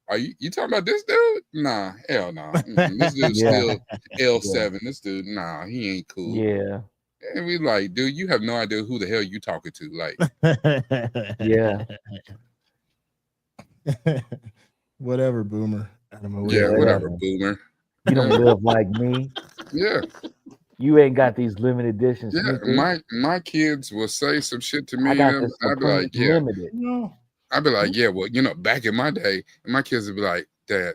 are you talking about this dude? Nah, hell no. This dude's still L7. This dude, nah, he ain't cool. Yeah. And we like, dude, you have no idea who the hell you talking to. Like, yeah. Whatever, boomer. Whatever, boomer. You don't live like me. Yeah. You ain't got these limited editions. Yeah, my kids will say some shit to me. I'd be like, limited. I'd be like, well, back in my day, and my kids would be like, Dad,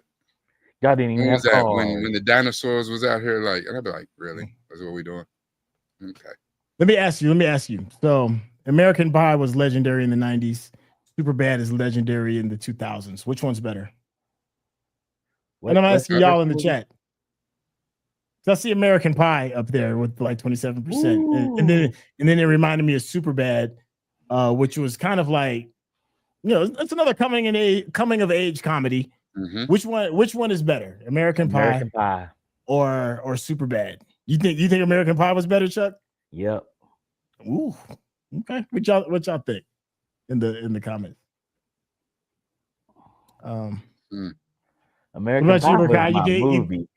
y'all didn't even have that when the dinosaurs was out here, like, and I'd be like, really? That's what we doing? Okay. Let me ask you. So, American Pie was legendary in the 90s. Superbad is legendary in the 2000s. Which one's better? And I'm asking y'all in the chat. So I see American Pie up there with like 27%. And then it reminded me of Superbad, which was kind of like, it's another coming of age comedy. Mm-hmm. Which one is better? American Pie or Superbad? You think American Pie was better, Chuck? Yep. Ooh. Okay. What y'all think in the comments? American Pie was my movie.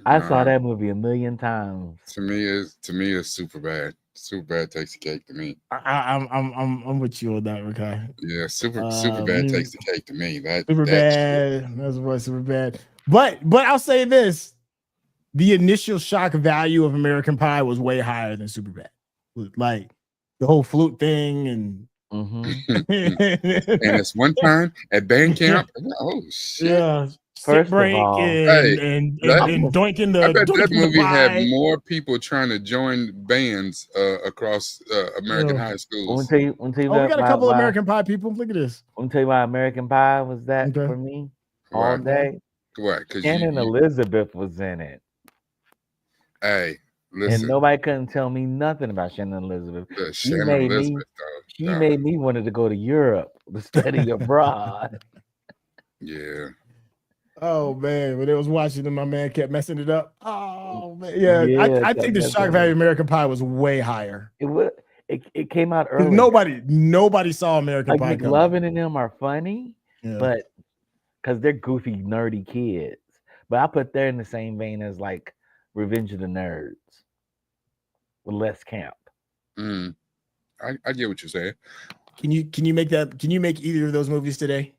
I saw that movie a million times. To me, it's Superbad. Superbad takes the cake to me. I'm with you on that, Rikai. Yeah, Superbad takes the cake to me. That's what Superbad. But I'll say this: the initial shock value of American Pie was way higher than Superbad. Like the whole flute thing and. And it's one time at band camp. Oh shit! Yeah. First break and doinking the. I bet that movie had more people trying to join bands across American high schools. We got a couple of American Pie people. Look at this. Let me tell you why American Pie was that for me all day. What? Because Shannon Elizabeth was in it. Hey, listen. And nobody couldn't tell me nothing about Shannon Elizabeth. She made me wanted to go to Europe to study abroad. Yeah. Oh man, when they was watching them, my man kept messing it up. Oh man, I think the shock value of American Pie was way higher. It It came out early. Nobody saw American Pie. McLovin and them are funny, but because they're goofy, nerdy kids. But I put they're in the same vein as like Revenge of the Nerds with less camp. I get what you're saying. Can you make that? Can you make either of those movies today?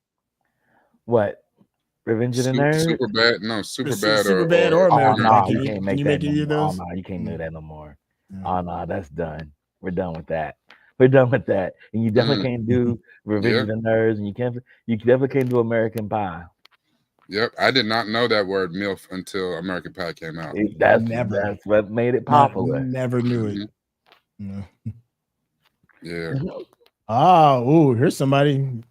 What? Revenge of the Nerds? Super Bad? No, Super Bad or American Pie. You can't make that either of those? Oh no, you can't do that no more. Oh no, that's done. We're done with that. We're done with that. And you definitely can't do Revenge of the Nerds, and you definitely can't do American Pie. Yep, I did not know that word MILF until American Pie came out. That's what made it popular. Never knew it. No. Yeah. Here's somebody.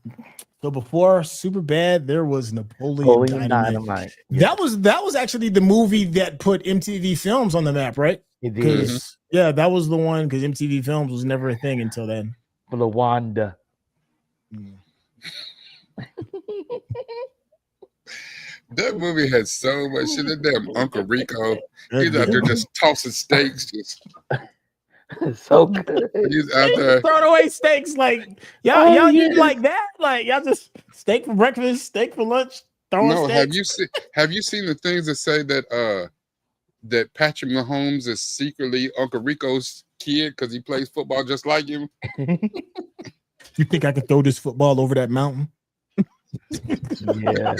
So before Super Bad, there was Napoleon Dynamite. Yeah. That was actually the movie that put MTV Films on the map, right? It did. Yeah, that was the one because MTV Films was never a thing until then. For the Wanda. That movie had so much shit. That damn Uncle Rico, he's out there just tossing steaks. So good. He's out there throwing away steaks like y'all eat like that? Like y'all just steak for breakfast, steak for lunch. Steaks. Have you seen the things that say that that Patrick Mahomes is secretly Uncle Rico's kid because he plays football just like him? You think I could throw this football over that mountain? Yeah.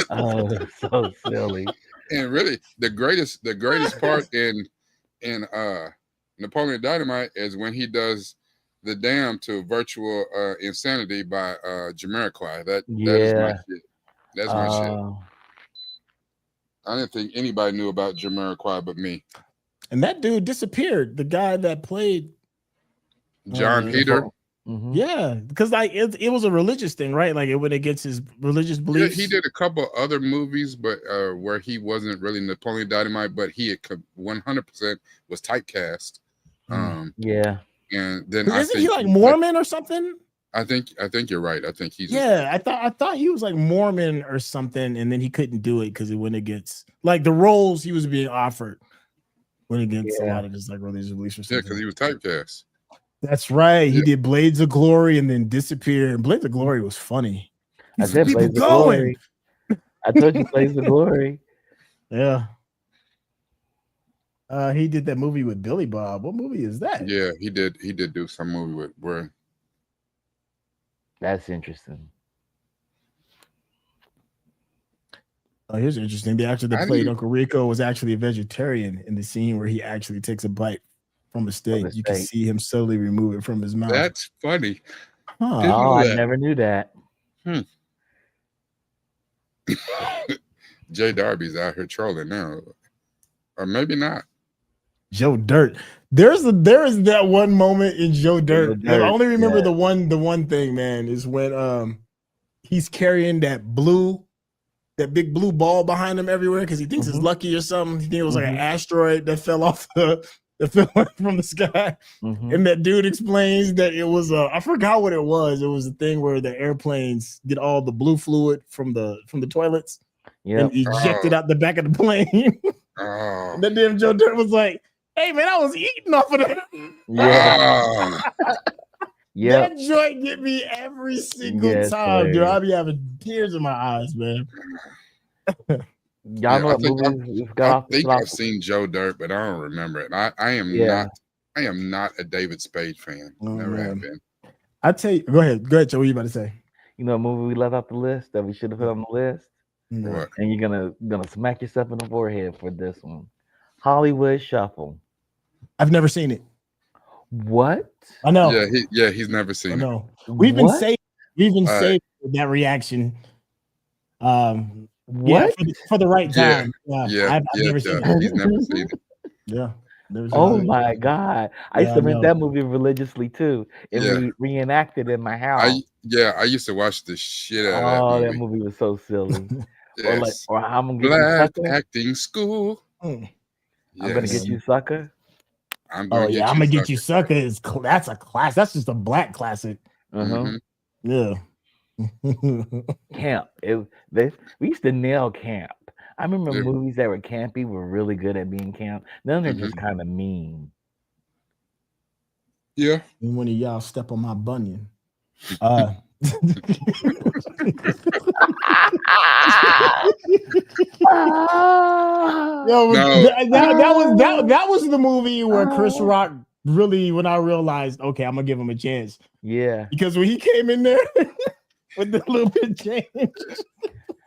Oh, so silly. And really, the greatest part in Napoleon Dynamite is when he does the damn to Virtual Insanity by Jamiroquai. That is my shit. That's my shit. I didn't think anybody knew about Jamiroquai but me. And that dude disappeared. The guy that played John Heder. Yeah, because like it was a religious thing, right? Like it went against his religious beliefs. Yeah, he did a couple other movies, but where he wasn't really Napoleon Dynamite, but he 100% was typecast. Yeah, and then isn't he like Mormon or something? I think you're right. I think he's I thought he was like Mormon or something, and then he couldn't do it because it went against like the roles he was being offered went against a lot of his like religious beliefs or something. Yeah, because he was typecast. That's right. He did Blades of Glory and then disappeared. And Blades of Glory was funny. I said Blades of Glory. I told you Blades of Glory. Yeah. He did that movie with Billy Bob. What movie is that? Yeah, he did. He did do some movie with where. That's interesting. Oh, here's interesting. The actor that played Uncle Rico was actually a vegetarian in the scene where he actually takes a bite from a steak. You can see him slowly remove it from his mouth. That's funny. I never knew that. Jay Darby's out here trolling now, or maybe not. Joe Dirt. There is that one moment in Joe Dirt. I only remember the one thing, man, is when he's carrying that big blue ball behind him everywhere because he thinks it's lucky or something. He thinks it was like an asteroid that fell off from the sky. And that dude explains that it was I forgot what it was. It was a thing where the airplanes get all the blue fluid from the toilets and ejected out the back of the plane. And then damn Joe Dirt was like, "Hey man, I was eating off of that." That joint get me every single time, dude. I'll be having tears in my eyes, man. Y'all know what movies we've got? I think I've seen Joe Dirt, but I don't remember it. I am not a David Spade fan. Never have been. I tell you, go ahead, Joe. What are you about to say? You know, a movie we left off the list that we should have put on the list. What? And you're gonna smack yourself in the forehead for this one. Hollywood Shuffle. I've never seen it. What? I know. He's never seen it. We've been saving that reaction. What? For the right time. I've never seen it. He's never seen it. Yeah. Oh my God. I used to rent that movie religiously too. And reenacted in my house. I used to watch the shit out of that movie. That movie was so silly. Yes. or I'm gonna get Black you, sucker. acting school. I'm gonna get you, sucker. I'm gonna get you, sucker. That's a class. That's just a black classic. Yeah. Camp. We used to nail camp. I remember movies that were campy were really good at being camp. Then they're just kind of mean. Yeah. And one of y'all step on my bunion. Yo, that was the movie where Chris Rock really, when I realized, okay, I'm gonna give him a chance. Yeah, because when he came in there with the little bit of change,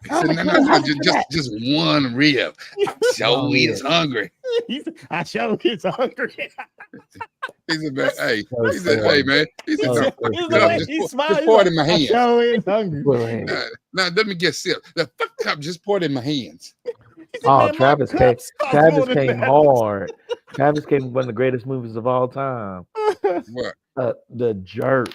no, just one rib. So he's hungry. I show he's hungry. He said, hey man. He said, just pour it in my hands. Show he's hungry. Now let me get sip. The fuck cup, just pour it in my hands. Oh, Travis came hard. Travis came one of the greatest movies of all time. What? The Jerk.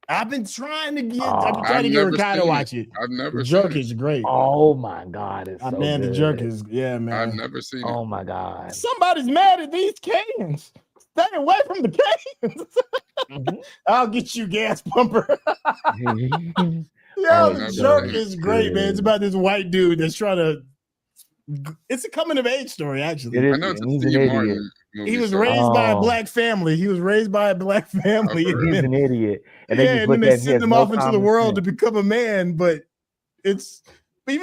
I've been trying to get Rikai to watch it. I've never the seen Jerk is great. Oh my god, it's so good. The Jerk is man. I've never seen it. Oh my god. Somebody's mad at these cans. Stay away from the cans. I'll get you, gas pumper. The Jerk is great, man. It's about this white dude that's trying to. It's a coming of age story, actually. I know it's a Steve Martin movie. He was raised by a black family. He's an idiot. And then they send him off into the world to become a man. But even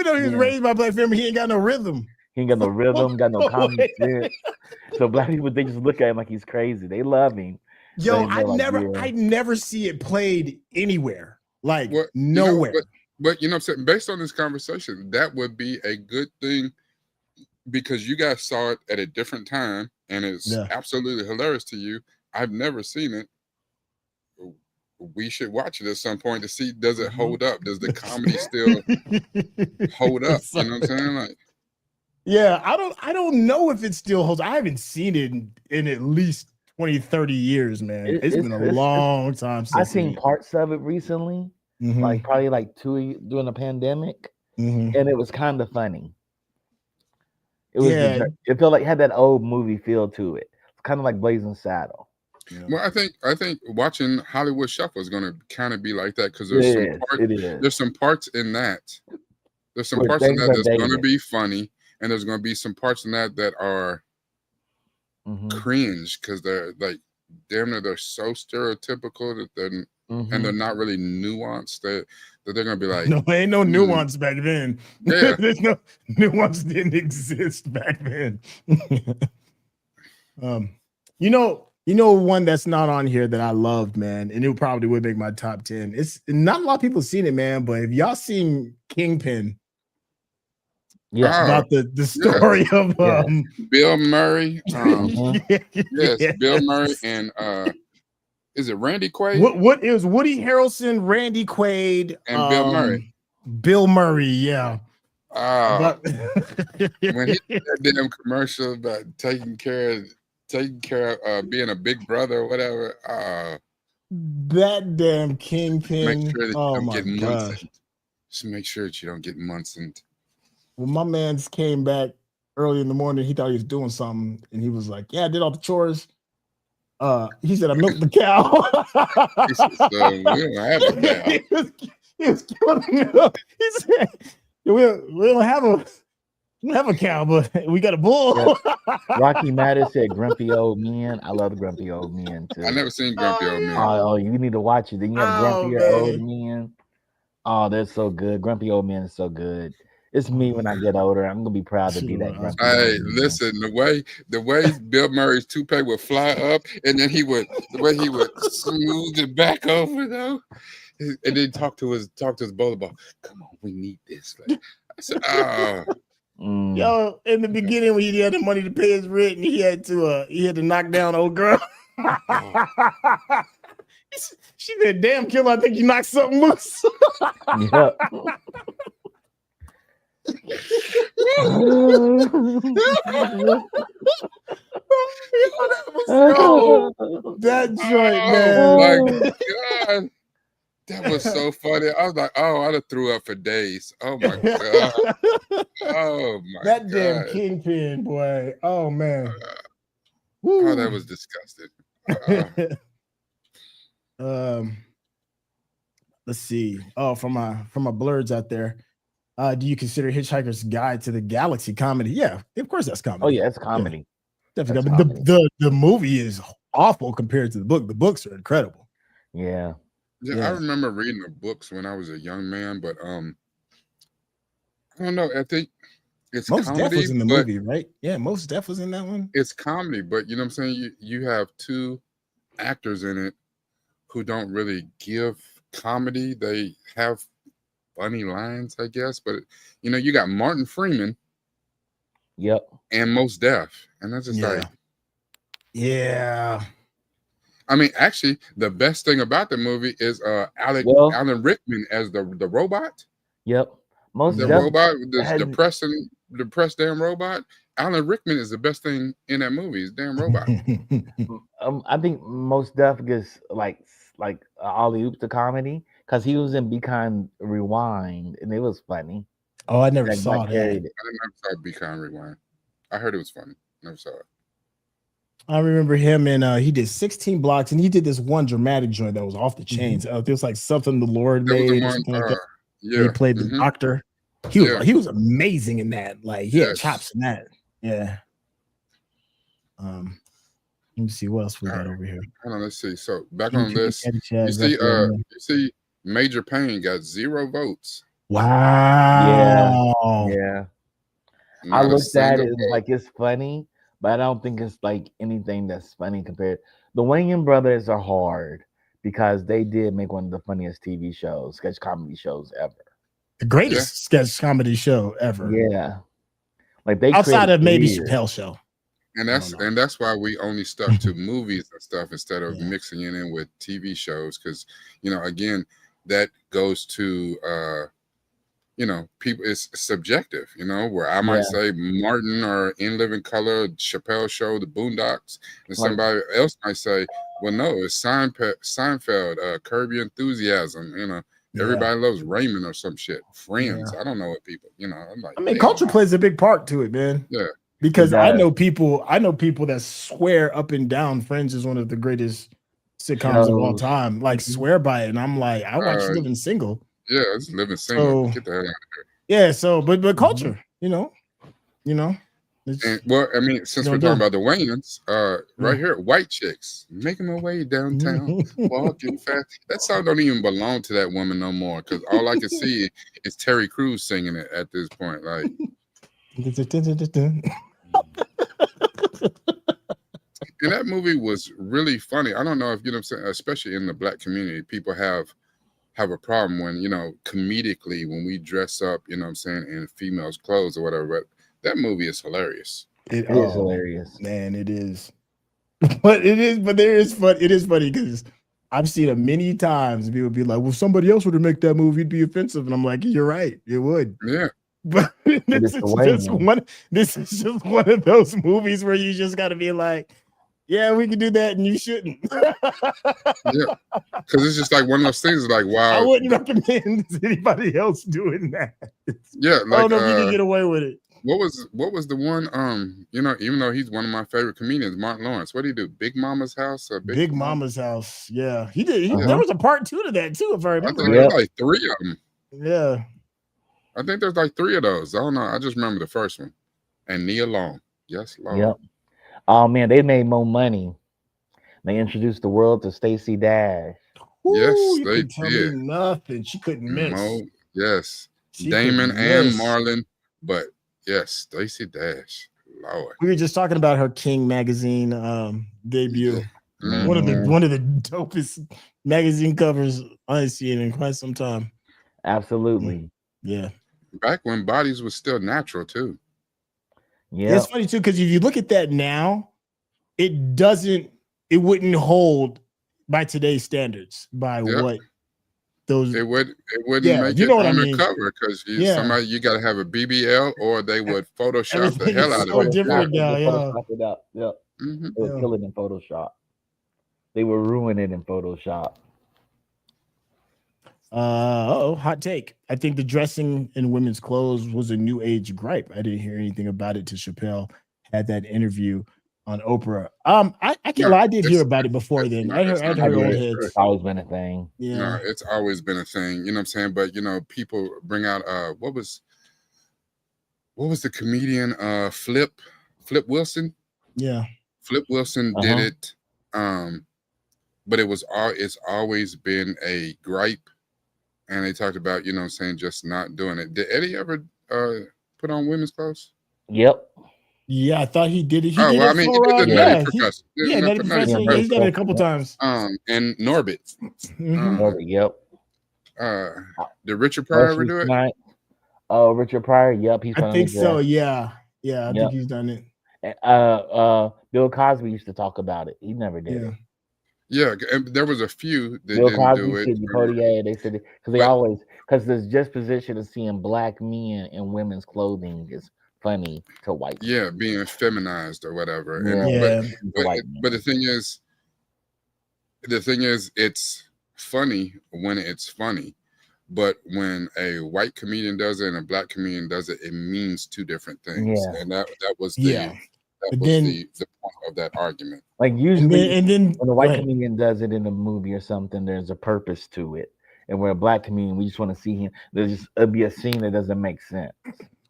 though he was raised by a black family, he ain't got no rhythm. He ain't got no rhythm, got no common sense. So black people, they just look at him like he's crazy. They love him. Yo, I never see it played anywhere. Like nowhere. But you know what I'm saying? Based on this conversation, that would be a good thing. Because you guys saw it at a different time and it's absolutely hilarious to you. I've never seen it. We should watch it at some point to see, does it hold up? Does the comedy still hold up? You know what I'm saying? Like, yeah, I don't know if it still holds. I haven't seen it in at least 20, 30 years, man. It's been a long time since I've seen parts of it recently, like probably like 2 during the pandemic, and it was kind of funny. It was it felt like it had that old movie feel to it. It's kind of like Blazing Saddle. Yeah. Well, I think watching Hollywood Shuffle is going to kind of be like that because there's some parts in that. There's some parts in that that's going to be funny, and there's going to be some parts in that that are cringe because they're like, damn near they're so stereotypical that they're and they're not really nuanced that they're gonna be like, no, there ain't no nuance back then. Yeah. There's no nuance didn't exist back then. You know one that's not on here that I loved, man, and it probably would make my top 10. It's not a lot of people seen it, man, but if y'all seen Kingpin, about the story of Bill Murray, Bill Murray and is it Randy Quaid? What is Woody Harrelson, Randy Quaid, and Bill Murray? Bill Murray, yeah. When he did that damn commercial about taking care of being a big brother or whatever. That damn Kingpin. Make sure that you don't get Munson. Just make sure that you don't get Munson. When my man's came back early in the morning, he thought he was doing something, and he was like, "Yeah, I did all the chores." He said, "I milked the cow." He said, "So we don't have a cow." he was killing me. He said, "We don't have a cow, but we got a bull." Rocky Matter said, "Grumpy Old Men." I love Grumpy Old Men too. I never seen Grumpy Old Men. Oh, you need to watch it. Then you have Grumpy Old Men. Oh, they're so good. Grumpy Old Men is so good. It's me when I get older. I'm gonna be proud to be that grumpy. Hey, listen, the way Bill Murray's toupee would fly up, and then the way he would smooth it back over though, and then talk to his bowler ball. Come on, we need this. Like, I said, Yo, in the beginning when he had the money to pay his rent, and he had to knock down old girl. She said, "Damn, killer, I think you knocked something loose." Yeah. That joint, man. Oh my God. That was so funny. I was like, oh, I'd have threw up for days. Oh my God. Oh my that God. Damn Kingpin, boy. Oh man. Oh, that was disgusting. Let's see. Oh, from my blurs out there. Do you consider Hitchhiker's Guide to the Galaxy comedy? Yeah, of course that's comedy. Oh yeah, it's comedy. Yeah, definitely. The movie is awful compared to the book. The books are incredible. Yeah. I remember reading the books when I was a young man, but I don't know. I think it's Most comedy. Def was in the movie, right? Yeah, Most Def was in that one. It's comedy, but you know what I'm saying? You have two actors in it who don't really give comedy. They have funny lines, I guess, but you got Martin Freeman. Yep. And Most Def, and that's just like, yeah. I mean, actually, the best thing about the movie is Alan Rickman as the robot. Yep. The robot, the depressed damn robot. Alan Rickman is the best thing in that movie. He's damn robot. I think Most Def gets like alley oops to comedy because he was in Be Kind Rewind and it was funny. Oh, I never saw that. I never saw Be Kind Rewind. I heard it was funny. Never saw it. I remember him and he did 16 Blocks and he did this one dramatic joint that was off the chains. It was like something the Lord made or something like that. Yeah. He played the doctor. He was amazing in that. Like he had chops in that. Yeah. Let me see what else we got over here. Hold on, let's see. So back on this, you see Major Payne got 0 votes. Wow. Yeah. I looked at it like it's funny, but I don't think it's like anything that's funny compared. The Wayans brothers are hard because they did make one of the funniest TV shows, sketch comedy shows ever. The greatest sketch comedy show ever. Yeah. Like they outside of maybe Chappelle Show. And that's why we only stuck to movies and stuff instead of mixing it in with TV shows, because again, that goes to people, it's subjective, where I might say Martin or In Living Color, Chappelle Show, The Boondocks, and somebody else might say, well, no, it's Seinfeld, Curb Your Enthusiasm, everybody loves Raymond or some shit. Friends, I don't know what people, I'm like, I mean, culture plays a big part to it, man. Yeah. Because I know people that swear up and down Friends is one of the greatest sitcoms of all time. Like swear by it. And I'm like, I watch Living Single. Yeah, it's Living Single. Get the hell out of here. Yeah, so but culture, and, well, I mean, since we're talking about the Wayans, right here, White Chicks, making my way downtown, walking fast. That song don't even belong to that woman no more, because all I can see is Terry Crews singing it at this point. Like and that movie was really funny. I don't know if what I'm saying, especially in the Black community, people have a problem when, comedically, when we dress up, what I'm saying, in females' clothes or whatever. But that movie is hilarious. It is hilarious. Man, it is. But it is funny because I've seen it many times. People be like, well, somebody else would have made that movie, it'd be offensive. And I'm like, you're right, it would. Yeah. But this is just one of those movies where you just got to be like, yeah, we can do that, and you shouldn't. Yeah, because it's just like one of those things. Like, wow, I wouldn't recommend anybody else doing that. Yeah, like, I don't know if you can get away with it. What was the one? Even though he's one of my favorite comedians, Martin Lawrence. What did he do? Big Mama's House. Big Mama's House. Yeah, he did. There was a part 2 to that too, if I remember. I think there's like 3 of them. Yeah. I think there's like 3 of those. I don't know. I just remember the first one. And Nia Long. Yes, Lord. Yep. Oh man, they made more money. They introduced the world to Stacey Dash. Ooh, yes, they tell did. Me nothing. She couldn't miss. Yes. Damon and Marlon. But yes, Stacey Dash. Lord. We were just talking about her King magazine debut. Yeah. Mm-hmm. One of the dopest magazine covers I've seen in quite some time. Absolutely. Yeah. Back when bodies was still natural too. Yeah. It's funny too, because if you look at that now, it wouldn't hold by today's standards by what those it wouldn't make it on the cover, because somebody, you got to have a BBL or they would Photoshop the hell out of it. Different now, Photoshop it up. Yep. Mm-hmm. They would kill it in Photoshop. They would ruin it in Photoshop. Hot take. I think the dressing in women's clothes was a new age gripe. I didn't hear anything about it till Chappelle had that interview on Oprah. I can't lie, I did hear about it before then. I heard old heads. It's always been a thing. Yeah. No, it's always been a thing. You know what I'm saying? But people bring out what was the comedian Flip Wilson? Yeah. Flip Wilson did it But it's always been a gripe, and they talked about, you know, saying just not doing it. Did Eddie ever put on women's clothes? Yep. Yeah, I thought he did it. He Oh, did well, I it mean, for he did the Nutty Professor. Nutty Professor. Yeah, he's done it a couple times. And Norbit. Norbit, yep. Did Richard Pryor ever do it? Oh, Richard Pryor. Yep, he's. I think so. Yeah, I think he's done it. Bill Cosby used to talk about it. He never did it. Yeah, and there was a few that Bill didn't Cosby do it. They said because there's disposition of seeing black men in women's clothing is funny to white. Yeah, being feminized or whatever. But the thing is, it's funny when it's funny. But when a white comedian does it and a black comedian does it, it means two different things. Yeah. And that was the point of that argument. Like usually, and then when a white comedian does it in a movie or something, there's a purpose to it. And when a black comedian, we just want to see him. It'll be a scene that doesn't make sense.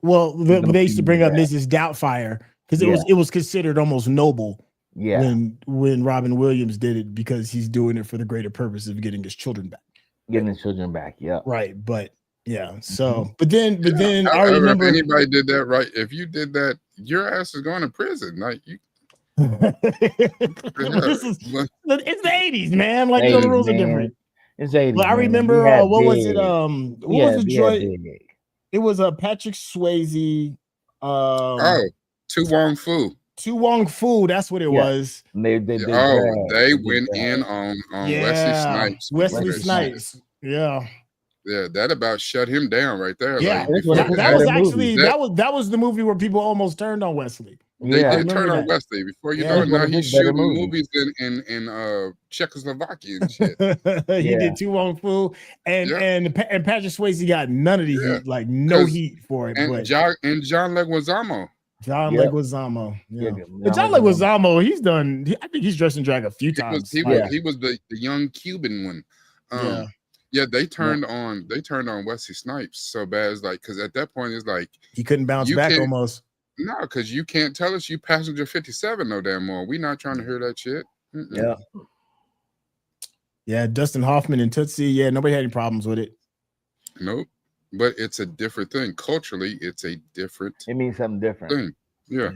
Well, they used to bring up Mrs. Doubtfire because it was considered almost noble. Yeah. When Robin Williams did it because he's doing it for the greater purpose of getting his children back. Yeah. Right, but yeah. So, but then I remember if anybody did that, right? If you did that, your ass is going to prison. Like you. It's the 80s, man. Like the rules are different. It's 80s. But I remember what was it? What was the joint? It was Patrick Swayze. To Wong Fu. To Wong Fu, that's what it was. They went in on Wesley Snipes. Wesley Snipes. Yeah. Yeah, that about shut him down right there. Yeah, like, that was the movie where people almost turned on Wesley. They did turn on Wesley before you know it. Now he's shooting movies in Czechoslovakia and shit. He did To Wong Fu and Patrick Swayze got none of the heat, like no heat for it. And John Leguizamo. John Leguizamo. Yeah. But John Leguizamo, he's done. I think he's dressed in drag a few times. He was the young Cuban one. They turned on Wesley Snipes so bad. It's like because at that point it's like he couldn't bounce back almost. No, because you can't tell us you passenger 57 no damn more. We not trying to hear that shit. Yeah. Yeah, Dustin Hoffman and Tootsie. Yeah, nobody had any problems with it. Nope. But it's a different thing. Culturally, it's a different. It means something different. Thing. Yeah.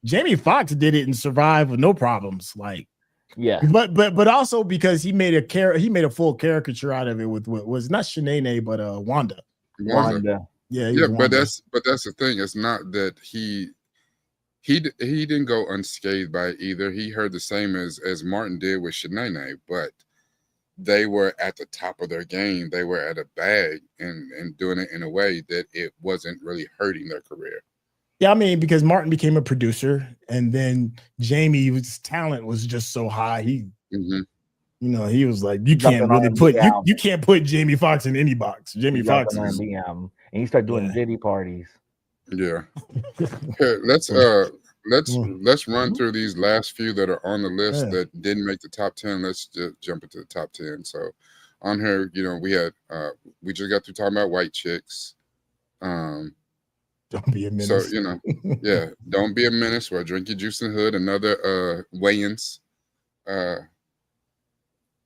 Jamie Foxx did it and survived with no problems. Like, but also because he made a full caricature out of it with what was not Shanae, but Wanda. Yeah, but that's the thing. It's not that he didn't go unscathed by it either. He heard the same as Martin did with Shanae, but they were at the top of their game. They were at a bag and doing it in a way that it wasn't really hurting their career. Yeah, I mean, because Martin became a producer, and then Jamie's talent was just so high. He was like, you can't really put you can't put Jamie Foxx in any box. Jamie Foxx is, and he started doing diddy parties. Yeah. Here, let's run through these last few that are on the list that didn't make the top 10. Let's just jump into the top 10. So on here, we had we just got through talking about white chicks. Don't be a menace. So don't be a menace. Or drink your juice in the hood. Another Wayans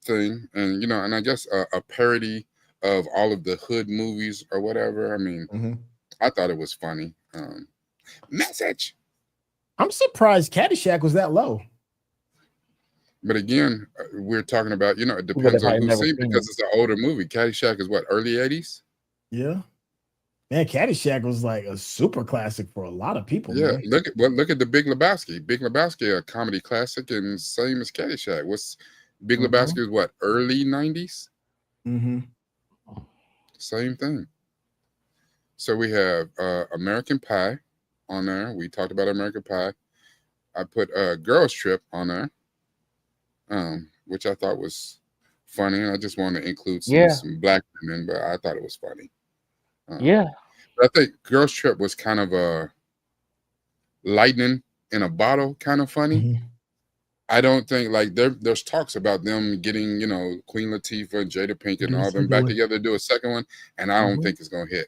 thing, and and I guess a parody of all of the hood movies or whatever. I mean, I thought it was funny. Message. I'm surprised Caddyshack was that low. But again, we're talking about, it depends on who's seen because it's an older movie. Caddyshack is what, early 80s? Yeah. Man, Caddyshack was like a super classic for a lot of people. Yeah, man. Look at the Big Lebowski. Big Lebowski, a comedy classic, and same as Caddyshack. What's Big Lebowski is what, early 90s? Mm-hmm. Same thing. So we have American Pie on there. We talked about American Pie. I put Girls Trip on there, which I thought was funny. I just wanted to include some black women, but I thought it was funny. But I think Girls Trip was kind of a lightning in a bottle kind of funny. Mm-hmm. I don't think there's talks about them getting, Queen Latifah and Jada Pinkett and all them back together to do a second one, and I don't think it's gonna hit.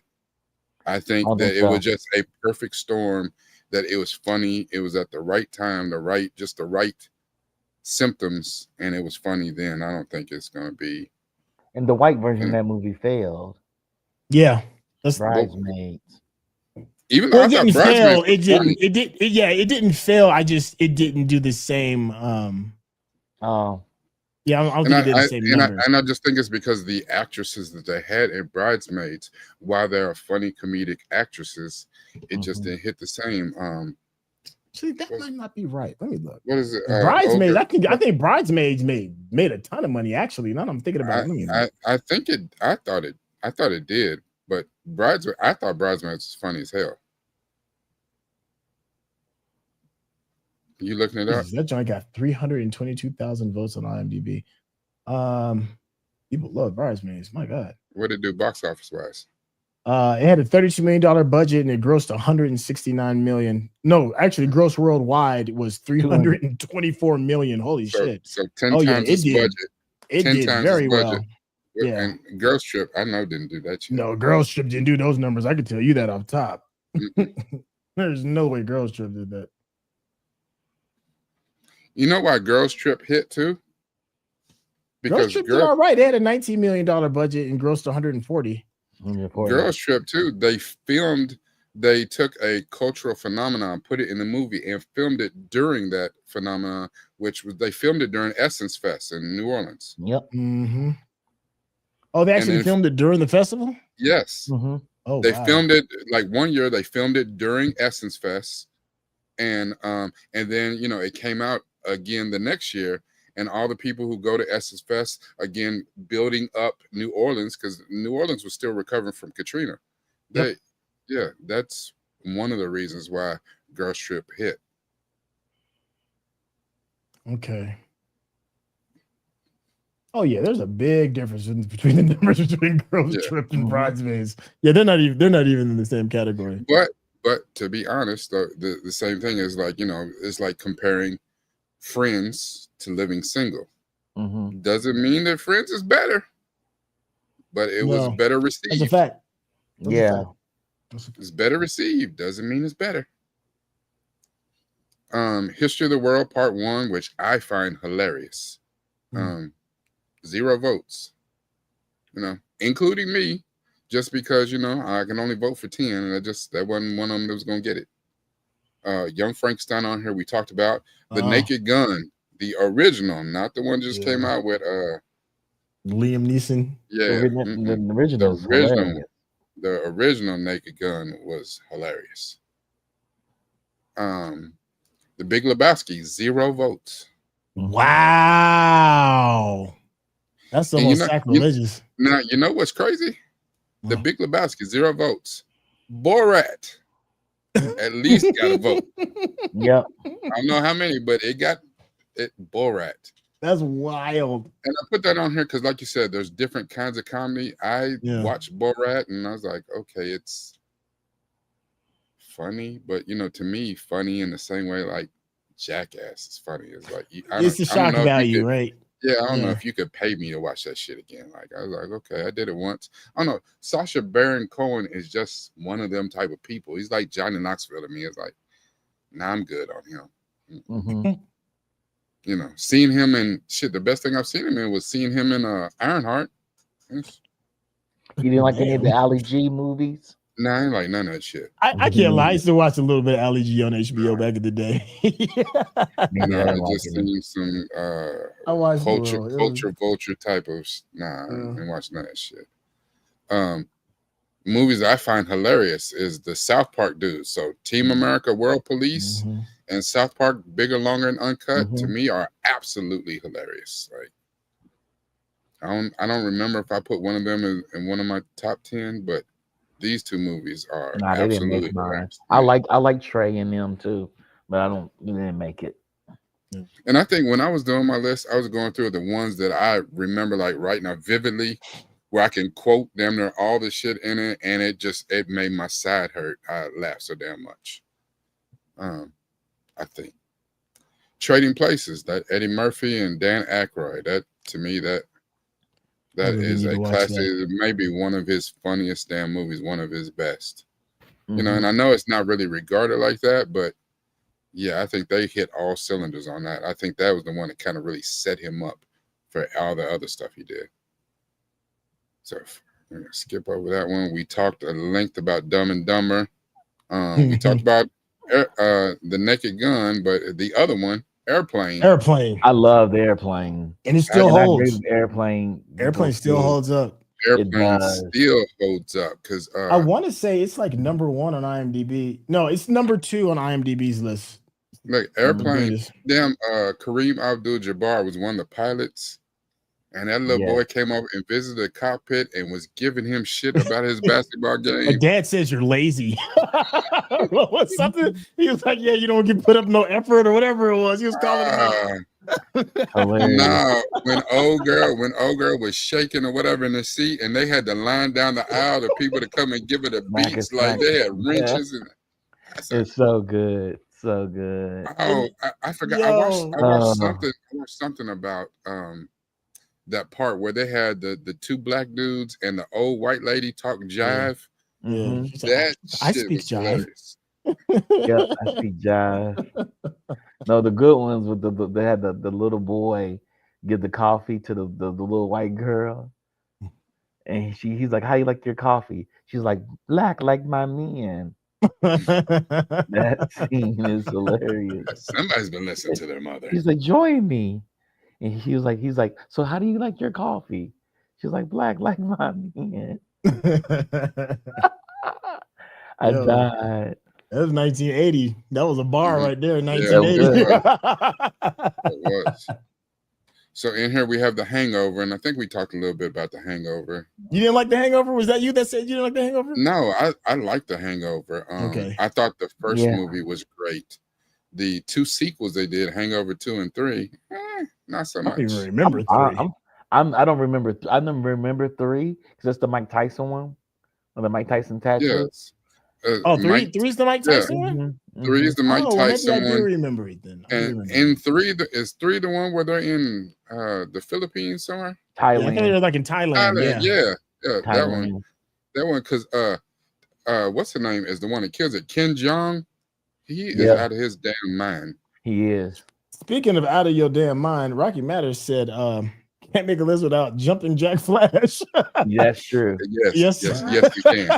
I think that it was just a perfect storm, that it was funny, it was at the right time, the right symptoms and it was funny then. I don't think it's gonna be. And the white version of that movie failed. Yeah, that's Bridesmaids. Even though it didn't fail, it didn't fail. It didn't do the same. Yeah, I don't think it did the same numbers. And I just think it's because the actresses that they had in Bridesmaids, while they are funny comedic actresses, it just didn't hit the same. See, that might not be right. Let me look. What is it? Bridesmaids. I think Bridesmaids made a ton of money. Actually, now that I'm thinking about it. I think it. I thought it did, but I thought Bridesmaids was funny as hell. You looking it up? That joint got 322,000 votes on IMDb. People love Bridesmaids. My God. What did it do box office wise? It had a $32 million budget and it grossed 169 million. No, actually, gross worldwide was 324 million. Holy shit! So 10 times its budget. It did very well. Yeah. And Girls Trip, I know didn't do that shit. No, Girls Trip didn't do those numbers. I could tell you that off top. There's no way Girls Trip did that. You know why Girls Trip hit too? Because Girls Trip did all right. They had a $19 million budget and grossed 140. Girls Trip too. They took a cultural phenomenon, put it in the movie, and filmed it during that phenomenon, they filmed it during Essence Fest in New Orleans. Yep. Mm-hmm. Oh, they actually filmed it during the festival? Yes. Mm-hmm. Oh, they filmed it like one year. They filmed it during Essence Fest, and then it came out again the next year. And all the people who go to Essence Fest, again, building up New Orleans, because New Orleans was still recovering from Katrina. That's one of the reasons why Girls Trip hit. Okay. Oh yeah, there's a big difference between the numbers between Girls Trip and Bridesmaids. Yeah, they're not even in the same category. But to be honest, the same thing is like, it's like comparing Friends to Living Single. Doesn't mean that Friends is better, but it was better received. That's a fact. It's better received. Doesn't mean it's better. History of the World Part 1, which I find hilarious. 0 votes. Including me, just because I can only vote for 10, and that wasn't one of them that was gonna get it. Young Frankenstein on here we talked about. The Naked Gun, the original, not the one just came out with Liam Neeson. Yeah, the original Naked Gun was hilarious. The Big Lebowski, 0 votes. Wow, that's almost sacrilegious. Now you know what's crazy? The Big Lebowski, 0 votes. Borat at least got a vote. Yep. I don't know how many, but it got it. Borat. That's wild. And I put that on here because, like you said, there's different kinds of comedy. I watched Borat and I was like, okay, it's funny, but to me, funny in the same way like Jackass is funny. It's like it's the shock value, right? Yeah, I don't know if you could pay me to watch that shit again. Like I was like, okay, I did it once. I don't know. Sacha Baron Cohen is just one of them type of people. He's like Johnny Knoxville to me. It's like, nah, I'm good on him. Seeing him in shit. The best thing I've seen him in was seeing him in Ironheart. You didn't like any of the Ali G movies? Nah, I ain't like none of that shit. I can't lie. I used to watch a little bit of Ali G on HBO back in the day. I just seen some culture vulture type of. I ain't watching none of that shit. Movies I find hilarious is the South Park dudes. So Team America, World Police, and South Park, Bigger, Longer, and Uncut, to me are absolutely hilarious. Like I don't remember if I put one of them in one of my top 10, but these two movies are absolutely hilarious. I like Trey and them too, but they didn't make it. And I think when I was doing my list, I was going through the ones that I remember like right now vividly, where I can quote damn near all the shit in it, and it made my side hurt. I laughed so damn much. I think Trading Places, that Eddie Murphy and Dan Aykroyd, that to me that is a classic. Maybe one of his funniest damn movies, one of his best. And I know it's not really regarded like that, but yeah, I think they hit all cylinders on that. I think that was the one that kind of really set him up for all the other stuff he did. So we're gonna skip over that one. We talked at length about Dumb and Dumber. We talked about The Naked Gun, but the other one, Airplane. I love the Airplane, and it still holds. Airplane still holds up. Airplane still holds up because I want to say it's like number 1 on IMDb. No, it's number 2 on IMDb's list. Like Airplane, damn, Kareem Abdul-Jabbar was one of the pilots, and that little boy came over and visited the cockpit and was giving him shit about his basketball game. My dad says you're lazy. What's something? He was like, "Yeah, you don't get put up no effort or whatever it was." He was calling him out. Nah, when old girl was shaking or whatever in the seat, and they had to line down the aisle to people to come and give it a beats, like they had wrenches. And it's so good. So good. Oh, I forgot. I watched something about that part where they had the 2 black dudes and the old white lady talk jive. Yeah. That I shit speak was jive. hilarious. Yeah, I speak jive. No, the good ones with they had the little boy give the coffee to the little white girl, and he's like, "How you like your coffee?" She's like, "Black like my men." That scene is hilarious. Somebody's been listening to their mother. He's like, "Join me," and he's like, "So how do you like your coffee?" She's like, "Black like my man." I died. That was 1980. That was a bar right there in 1980. It was. So in here we have The Hangover, and I think we talked a little bit about The Hangover. You didn't like The Hangover? Was that you that said you didn't like The Hangover? No, I liked The Hangover. Okay. I thought the first movie was great. The 2 sequels they did, Hangover 2 and 3, not so much. I don't even remember 3. I don't remember. I don't remember 3 because that's the Mike Tyson one, or the Mike Tyson tattoo. Yes. 3 is the Mike Tyson one? 3 is the Mike Tyson maybe I one. do remember it then. And in 3, is 3 the one where they're in the Philippines somewhere? Thailand. Yeah, I think they're like in Thailand. Yeah, Thailand. that one, because what's the name is the one that kills it? Kim Jong. He is out of his damn mind. He is. Speaking of out of your damn mind, Rocky Matters said, "Can't make a list without Jumping Jack Flash." That's true. Yes, you can. Yes, you can.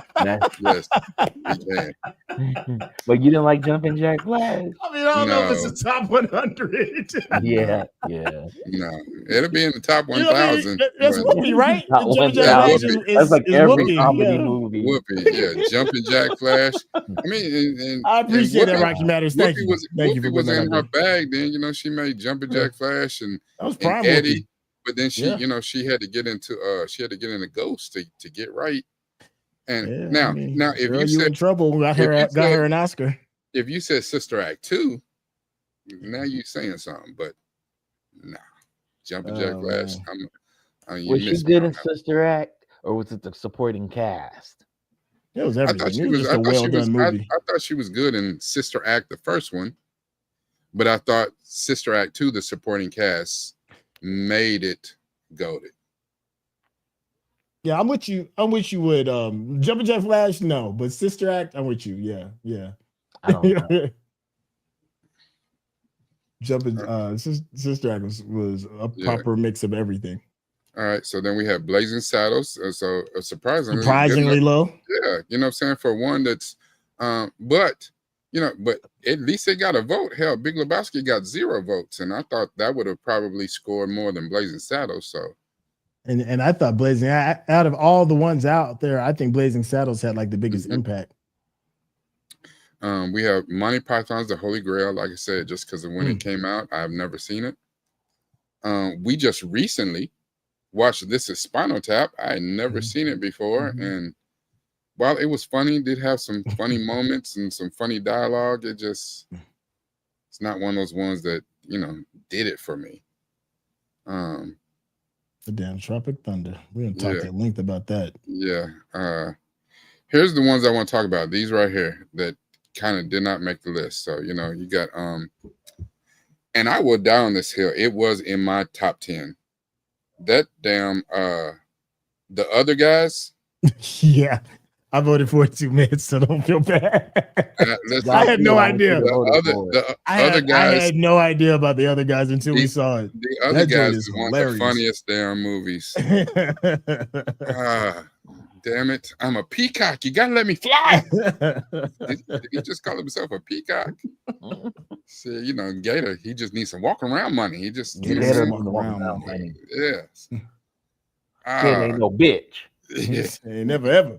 But you didn't like Jumping Jack Flash? I mean, I don't know if it's a top 100. Yeah. No, it'll be in the top 1,000. That's Whoopi, right? Top 1,000. That's like every comedy movie. Whoopi, Jumping Jack Flash. I mean, and I appreciate that, Rocky Matters. Thank you. Whoopi was in her bag then. You know, she made Jumping Jack Flash and Eddie. But then she, she had to get into Ghost to get right. And now if you said in trouble, got her an Oscar. If you said Sister Act 2, now you saying something. But nah, Jumping Jack Flash. Was she good in Sister Act, or was it the supporting cast? It was everything. It was just a well-done movie. I thought she was good in Sister Act, the first one, but I thought Sister Act 2, the supporting cast, made it goated. Yeah, I'm with you. With Jumping Jack Flash, no, but Sister Act, I'm with you. Yeah. I don't know. Sister Act was a proper mix of everything. All right, so then we have Blazing Saddles. So surprisingly low. Yeah, you know what I'm saying, for one that's but at least they got a vote. Hell, Big Lebowski got 0 votes, and I thought that would have probably scored more than Blazing Saddles. So, and I thought out of all the ones out there, I think Blazing Saddles had like the biggest impact. We have Monty Python's The Holy Grail. Like I said, just because of when it came out, I've never seen it. We just recently watched This Is Spinal Tap. I had never seen it before, and while it was funny, it did have some funny moments and some funny dialogue. It's not one of those ones that, did it for me. The damn Tropic Thunder. We're going to talk at length about that. Yeah. Here's the ones I want to talk about. These right here that kind of did not make the list. So, you got, and I will die on this hill. It was in my top 10. That damn, The Other Guys. Yeah. I voted for it too, man, so don't feel bad. I had no idea. I had no idea about the other guys until we saw it. The other guys is one of the funniest damn movies. Damn it. I'm a peacock. You gotta let me fly. Did he just call himself a peacock? See, you know, Gator, he just needs some walk around money. He just needs some walk around money. Yes. Gator ain't no bitch. Yeah. Ain't never ever.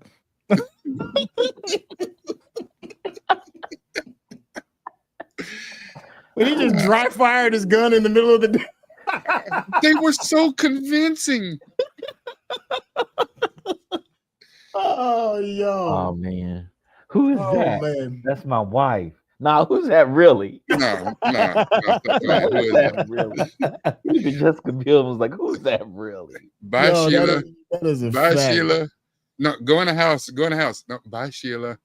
When he just dry fired his gun in the middle of the day. They were so convincing. Oh, yo. Oh, man. Who is that? Man. That's my wife. Nah, who's that really? No. Who is that really? Jessica Biel was like, who's that really? Bye, Sheila. That is a bye, fact. Sheila. No, go in the house. Go in the house. No, bye, Sheila.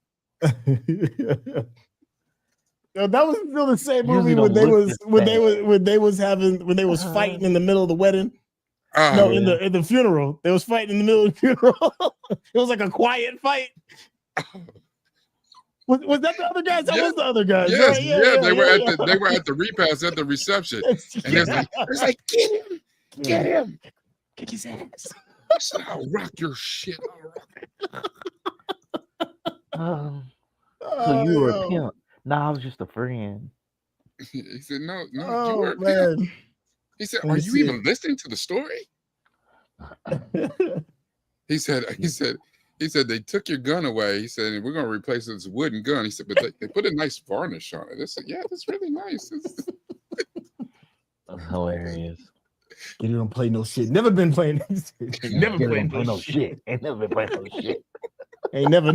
Yo, that was still the same movie when they was fighting in the middle of the wedding. In the funeral. They was fighting in the middle of the funeral. It was like a quiet fight. Was that the other guys? That was the other guys. Yes, right? yeah, they were at the repast at the reception. And it's like, get him. Kick his ass. I'll rock your shit. So you were a pimp. No, I was just a friend. He said, no, you were a pimp. He said, are you even listening to the story? He said they took your gun away. He said, we're going to replace this wooden gun. He said, but they put a nice varnish on it. I said, yeah, that's really nice. That's hilarious. You don't play no shit. Never been playing. Never been playing no shit. Ain't never been playing no shit. Ain't never.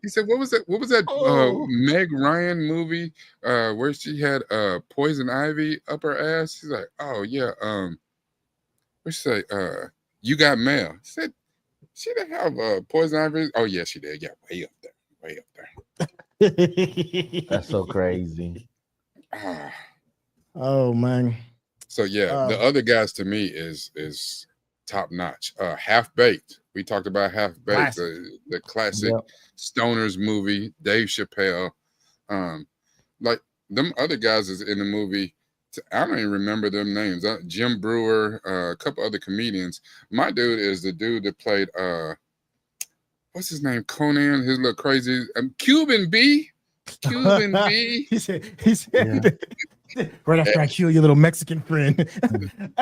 He said, what was that Meg Ryan movie where she had poison ivy up her ass? She's like, oh yeah, what she say? You got mail. She said she didn't have poison ivy. Oh yeah, she did. Yeah, way up there. That's so crazy. Oh man. So yeah, the other guys to me is top notch. Half Baked. We talked about Half Baked, the classic Stoners movie. Dave Chappelle. Like them other guys is in the movie. I don't even remember them names. Jim Brewer, a couple other comedians. My dude is the dude that played what's his name? Conan. His little crazy Cuban B. Cuban B. He said right after I kill your little Mexican friend.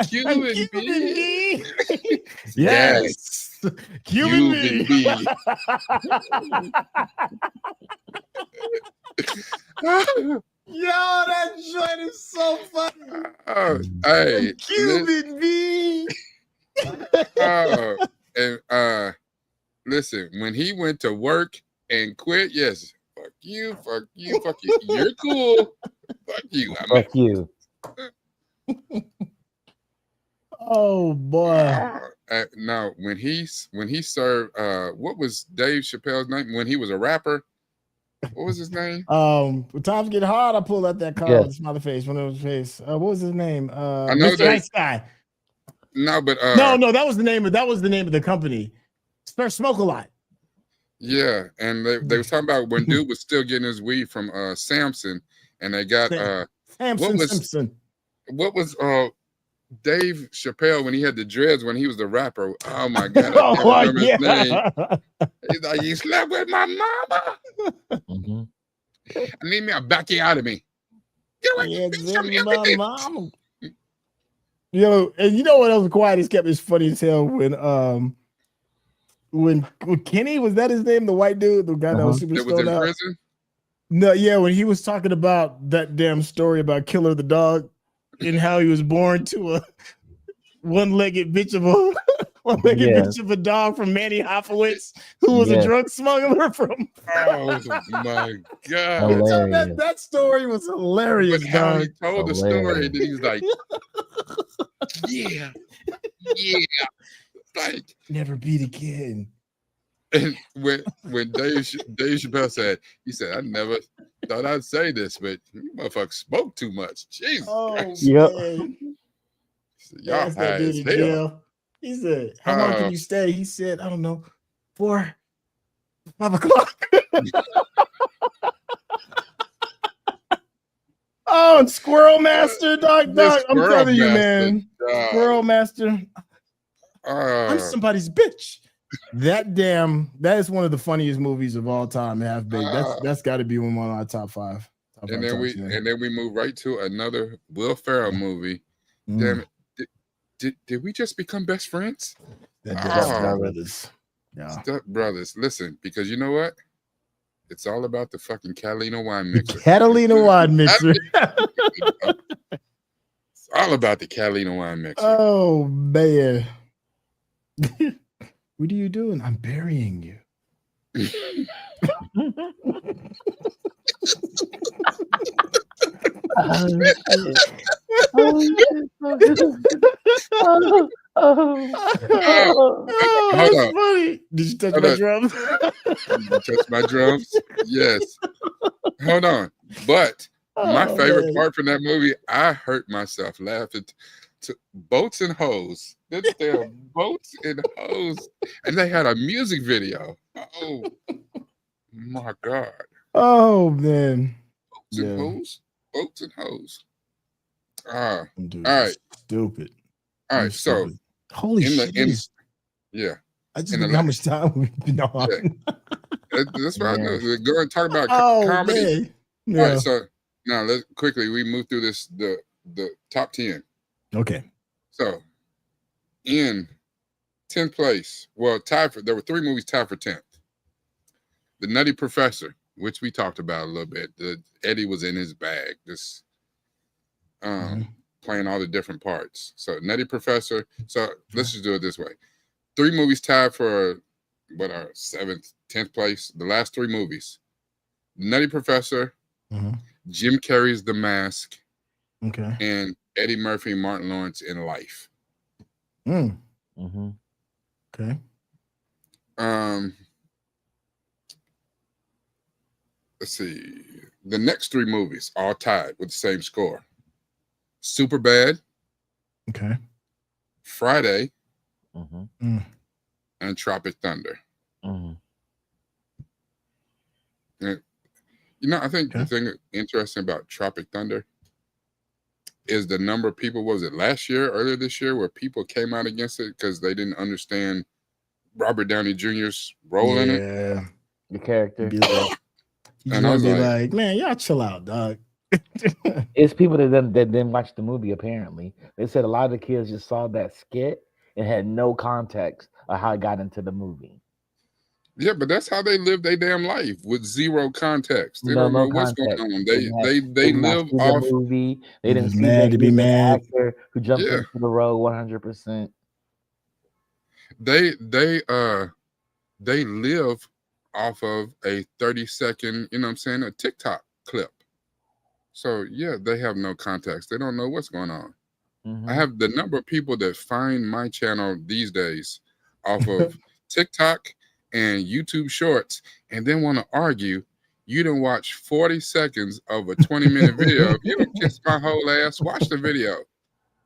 Cuban B. Yes. Cuban B. Yo, that joint is so funny. Hey, Cuban B. And listen, when he went to work and quit, yes, fuck you. You're cool. Fuck you. Fuck you. Oh boy. Now when he served what was Dave Chappelle's name when he was a rapper? What was his name? When times get hard, I pulled out that card. Smiley face, one of his face. What was his name? I know Mr. Nice Guy. No, but no, that was the name of the company. Smoke a lot. Yeah, and they were talking about when dude was still getting his weed from Samson, and they got Simpson. What was Dave Chappelle when he had the dreads when he was the rapper? Oh my god, I can't remember his name. He's like, you slept with my mama. Mm-hmm. I need me a Becky out of me. Get away from me, mama. Yo, and you know what else? Quiet as kept is funny as hell when Kenny, was that his name? The white dude, the guy that was super stoned out. Prison? No, yeah, when he was talking about that damn story about Killer the dog and how he was born to a one-legged bitch of a dog from Manny Hofowitz, who was a drug smuggler from. Oh my god! That story was hilarious. But how he told the story, and then he was like, "Yeah, like never beat again." And when Dave Chappelle said, he said, "I never thought I'd say this, but you motherfucker spoke too much." Jesus Christ. Yep. Y'all high as hell. He said, "How long can you stay?" He said, "I don't know, 4, 5 o'clock." Oh, and Squirrel Master, dog. I'm telling you, man. Squirrel Master. I'm somebody's bitch. That is one of the funniest movies of all time. Half Baked. That's got to be one of our top 5. And then we move right to another Will Ferrell movie. Damn it! Did we just become best friends? Brothers. Yeah. Step Brothers. Listen, because you know what? It's all about the fucking Catalina wine mixer. Catalina wine mixer. It's all about the Catalina wine mixer. Oh man. What are you doing? I'm burying you. That's funny. Did you touch my drums? Did you touch my drums? Yes. Hold on. But my favorite part from that movie, I hurt myself laughing to Boats and Hoes. They were Boats and Hoes. And they had a music video. Oh my God. Oh man. Boats and Hoes. Boats and Hoes. Dude, all right. Stupid. All right. So holy shit. Yeah. I just don't know how much time we've been on. Yeah. That's what I know. Go and talk about comedy. Man. Yeah. All right, so now let's quickly we move through the top 10. Okay. So in 10th place, there were 3 movies tied for 10th. The Nutty Professor, which we talked about a little bit. Eddie was in his bag, just playing all the different parts. So Nutty Professor. So let's just do it this way. 3 movies tied for what are 7th, 10th place. The last 3 movies. Nutty Professor, Jim Carrey's The Mask, and Eddie Murphy and Martin Lawrence in Life. Okay. Let's see. The next 3 movies all tied with the same score. Superbad. Okay. Friday. And Tropic Thunder. And, I think the thing interesting about Tropic Thunder is the number of people, earlier this year, where people came out against it because they didn't understand Robert Downey Jr.'s role in it. Yeah. The character. And I was like, man, y'all chill out, dog. It's people that didn't watch the movie, apparently. They said a lot of the kids just saw that skit and had no context of how it got into the movie. Yeah, but that's how they live their damn life, with zero context. They don't know what's going on. They live off the movie. They didn't see mad to be mad. Actor who jumped into the role 100%. They live off of a 30-second, a TikTok clip. So yeah, they have no context. They don't know what's going on. I have the number of people that find my channel these days off of TikTok and YouTube Shorts, and then want to argue. You didn't watch 40 seconds of a 20-minute video. If you don't kiss my whole ass, watch the video.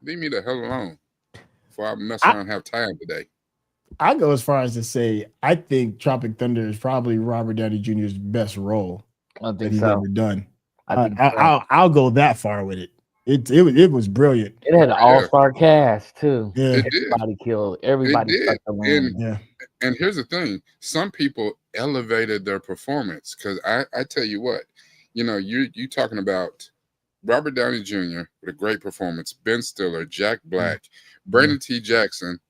Leave me the hell alone before I mess around and have time today. I go as far as to say I think Tropic Thunder is probably Robert Downey Jr.'s best role that he's ever done. I'll go that far with it. It was brilliant. It had an all-star cast too. Yeah, everybody killed. Everybody stuck around. And here's the thing: some people elevated their performance because I tell you what, you talking about Robert Downey Jr. with a great performance, Ben Stiller, Jack Black, Brandon T. Jackson,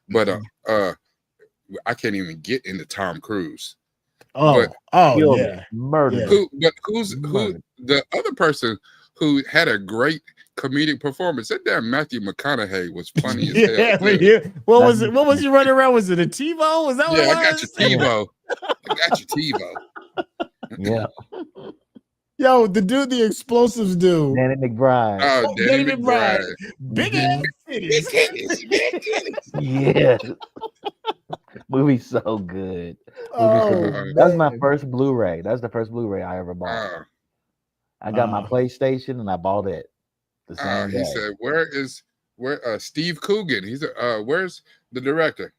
but I can't even get into Tom Cruise. Murder. Who the other person who had a great comedic performance? That damn Matthew McConaughey was funny as hell. What was it? What was you running around? Was it a TiVo? Was that what it was? I got your TiVo. I got your TiVo. Yeah. Yo, the dude, the explosives dude. Danny McBride. Oh, Danny McBride. Big ass titties. Yeah. Movie's so good. That was my first Blu-ray. That's the first Blu-ray I ever bought. I got my PlayStation and I bought it the same day. He said, "Where where Steve Coogan. He's where's the director?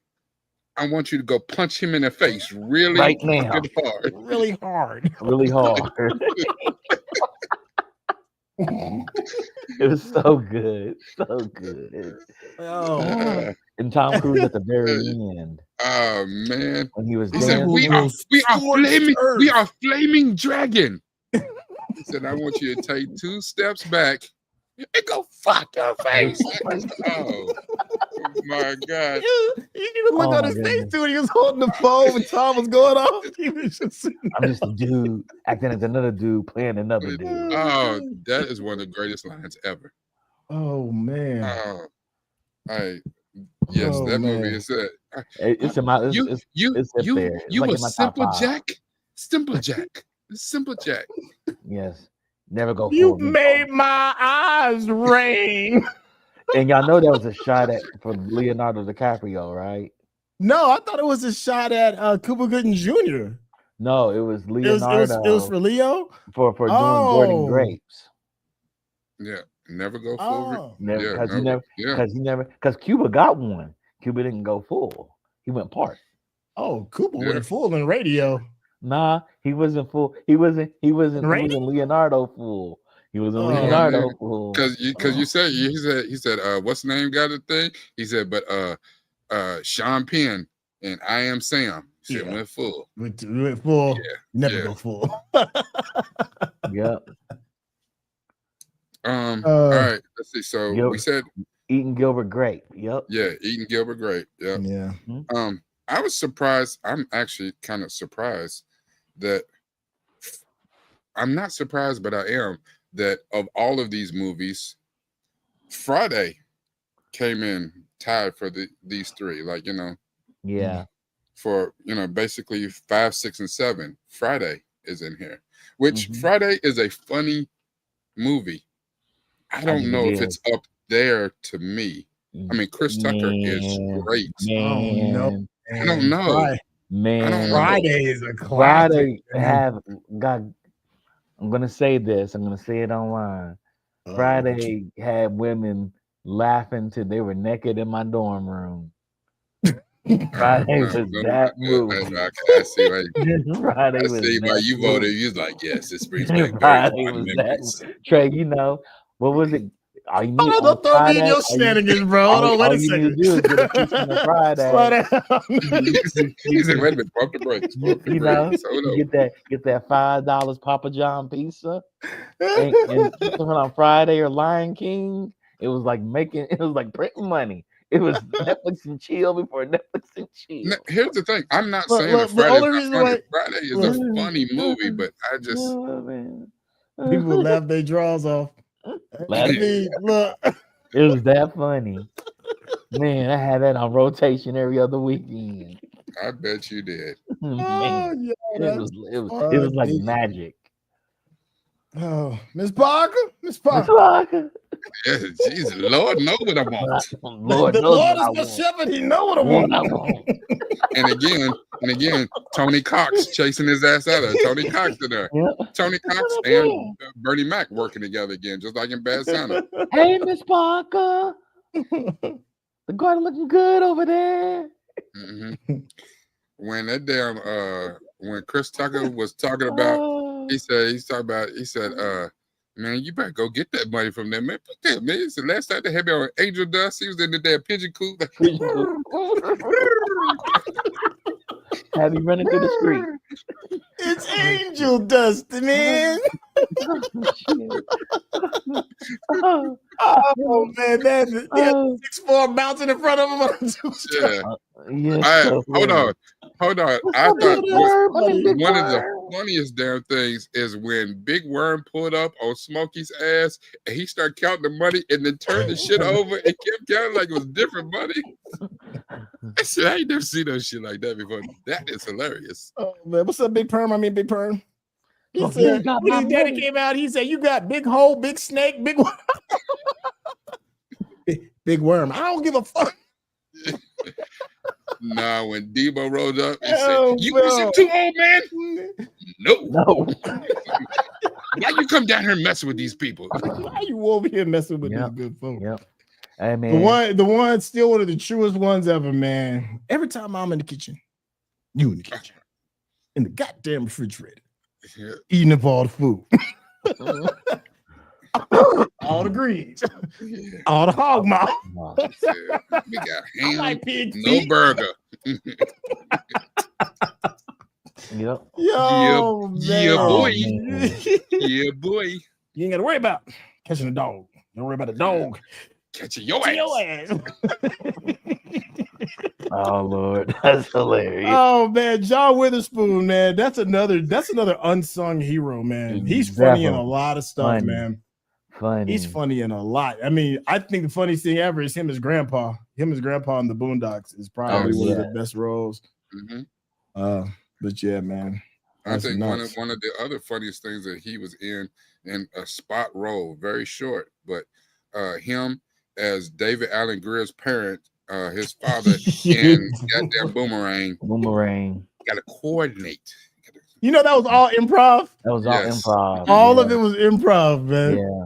I want you to go punch him in the face really right now, hard. Really hard. really hard. It was so good, so good. Oh, And Tom Cruise at the very end. Oh man! When he was He said, dancing. we are flaming dragon." He said, "I want you to take 2 steps back and go fuck your face." Oh my God! You can look on his face too when he was holding the phone when Tom was going off. He was just I'm just a dude acting as another dude playing another dude. Oh, that is one of the greatest lines ever. Oh man! Yes, Oh, that man. movie is it. It's in my. You like a in my top simple 5. Jack, simple Jack, simple Jack. Yes, never go. You full made my eyes rain. And y'all know that was a shot at for Leonardo DiCaprio, right? No, I thought it was a shot at Cuba Gooding Jr. No, it was Leonardo. It was for Leo for doing Gordon Grapes. Yeah, never go full. Because Cuba got one. Cuba didn't go full. He went part. Oh, Cuba went full in radio. Nah, he wasn't full. He wasn't Leonardo full. He was a Leonardo fool. Because you said he said what's the name got the thing? He said, but Sean Penn and I Am Sam. Shit went full. Went full. Yeah. Never go full. Yep. All right. Let's see. So we said eating Gilbert Grape. Yep. Yeah, eating Gilbert Grape. Yep. Yeah. I was surprised. I'm actually kind of surprised that I'm not surprised, but I am that of all of these movies, Friday came in tied for these 3. Like, yeah. For basically 5, 6, and 7. Friday is in here, which Friday is a funny movie. I don't know if it's up there to me. I mean, Chris Tucker is great. Man. Oh, no. I don't know. Man, Friday is a classic. I'm gonna say this. I'm gonna say it online. Friday had women laughing till they were naked in my dorm room. Friday was that movie. I see why. Friday I see why you voted. You was like, yes, this brings back Friday was that. Trey, what was it? Don't throw me in your shenanigans, bro. Hold on, wait a second. You need to do is get a piece on the Friday. Slow down. He said, wait a minute, pump the brakes. Get that $5 Papa John pizza. And on Friday or Lion King, it was like printing money. It was Netflix and chill before Netflix and chill. Here's the thing. I'm not saying that Friday is a funny movie, but I just people laugh their draws off. Look, it was that funny. Man, I had that on rotation every other weekend. I bet you did. Man, it was like magic. Oh, Miss Parker. Yeah, Jesus, Lord knows what I want. Lord is my shepherd. He know what I want. And again, Tony Cox chasing his ass out of it. Tony Cox in there. Yep. Tony Cox and Bernie Mac working together again, just like in Bad Santa. Hey, Miss Parker. The garden looking good over there. When that damn when Chris Tucker was talking about, he said, man, you better go get that money from them. Man, put that, man. It's the last time they had me on Angel Dust. He was in the damn pigeon coop. Have you running through the street? It's Angel Dust, man. Oh man, that's 6'4" mountain in front of him. Hold on. I thought one of the funniest damn things is when Big Worm pulled up on Smokey's ass and he started counting the money and then turned the shit over and kept counting like it was different money. I ain't never seen no shit like that before. That is hilarious. Oh man, what's up, Big Perm? Big Perm. He said, when his daddy came out, he said, "You got big hole, big snake, big worm." Big worm. I don't give a fuck. Nah, when Debo rolled up and said, "You was too old, man." No. Why you come down here messing with these people? Why you over here messing with these good folks? Yep. Hey, man. The one still one of the truest ones ever, man. Every time I'm in the kitchen, you in the kitchen, in the goddamn refrigerator, eating up all the food. All the greens, all the hog mouth. We got ham, no burger. Yep. Yo, yeah, boy. Man. Yeah, boy. You ain't got to worry about catching a dog. Don't worry about the dog catching your ass. Oh Lord, that's hilarious. Oh man, John Witherspoon, man, that's another unsung hero, man. He's funny in a lot of stuff, man. Funny. He's funny in a lot. I mean, I think the funniest thing ever is him as grandpa. Him as grandpa in the Boondocks is probably one of the best roles. But yeah, man. I think one of the other funniest things that he was in a spot role, very short, but him as David Allen Greer's parent, his father in goddamn Boomerang. Got to coordinate. You know, that was all improv. That was all improv. All of it was improv, man. Yeah.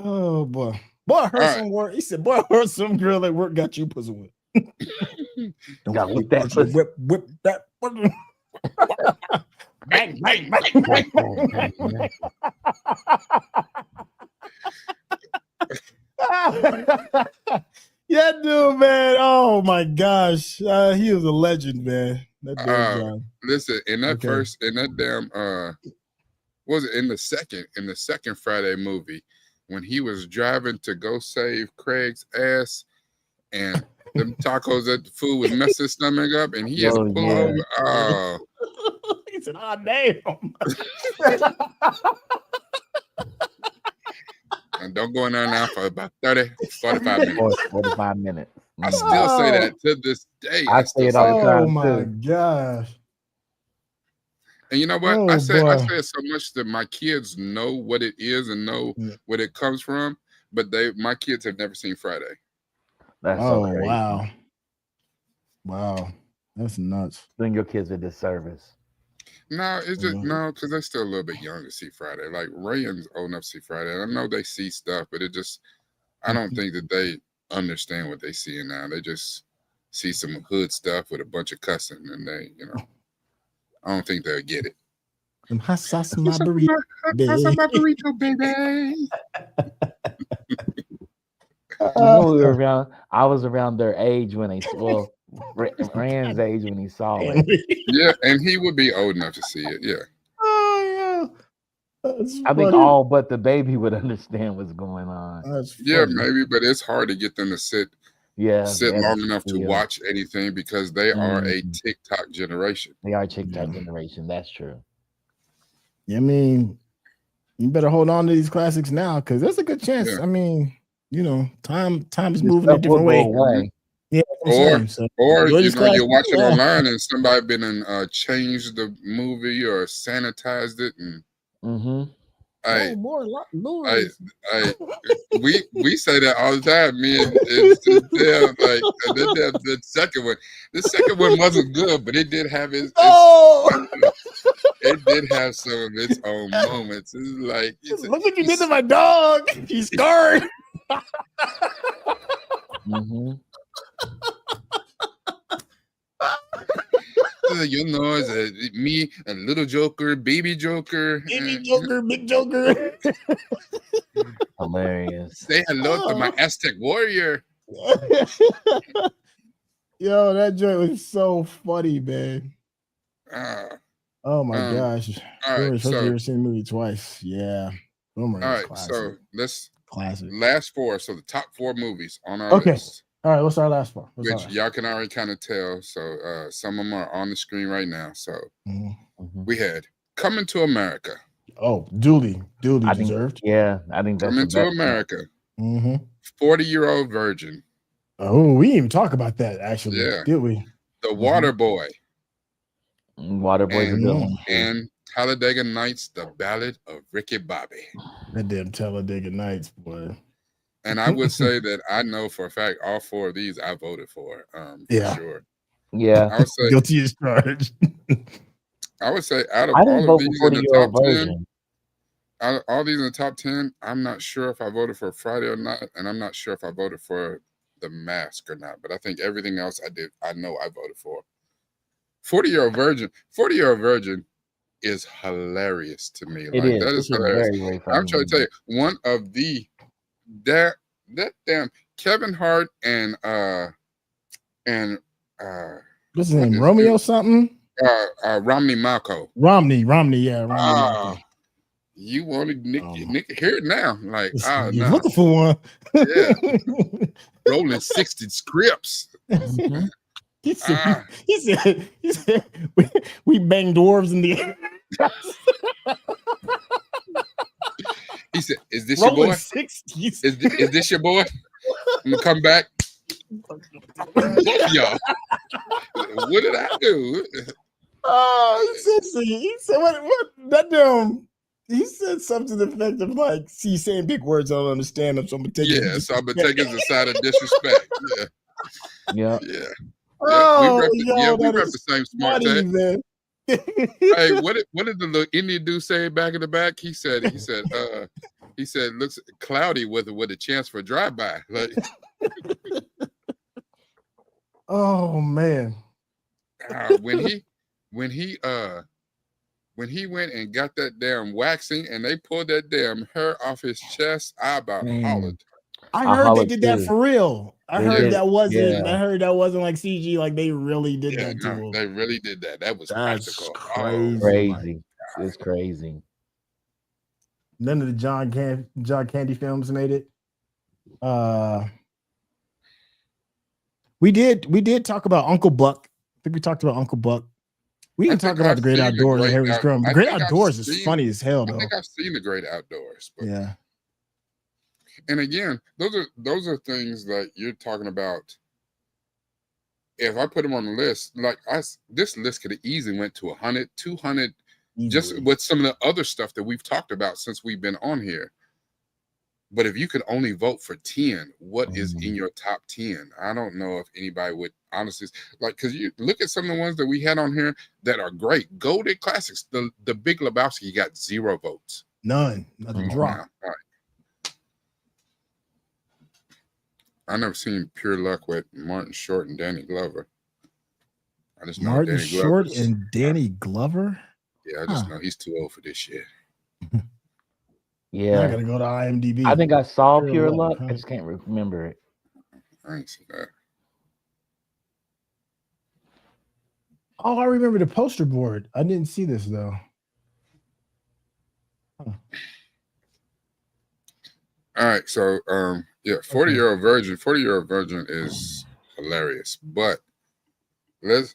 Oh boy. Boy, I heard some word. He said, boy, I heard some girl at work got you pussy whip. Got whip that pussy. Whip that. Bang, bang, bang, bang, bang, bang. Yeah, dude, man. Oh my gosh. He was a legend, man. Listen, in that damn what was it in the second Friday movie when he was driving to go save Craig's ass and them tacos at the food was messing his stomach up and he has to pull over. Oh. He said, oh damn. And don't go in there now for about 45 minutes. 45 minutes. I still say that to this day. I say it all the time. Oh my gosh. And you know what? I say it so much that my kids know what it is and know where it comes from, but my kids have never seen Friday. That's so crazy. Wow. That's nuts. Doing your kids a disservice. No, it's just because they're still a little bit young to see Friday. Like Ryan's old enough to see Friday. And I know they see stuff, but I don't think that they understand what they see now. They just see some hood stuff with a bunch of cussing, and I don't think they'll get it. Hot sauce in my burrito, baby. I was around their age when they Rand's age when he saw it. Yeah, and he would be old enough to see it. Yeah. Oh yeah. I think all but the baby would understand what's going on. Yeah, maybe, but it's hard to get them to sit long enough to watch anything because they are a TikTok generation. They are a TikTok generation. That's true. I mean, you better hold on to these classics now because there's a good chance. Yeah. I mean, time is moving a different way. Yeah, or you watch it online and somebody been and changed the movie or sanitized it and we say that all the time. Me and the second one. The second one wasn't good, but it did have it did have some of its own moments. It's like look what you did to my dog. He's scarred. It's me, a little Joker, baby Joker, big Joker. Hilarious. Say hello to my Aztec warrior. Yo, that joint was so funny, man. Oh my gosh! All right, so you've seen the movie twice. Yeah. All right, so let's classic last four. So the top 4 movies on our list. All right, what's our last one? Which y'all can already kind of tell. So some of them are on the screen right now. So we had Coming to America. Oh, duly deserved. I think that's Coming to America. 40-Year-Old Virgin. Oh, we didn't even talk about that actually. Yeah. Did we? The Water Boy. Waterboy's a good one. And Talladega Nights, The Ballad of Ricky Bobby. That damn Talladega Nights, boy. And I would say that I know for a fact all 4 of these I voted for sure. Yeah. I would say guilty as charged. I would say out of all of these in the top 10, all these in the top 10, I'm not sure if I voted for Friday or not, and I'm not sure if I voted for The Mask or not. But I think everything else I did, I know I voted for. 40-Year-Old Virgin. 40-Year-Old Virgin is hilarious to me. It Like is. that is It's a hilarious. very, very funny I'm trying to tell you, one of the that damn Kevin Hart and what's his what name? is Romeo dude? something? Romney Malco. Romney, yeah, Romney Ah, Malco. you wanted Nick hear it now. Like, You're no. looking for one. Yeah. Rolling 60 scripts. Mm-hmm. He said we bang dwarves in the air. He said, "Is this Rolling your boy? 60s. Is this your boy? I'm gonna come back. Both of y'all. What did I do?" Oh, he said what that damn. He said something to the effect of like, "See, saying big words, I don't understand them, so I'm gonna take it." Yeah, so I'm gonna take it as a side of disrespect. Yeah. Oh, we rep the same smart tech. man. Hey, what did the little Indian dude say back in the back? He said, looks cloudy with a chance for a drive-by. Like, oh man. when he went and got that damn waxing and they pulled that damn hair off his chest, I about hollered. I heard they did that for real. I heard that wasn't like CG, like they really did that to him. They really did that. That was practical. Crazy. It's crazy. None of the John Candy films made it. We did talk about Uncle Buck. I think we talked about Uncle Buck. We didn't talk about The Great Outdoors and Harry Scrum. The Great Outdoors is funny as hell, though. I think I've seen The Great Outdoors. But yeah. And again, those are things that you're talking about. If I put them on the list, like this list could have easily went to 100, 200, just with some of the other stuff that we've talked about since we've been on here. But if you could only vote for 10, what is in your top 10? I don't know if anybody would honestly like, because you look at some of the ones that we had on here that are great. Golden classics. The Big Lebowski got 0 votes. None. Nothing dropped. All right. I never seen Pure Luck with Martin Short and Danny Glover. I just know Martin Danny Short and Danny Glover? Yeah, I just know he's too old for this shit. Yeah. I gotta go to IMDb. I think I saw Pure Luck. I just can't remember it. I ain't seen that. Oh, I remember the poster board. I didn't see this though. All right, so 40-Year-Old Virgin. 40-Year-Old Virgin is hilarious, but let's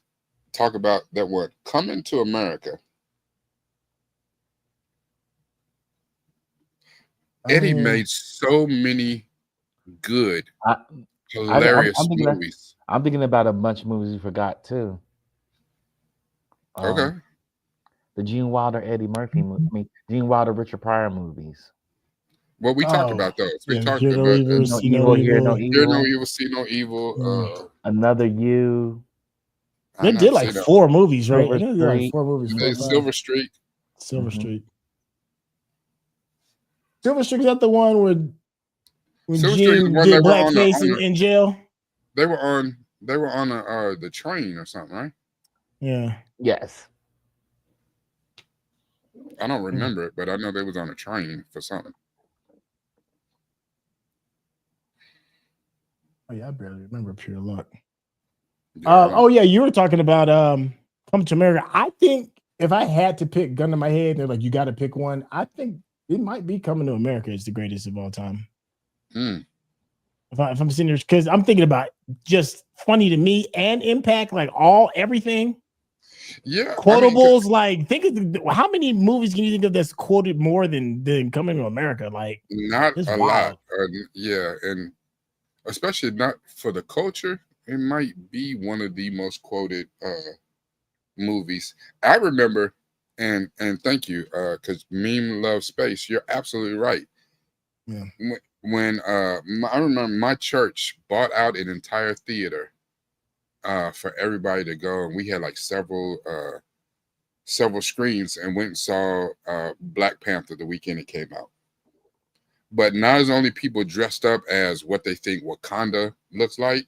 talk about that one. Coming to America. Eddie made so many good, hilarious movies. I'm thinking about a bunch of movies you forgot too. Okay. The Gene Wilder, Eddie Murphy movie. I mean, Gene Wilder, Richard Pryor movies. Well, we talked about those. We talked Hear about no evil, Hear no evil, see no evil. Another You. They did like 4 movies, right? They did like 4 movies. Silver Streak. Silver Streak. Silver Streak, is that the one when Gene did blackface in jail? They were on the train or something, right? Yeah. Yes. I don't remember it, but I know they was on a train for something. Oh yeah, I barely remember Pure Luck. Yeah, you were talking about Coming to America. I think if I had to pick, gun to my head, they're like, you got to pick one. I think it might be Coming to America is the greatest of all time. If I'm sitting here, because I'm thinking about just funny to me and impact, like everything. Yeah, quotables. Think of how many movies can you think of that's quoted more than Coming to America? Like, not a lot. And especially not for the culture. It might be one of the most quoted movies. I remember, and thank you, because Meme loves space. You're absolutely right. Yeah. When I remember my church bought out an entire theater for everybody to go, and we had like several several screens and went and saw Black Panther the weekend it came out. But not as only people dressed up as what they think Wakanda looks like.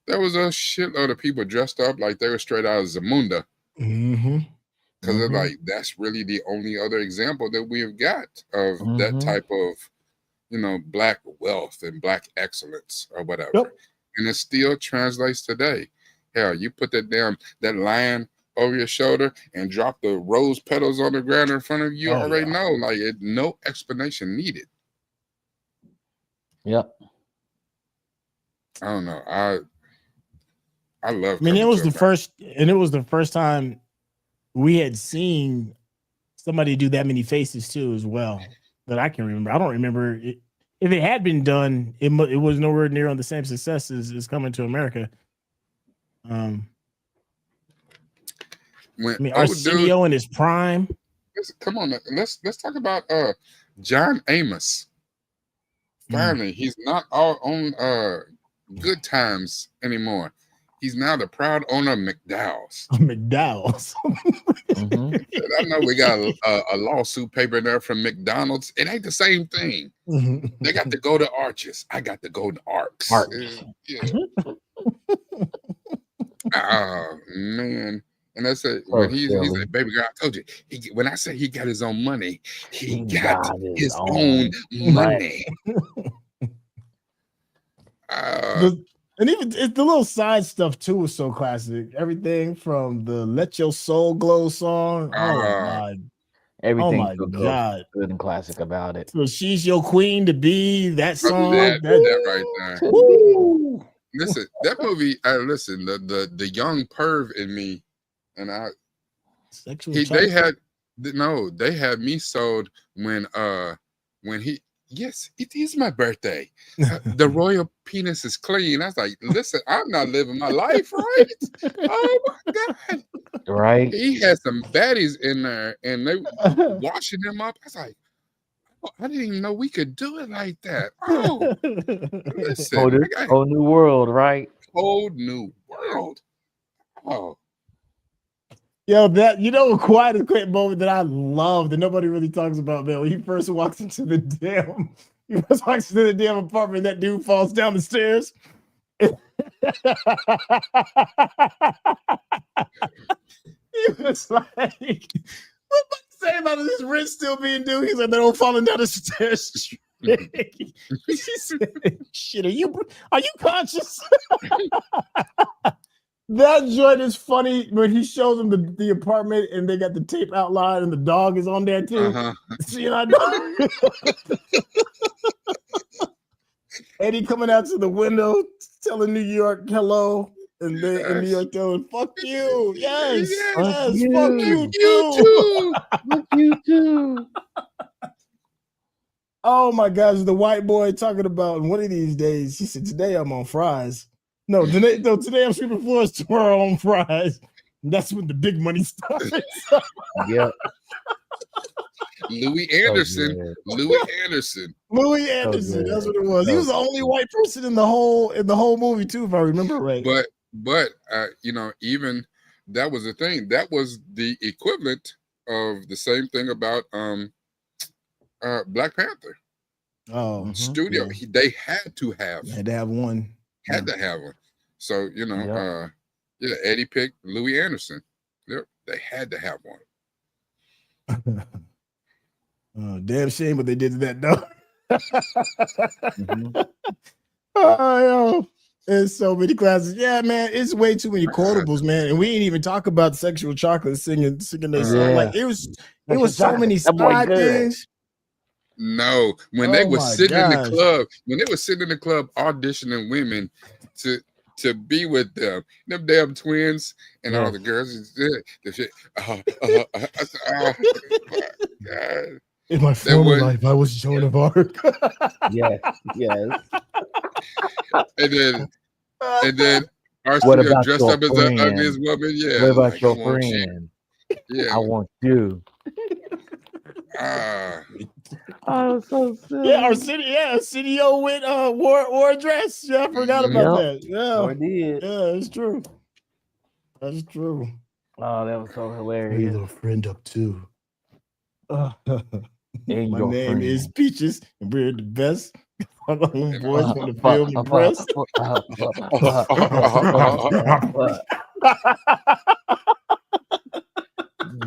There was a shitload of people dressed up like they were straight out of Zamunda. Because they're like, that's really the only other example that we have got of that type of, you know, Black wealth and Black excellence or whatever. And it still translates today. Hell, you put that lion over your shoulder and drop the rose petals on the ground in front of you, already know, like, no explanation needed. Yep. I don't know. I love. I mean, it was the first time we had seen somebody do that many faces too, as well, that I can remember. I don't remember it. If it had been done, it was nowhere near on the same success as Coming to America. I mean, Arsenio in his prime. Come on, let's talk about John Amos. Finally, he's not all on Good Times anymore. He's now the proud owner of McDowell's. McDowell's. I know we got a lawsuit paper in there from McDonald's. It ain't the same thing. They got the Golden Arches. I got the Golden Arcs. Yeah. Oh man. And that's it. When he said, "Baby girl, I told you." When I say he got his own money, he got his own money. And even the little side stuff too was so classic. Everything from the "Let Your Soul Glow" song. Oh my god! Everything. Oh my god! Good and classic about it. So "She's Your Queen to Be." That song. That right there. Woo! Listen, that movie. Listen, the young perv in me, and they had me sold when he. Yes, it is my birthday. The royal penis is clean. I was like, listen, I'm not living my life right. Oh my god! Right? He had some baddies in there, and they washing them up. I was like, oh, I didn't even know we could do it like that. Oh, listen, whole new world, right? Whole new world. Oh. Yo, a quiet moment that I love that nobody really talks about, man. When he first walks into the damn apartment, that dude falls down the stairs. He was like, "What am I saying about this rent still being due?" He's like, "They're all falling down the stairs." He said, "Shit, are you conscious?" That joint is funny when he shows them the apartment and they got the tape outline and the dog is on there too. See, I know. Eddie coming out to the window telling New York hello, and they in New York telling "fuck you." Yes, fuck you too. Fuck you too. Oh my gosh, the white boy talking about one of these days. He said, "Today I'm on fries." No, today I'm sweeping floors, tomorrow on fries. And that's when the big money starts. Yeah. Louis Anderson. Louis Anderson. That's what it was. He was the only white person in the whole movie too, if I remember right. But even that was the thing. That was the equivalent of the same thing about Black Panther. Oh, studio. Yeah. They had to have one. Had to have one. So, Eddie picked Louis Anderson. Yep, they had to have one. Oh, damn shame what they did to that dog. There's so many classes. Yeah, man, it's way too many quotables, man. And we ain't even talk about Sexual Chocolate singing their song. Like it was so many side things. No, when they were sitting in the club auditioning women to be with them damn twins and all the girls. In my former life, I was Joan of Arc. Yes. And then Arsenio dressed up as an ugliest woman. Yeah. What about your friend? Yeah, I want you. Oh, so silly. Yeah, Arsenio went wore a dress. Yeah, I forgot about that. Yeah, I did. Yeah, it's true. That's true. Oh, that was so Hey, hilarious. little friend up too. My Your name is friend. Peaches, and we're the best boys from the film and press.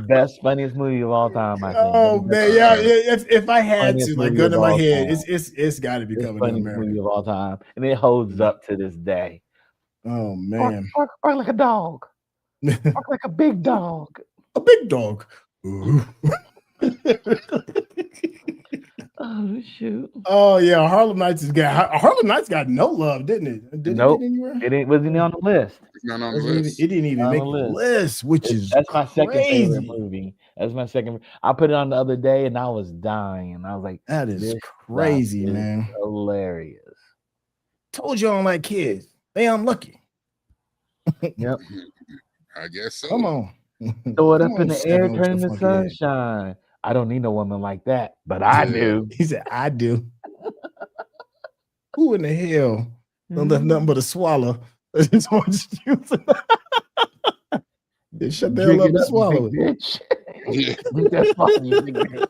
Best funniest movie of all time, I think. Oh man, yeah. If I had Funniest to, like, movie gun of to my all head, time. it's got to be It's Coming to funniest America. movie of all time, and it holds up to this day. Oh man, Bark like a dog. Bark like a big dog. A big dog. Oh shoot! Oh yeah, Harlem Nights got no love, didn't it? Did Nope. it get anywhere? It wasn't on the list. It's not on the list. It didn't even Not make on the the list. list, which is That's my second favorite crazy. movie. That's my second. I put it on the other day, and I was dying. I was like, That is this crazy, stuff is man. hilarious. Told you I don't like kids. They unlucky. Yep. I guess so. Come on. Throw it up in the air, turn into sunshine. I don't need no woman like that, but I do. He said, I do. Who in the hell don't left nothing but a swallow? Just want you to shut the hell up and swallow it. Bitch. That's funny, big bitch.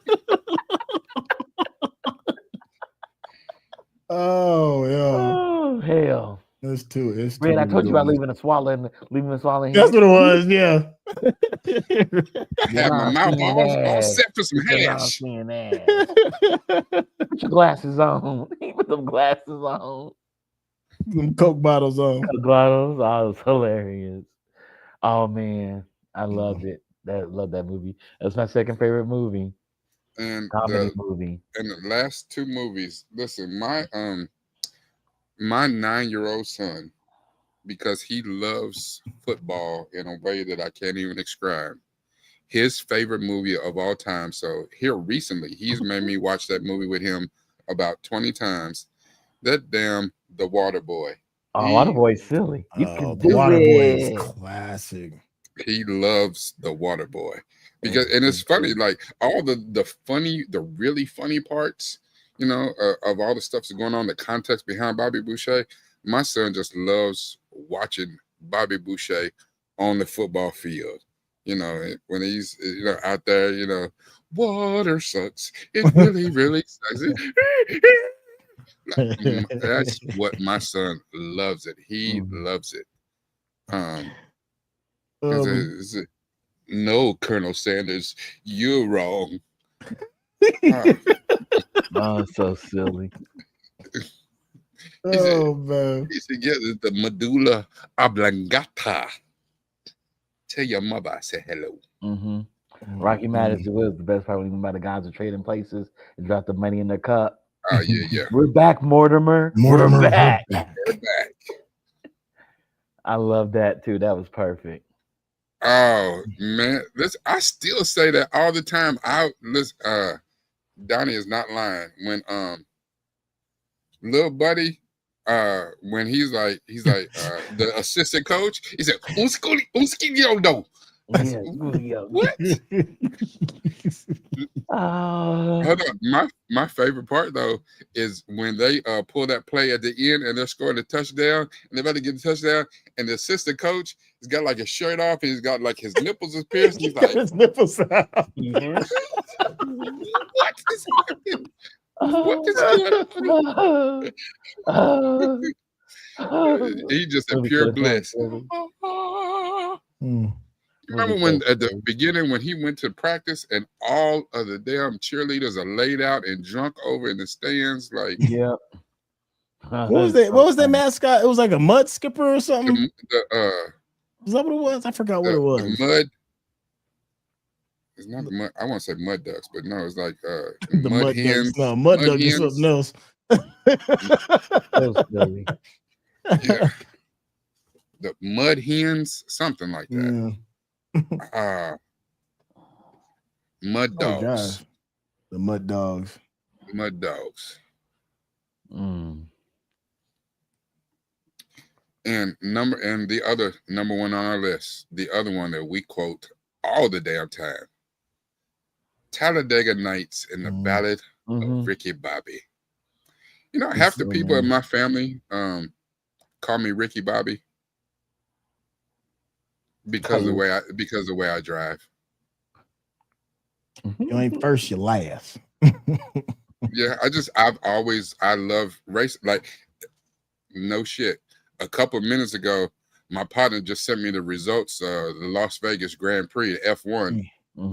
Oh yeah. Oh hell. It's too. Red, I told you about leaving the swallow in. That's what it was. Yeah. I had my mouth all set for some hash. Put your glasses on. Put them glasses on. Some Coke bottles on. Coke bottles. Oh, it was hilarious. Oh man, I loved it. Love that movie. That's my second favorite movie. And comedy movie. And the last two movies. Listen, my 9-year-old son, because he loves football in a way that I can't even describe, his favorite movie of all time. So here recently, he's made me watch that movie with him about 20 times. That damn The Water Boy. Oh, Water Boy's silly. You can do The Water Boy it. is classic. He loves The Water Boy because, and it's funny, like all the really funny parts, you know, of all the stuff that's going on, the context behind Bobby Boucher. My son just loves watching Bobby Boucher on the football field. You know, when he's out there, water sucks. It really, really sucks. That's what my son loves it. He loves it. No, Colonel Sanders, you're wrong. Oh, so silly. Man. He said, "Get the medulla oblongata. Tell your mother I said hello." Mm-hmm. Rocky Madison was the best part when the guys are trading places and drop the money in their cup. Oh yeah. We're back, Mortimer. We're back. We're back. I love that too. That was perfect. Oh man, I still say that all the time. Donnie is not lying. When little buddy, when he's like the assistant coach, he said, "Unski yo." What? Hold on. My favorite part though is when they pull that play at the end and they're scoring a touchdown and they're about to get the touchdown and the assistant coach has got like his shirt off and he's got like his nipples is pierced. He's like, his nipples out. What is happening? What is going on? He just in pure bliss. Remember when at the beginning when he went to practice and all of the damn cheerleaders are laid out and drunk over in the stands? Like, yeah. What was that? What was that mascot? It was like a mud skipper or something. Was that what it was? I forgot what it was. The mud. It's not the mud. I want to say mud ducks, but no, it's like the mud hens. Ducks. No, mud duck is something else. Yeah. The mud hens, something like that. Mud dogs. The mud dogs. Mud dogs. And the other number one on our list, the other one that we quote all the damn time, Talladega Nights and the Ballad of Ricky Bobby. You know, half the people in my family call me Ricky Bobby. because of the way I drive. You ain't first, you last. Yeah, I love race. Like, no shit. A couple of minutes ago, my partner just sent me the results. The Las Vegas Grand Prix F1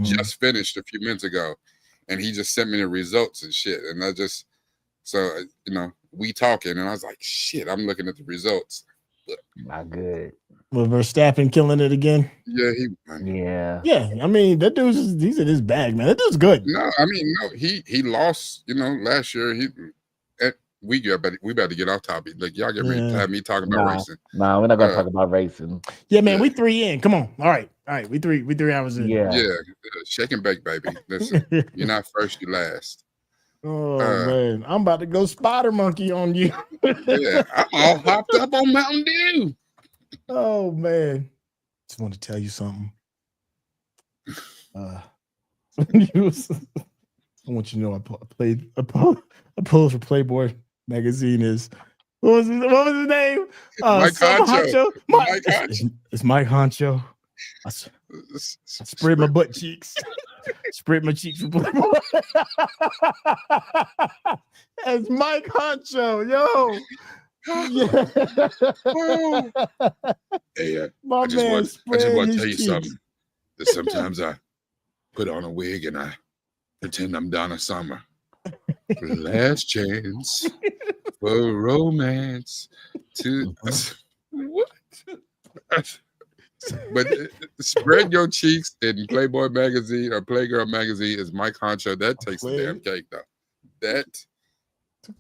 just finished a few minutes ago, and he just sent me the results and shit. And we talking, and I was like, shit, I'm looking at the results. Not good. Well, Verstappen killing it again. Yeah. I mean, that dude's he's in his bag, man. That dude's good. No, I mean, no, he lost. Last year we better get off topic. Like, y'all get ready to have me talking about racing. Nah, we're not gonna talk about racing. Yeah, man, we 3 in. Come on. All right. We 3 hours in. Yeah. Shake and bake, baby. Listen, you're not first, you last. Oh man, I'm about to go spider monkey on you. Yeah, I'm all hopped up on Mountain Dew. Oh man, just want to tell you something. I want you to know I posed for Playboy magazine. What was his name? Mike Honcho. Mike Honcho. It's Mike Honcho. I spread my butt cheeks. Spread my cheeks for Playboy. It's Mike Honcho, yo. Yeah. Hey, I my just man want to tell you cheeks. something. That sometimes I put on a wig and I pretend I'm Donna Summer. Last chance for romance to what? But spread your cheeks in Playboy magazine or Playgirl magazine is Mike Honcho. That takes the damn cake, though. That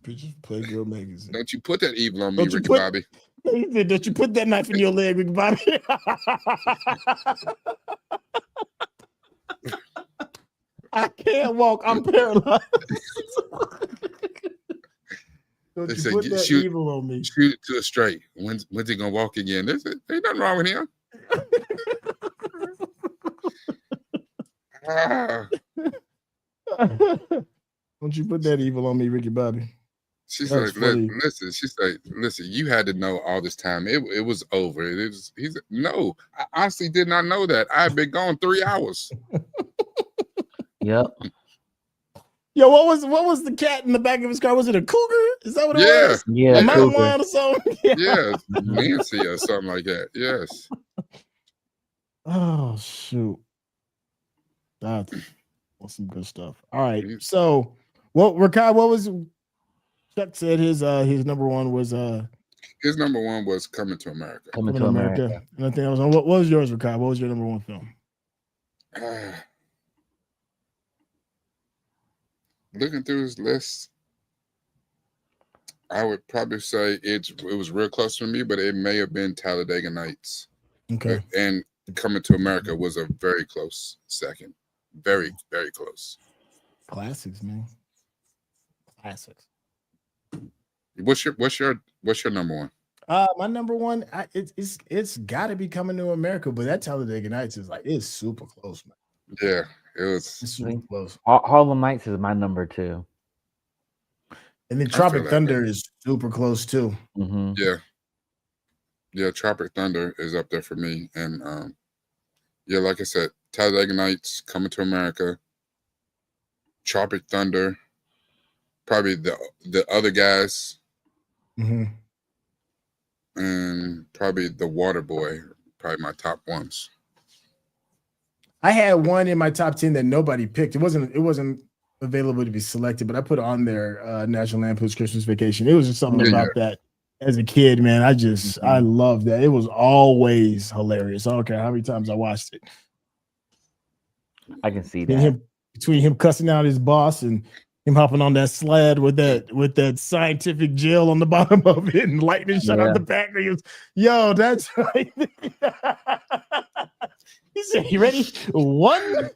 pictures of Playgirl magazine. Don't you put that evil on me, Ricky Bobby. He said, don't you put that knife in your leg, Ricky Bobby. I can't walk. I'm paralyzed. Don't you put that evil on me. Shoot it to a straight. When's he gonna walk again? Ain't nothing wrong with him. Don't you put that evil on me, Ricky Bobby. She's like, listen. She's like, listen. You had to know all this time. It was over. No. I honestly did not know that. I had been gone 3 hours. Yep. Yo, what was the cat in the back of his car? Was it a cougar? Is that what it was? Yeah, a mountain lion or something? Yeah, Nancy or something like that. Yes. Oh shoot, that's some good stuff. All right, so Rakai, what was Chuck said his number one was his number one was Coming to America. Coming to America. Nothing else. What was yours, Rakai? What was your number one film? Looking through his list, I would probably say it was real close to me, but it may have been Talladega Nights. Okay. And Coming to America was a very close second. Very, very close. Classics, man. Classics. What's your number one? My number one, it's got to be Coming to America, but that Talladega Nights it's super close, man. Yeah, it's super close. Harlem Nights is my number 2. And then Tropic Thunder is super close too. Mm-hmm. Yeah, Tropic Thunder is up there for me. And like I said, Talladega Nights, Coming to America, Tropic Thunder, probably the other guys, and probably The Water Boy, probably my top ones. I had one in my top 10 that nobody picked. It wasn't available to be selected, but I put on there National Lampoon's Christmas Vacation. It was just something about that as a kid, man. I loved that. It was always hilarious. I don't care how many times I watched it. I can see that. Between him cussing out his boss and him hopping on that sled with that scientific gel on the bottom of it and lightning shot out the back. Yo, that's right. He said, "You ready? 1, 2."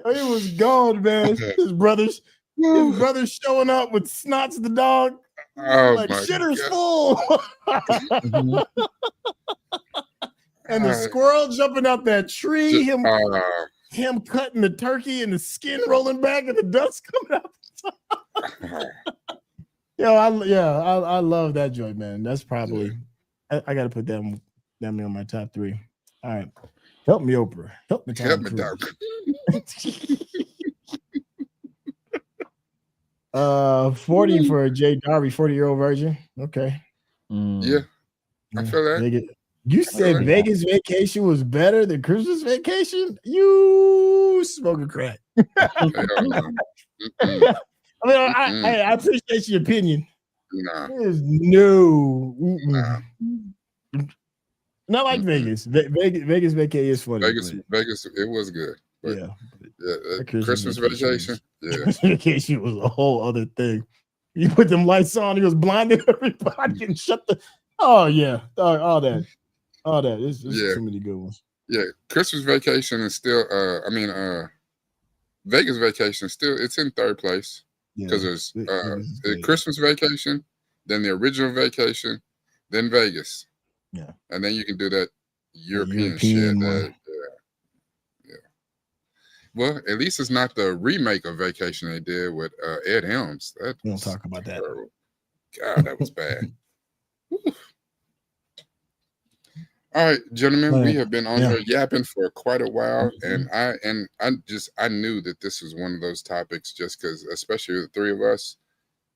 It was gone, man. His brothers showing up with Snots the dog. Oh, shitter's full. And the squirrel jumping out that tree, him cutting the turkey and the skin rolling back and the dust coming out. I love that joint, man. That's probably I got to put that on my top 3. All right, help me, Oprah. Help me, Tom Cruise. 40 for Jay Darby, 40-year-old virgin. Okay. Yeah, I feel that. Vegas. You said Vegas Vacation was better than Christmas Vacation? You smoking crack. I appreciate your opinion. Nah. Not like Vegas. Vegas Vacation is funny. Vegas, it was good. But Christmas Vacation. Christmas Vacation was a whole other thing. You put them lights on, he was blinding everybody and shut the. Oh yeah, all that. It's too many good ones. Yeah, Christmas Vacation is still. Vegas Vacation still. It's in 3rd place because there's Christmas Vacation, then the original Vacation, then Vegas. Yeah, and then you can do that European shit. Well, at least it's not the remake of Vacation they did with Ed Helms. We don't talk about that. God, that was bad. All right, gentlemen, we have been on here yapping for quite a while, and I knew that this was one of those topics, just because, especially the 3 of us,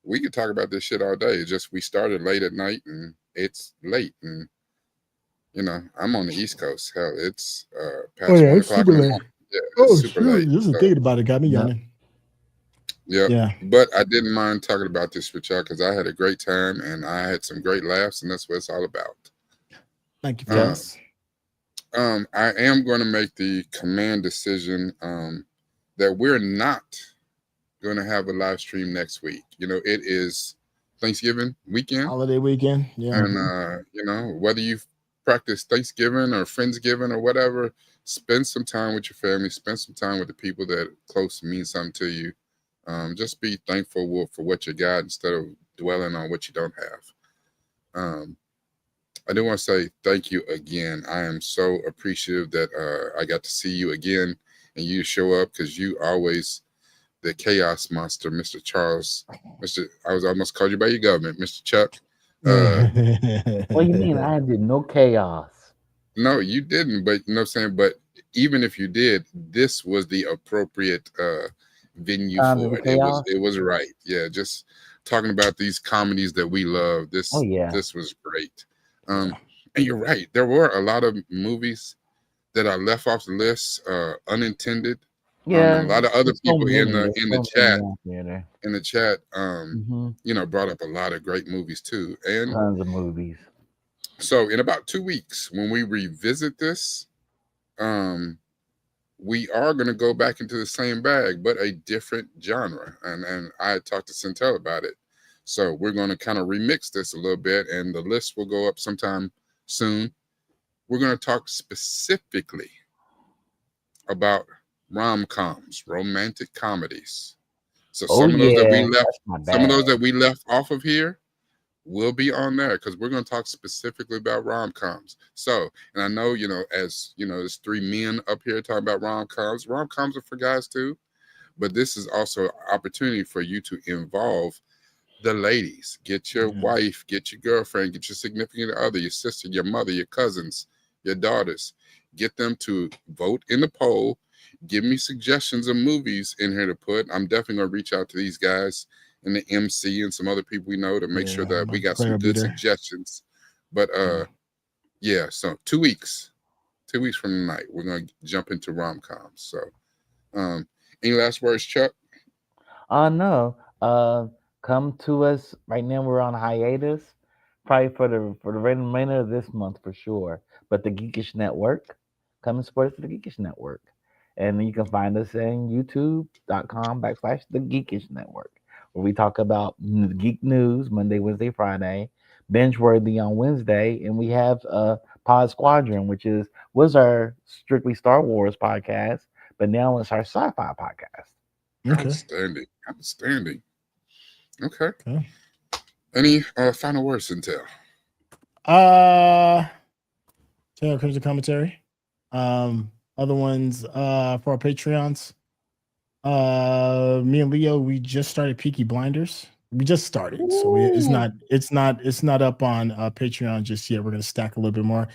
we could talk about this shit all day. It's just we started late at night, and it's late, and I'm on the East Coast. Hell, it's past 1 o'clock in the morning. Yeah, it's super late. Just thinking about it got me yawning. Yeah, but I didn't mind talking about this with y'all because I had a great time and I had some great laughs, and that's what it's all about. Thank you, guys. I am going to make the command decision that we're not going to have a live stream next week. It is Thanksgiving weekend, holiday weekend. Yeah, and whether you practice Thanksgiving or Friendsgiving or whatever, spend some time with your family, spend some time with the people that are close mean something to you. Just be thankful for what you got instead of dwelling on what you don't have. I do want to say thank you again. I am so appreciative that I got to see you again and you show up, because you always the chaos monster, Mr. Charles. I was almost called you by your government, Mr. Chuck. What do you mean? I did no chaos. No, you didn't, but you know what I'm saying? But even if you did, this was the appropriate venue for it. It was right. Yeah, just talking about these comedies that we love. This was great. And you're right. There were a lot of movies that I left off the list, unintended. Yeah, a lot of other people in the chat brought up a lot of great movies too, and tons of movies. So in about 2 weeks, when we revisit this, we are going to go back into the same bag, but a different genre. And I talked to Centel about it. So we're going to kind of remix this a little bit, and the list will go up sometime soon. We're going to talk specifically about rom-coms, romantic comedies. So some of those that we left off of here will be on there, because we're going to talk specifically about rom-coms. So, and I know, as there's 3 men up here talking about rom-coms. Rom-coms are for guys too, but this is also an opportunity for you to involve the ladies. Get your wife, get your girlfriend, get your significant other, your sister, your mother, your cousins, your daughters. Get them to vote in the poll. Give me suggestions of movies in here to put. I'm definitely going to reach out to these guys and the MC and some other people we know to make sure that we got some good suggestions. But so 2 weeks. 2 weeks from tonight, we're going to jump into rom-coms. So any last words, Chuck? No. Come to us. Right now we're on hiatus, probably for the remainder of this month for sure. But the Geekish Network, come and support us at the Geekish Network. And you can find us in youtube.com/the Geekish Network, where we talk about geek news Monday, Wednesday, Friday, Binge Worthy on Wednesday, and we have Pod Squadron, which was our strictly Star Wars podcast, but now it's our sci-fi podcast. Okay. Outstanding. Okay. Any final words, Centel? Crimson Kommentary. Other ones for our Patreons. Me and Leo, we just started Peaky Blinders. We just started, so it's not up on Patreon just yet. We're gonna stack a little bit more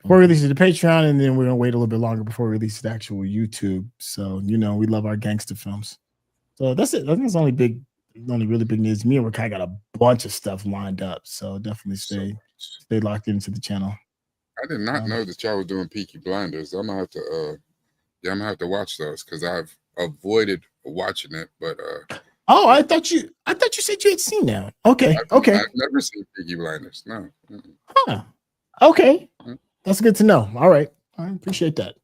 before we release it to Patreon, and then we're gonna wait a little bit longer before we release it to actual YouTube. So we love our gangster films. So that's it. I think it's only really big news. Me and Rakai got a bunch of stuff lined up, so definitely stay locked into the channel. I did not know that y'all were doing Peaky Blinders. I'm gonna have to watch those because I've avoided watching it, but oh, I thought you said you had seen that. Okay. I've never seen Peaky Blinders. No. Huh. Okay. That's good to know. All right. I appreciate that.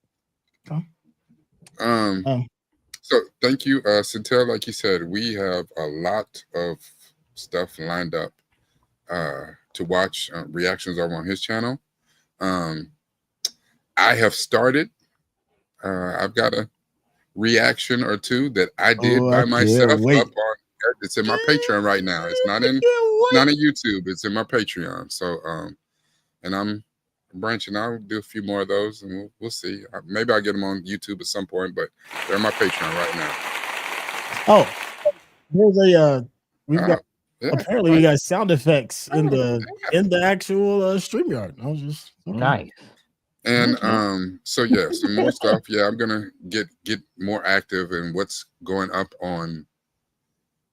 So thank you, Centel. Like you said, we have a lot of stuff lined up to watch. Reactions over on his channel. I have started. I've got a reaction or two that I did by myself up on. It's in my Patreon right now. It's not in YouTube. It's in my Patreon. So and I'm branching out. I'll do a few more of those, and we'll see. Maybe I'll get them on YouTube at some point, but they're in my Patreon right now. Oh, there's apparently we got sound effects in the actual StreamYard. I was just nice. And so yeah, some more stuff. Yeah, I'm gonna get more active in what's going up on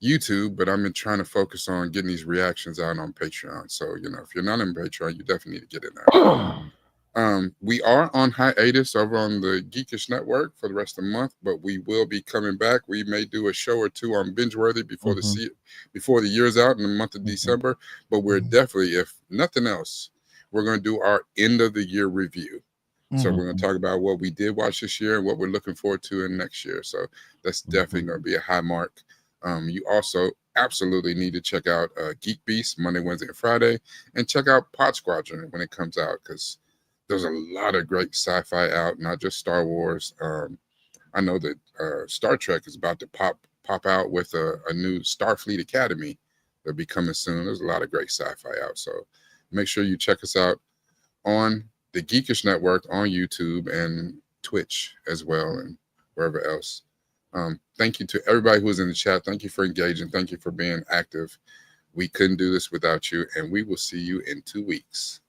YouTube, but I've been trying to focus on getting these reactions out on Patreon. So if you're not in Patreon, you definitely need to get in there. We are on hiatus over on the Geekish Network for the rest of the month, but we will be coming back. We may do a show or two on Bingeworthy before the year's out in the month of December. But we're definitely, if nothing else, we're going to do our end of the year review. So we're going to talk about what we did watch this year and what we're looking forward to in next year. So that's definitely going to be a high mark. You also absolutely need to check out Geek Beast Monday, Wednesday, and Friday, and check out Pod Squadron when it comes out, because there's a lot of great sci-fi out, not just Star Wars. I know that Star Trek is about to pop out with a new Starfleet Academy that'll be coming soon. There's a lot of great sci-fi out, so make sure you check us out on the Geekish Network on YouTube and Twitch as well, and wherever else. Thank you to everybody who was in the chat. Thank you for engaging. Thank you for being active. We couldn't do this without you, and we will see you in 2 weeks.